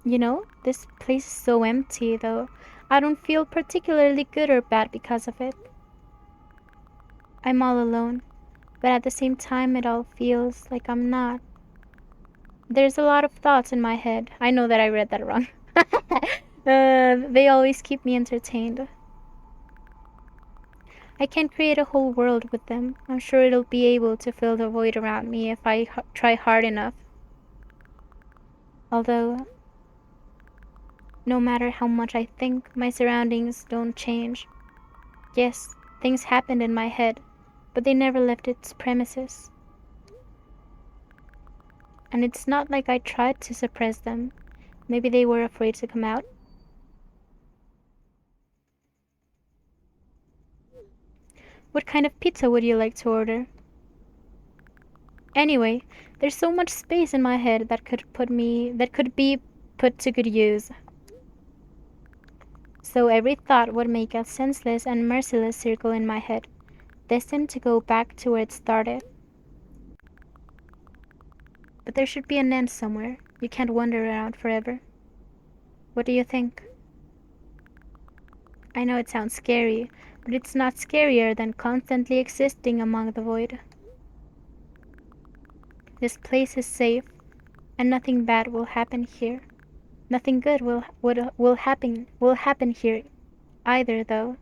You know, this place is so empty, though. I don't feel particularly good or bad because of it. I'm all alone, but at the same time, it all feels like I'm not. There's a lot of thoughts in my head. I know that I read that wrong. They always keep me entertained. I can't create a whole world with them. I'm sure it'll be able to fill the void around me if I try hard enough. Although, no matter how much I think, my surroundings don't change. Yes, things happened in my head, but they never left its premises. And it's not like I tried to suppress them. Maybe they were afraid to come out. What kind of pizza would you like to order? Anyway, there's so much space in my head that could be put to good use. So every thought would make a senseless and merciless circle in my head, destined to go back to where it started. But there should be an end somewhere. You can't wander around forever. What do you think? I know it sounds scary, but it's not scarier than constantly existing among the void. This place is safe, and nothing bad will happen here. Nothing good will happen here either, though.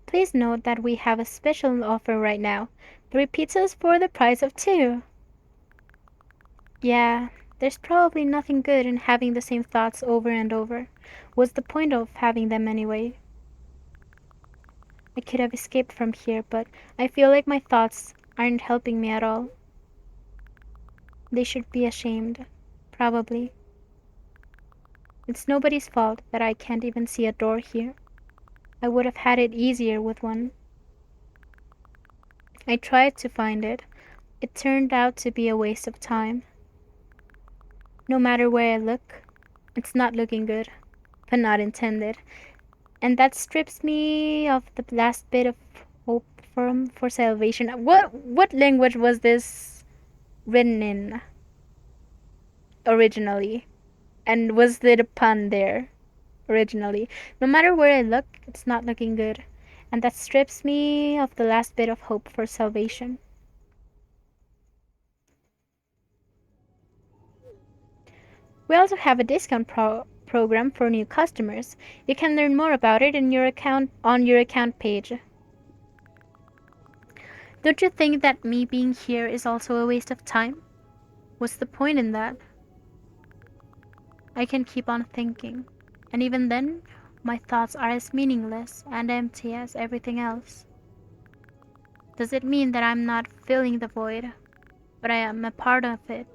Please note that we have a special offer right now. 3 pizzas for the price of 2. Yeah, there's probably nothing good in having the same thoughts over and over. What's the point of having them anyway? I could have escaped from here, but I feel like my thoughts aren't helping me at all. They should be ashamed. Probably. It's nobody's fault that I can't even see a door here. I would have had it easier with one. I tried to find it. It turned out to be a waste of time. No matter where I look, it's not looking good. Pun not intended. And that strips me of the last bit of hope for salvation. What language was this written in originally? And was there a pun there originally? No matter where I look, it's not looking good. and that strips me of the last bit of hope for salvation. We also have a discount program for new customers. You can learn more about it in your account on your account page. Don't you think that me being here is also a waste of time? What's the point in that? I can keep on thinking, and even then, my thoughts are as meaningless and empty as everything else. Does it mean that I'm not filling the void, but I am a part of it?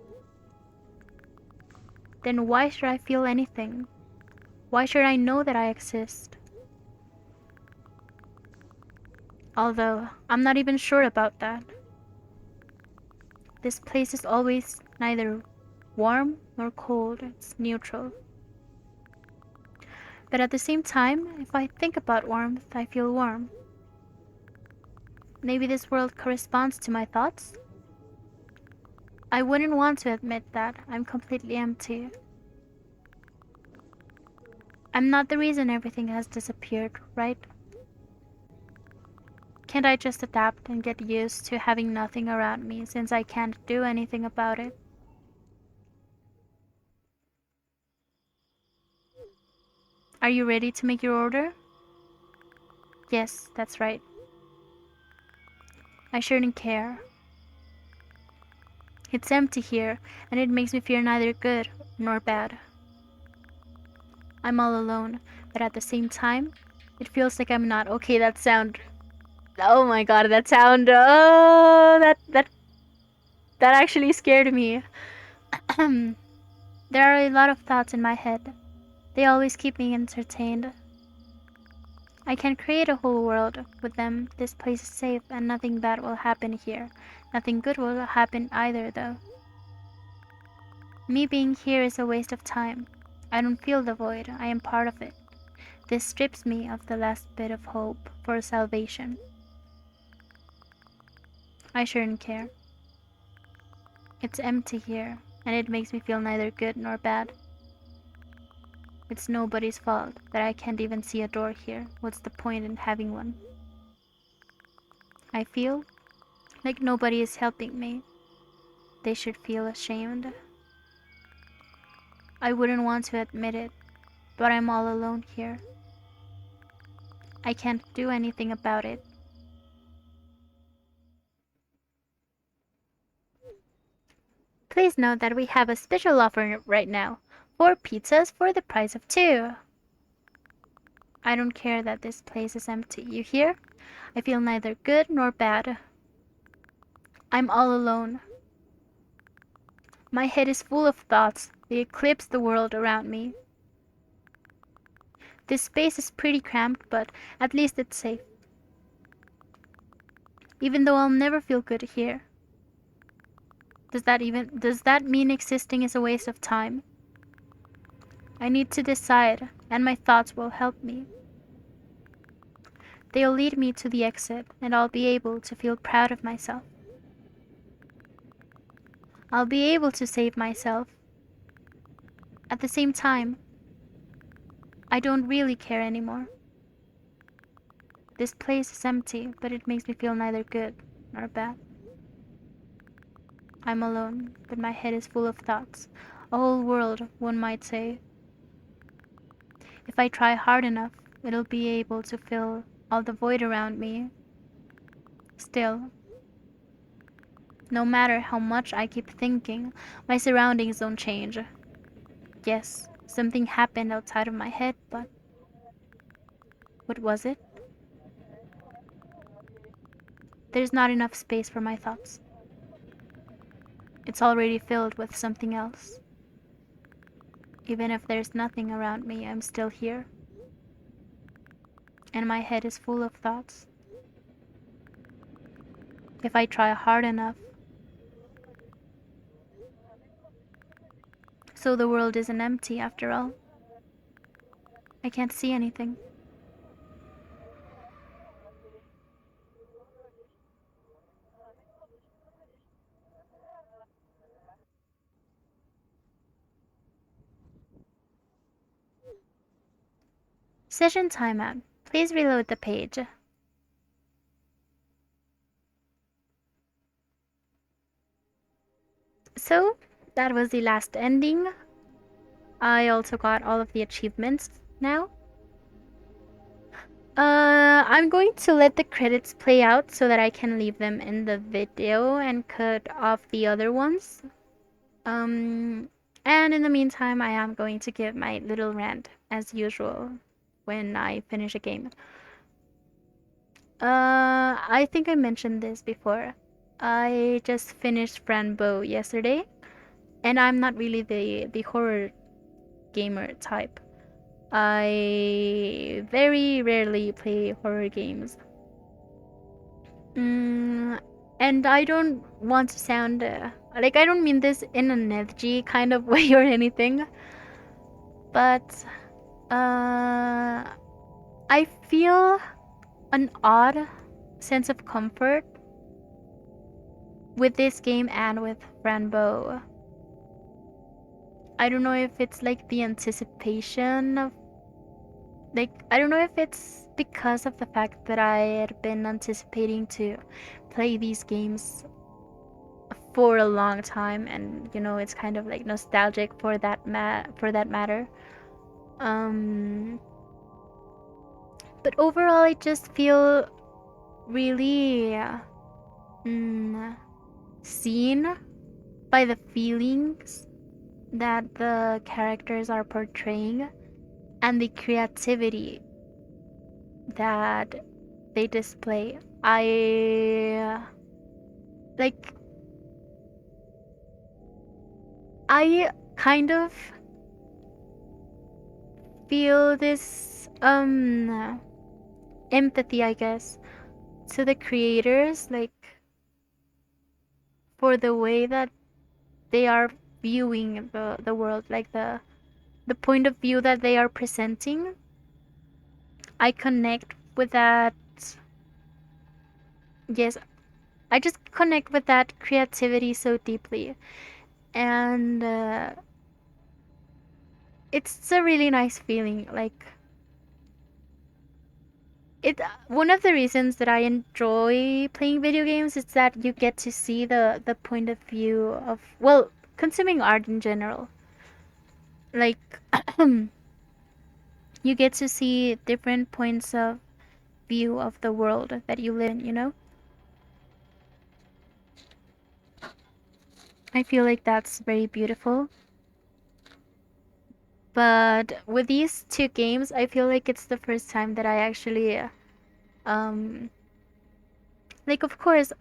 Then why should I feel anything? Why should I know that I exist? Although, I'm not even sure about that. This place is always neither warm nor cold, it's neutral. But at the same time, if I think about warmth, I feel warm. Maybe this world corresponds to my thoughts? I wouldn't want to admit that I'm completely empty. I'm not the reason everything has disappeared, right? Can't I just adapt and get used to having nothing around me since I can't do anything about it? Are you ready to make your order? Yes, that's right. I shouldn't care. It's empty here, and it makes me feel neither good nor bad. I'm all alone, but at the same time, it feels like I'm not. Okay, that sound. Oh my god, that sound. Oh, that actually scared me. There are a lot of thoughts in my head. They always keep me entertained. I can create a whole world with them. This place is safe and nothing bad will happen here. Nothing good will happen either, though. Me being here is a waste of time. I don't feel the void, I am part of it. This strips me of the last bit of hope for salvation. I shouldn't care. It's empty here, and it makes me feel neither good nor bad. It's nobody's fault that I can't even see a door here. What's the point in having one? I feel like nobody is helping me. They should feel ashamed. I wouldn't want to admit it, but I'm all alone here. I can't do anything about it. Please note that we have a special offer right now. 4 pizzas for the price of 2. I don't care that this place is empty. You hear? I feel neither good nor bad. I'm all alone. My head is full of thoughts. They eclipse the world around me. This space is pretty cramped, but at least it's safe. Even though I'll never feel good here. Does that mean existing is a waste of time? I need to decide, and my thoughts will help me. They'll lead me to the exit, and I'll be able to feel proud of myself. I'll be able to save myself. At the same time, I don't really care anymore. This place is empty, but it makes me feel neither good nor bad. I'm alone, but my head is full of thoughts. A whole world, one might say. If I try hard enough, it'll be able to fill all the void around me. Still, no matter how much I keep thinking, my surroundings don't change. Yes, something happened outside of my head, but what was it? There's not enough space for my thoughts. It's already filled with something else. Even if there's nothing around me, I'm still here. And my head is full of thoughts. If I try hard enough. So the world isn't empty after all. I can't see anything. Session timeout. Please reload the page. So that was the last ending. I also got all of the achievements now. I'm going to let the credits play out so that I can leave them in the video and cut off the other ones. Um, and in the meantime, I am going to give my little rant as usual when I finish a game. I think I mentioned this before. I just finished Franbo yesterday, and I'm not really the horror gamer type. I very rarely play horror games. Mm, and I don't want to sound like I don't mean this in an edgy kind of way or anything, but I feel an odd sense of comfort with this game and with Franbo. I don't know if it's like the anticipation of like I don't know if it's because of the fact that I had been anticipating to play these games for a long time, and it's kind of like nostalgic for that matter. Um but overall I just feel really seen by the feelings that the characters are portraying and the creativity that they display. Like I kind of feel this empathy, I guess, to the creators, like for the way that they are viewing the world, like the point of view that they are presenting. I connect with that. Yes, I just connect with that creativity so deeply, and it's a really nice feeling. Like it. One of the reasons that I enjoy playing video games is that you get to see the point of view of, well, consuming art in general. Like you get to see different points of view of the world that you live in. I feel like that's very beautiful. But with these two games, I feel like it's the first time that I actually, um, like, of course,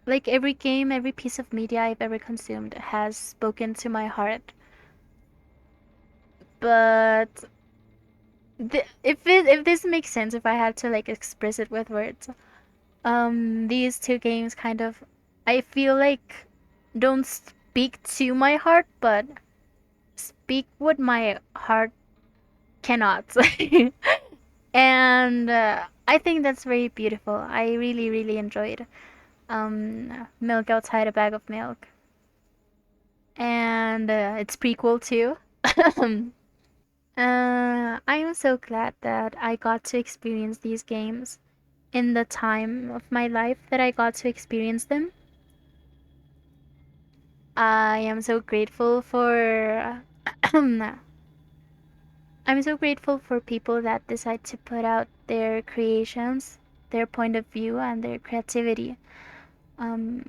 like, every game, every piece of media I've ever consumed has spoken to my heart. But if this makes sense, if I had to, like, express it with words, these two games kind of, I feel like, don't speak to my heart, but speak what my heart cannot. And I think that's very beautiful. I really, really enjoyed Milk Outside a Bag of Milk, and it's prequel too. I am so glad that I got to experience these games in the time of my life that I got to experience them. I am so grateful for I'm so grateful for people that decide to put out their creations, their point of view, and their creativity um,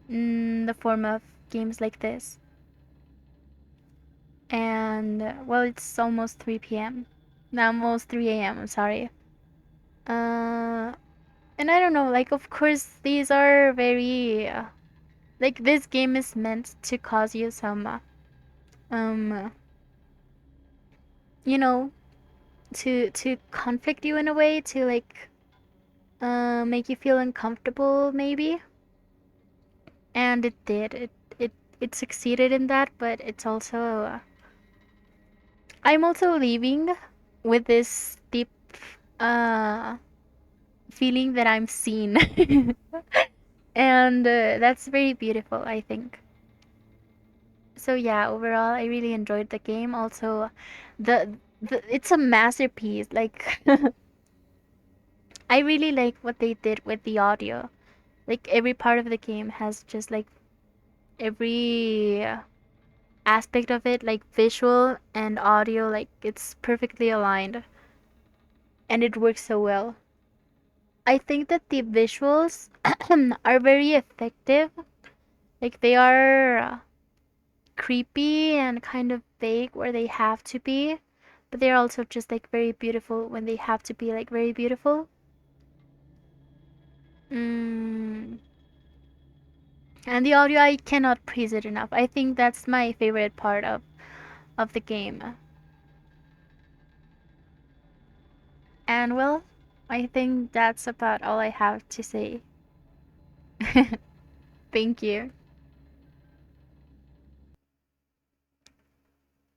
in the form of games like this. And well, it's almost 3 p.m. Now, almost 3 a.m. I'm sorry. Uh, and I don't know, like, of course, these are very, like, this game is meant to cause you some, um, you know, to conflict you in a way, to like, make you feel uncomfortable, maybe. And it did. It succeeded in that, but it's also, I'm also leaving with this deep uh feeling that I'm seen. And that's very beautiful, I think. So yeah, overall I really enjoyed the game. Also, the it's a masterpiece. Like I really like what they did with the audio. Like every part of the game has just like every aspect of it, like visual and audio, like it's perfectly aligned and it works so well. I think that the visuals are very effective. Like they are creepy and kind of vague where they have to be, but they're also just like very beautiful when they have to be like very beautiful. Mm. And the audio, I cannot praise it enough. I think that's my favorite part of the game. And well, I think that's about all I have to say. Thank you.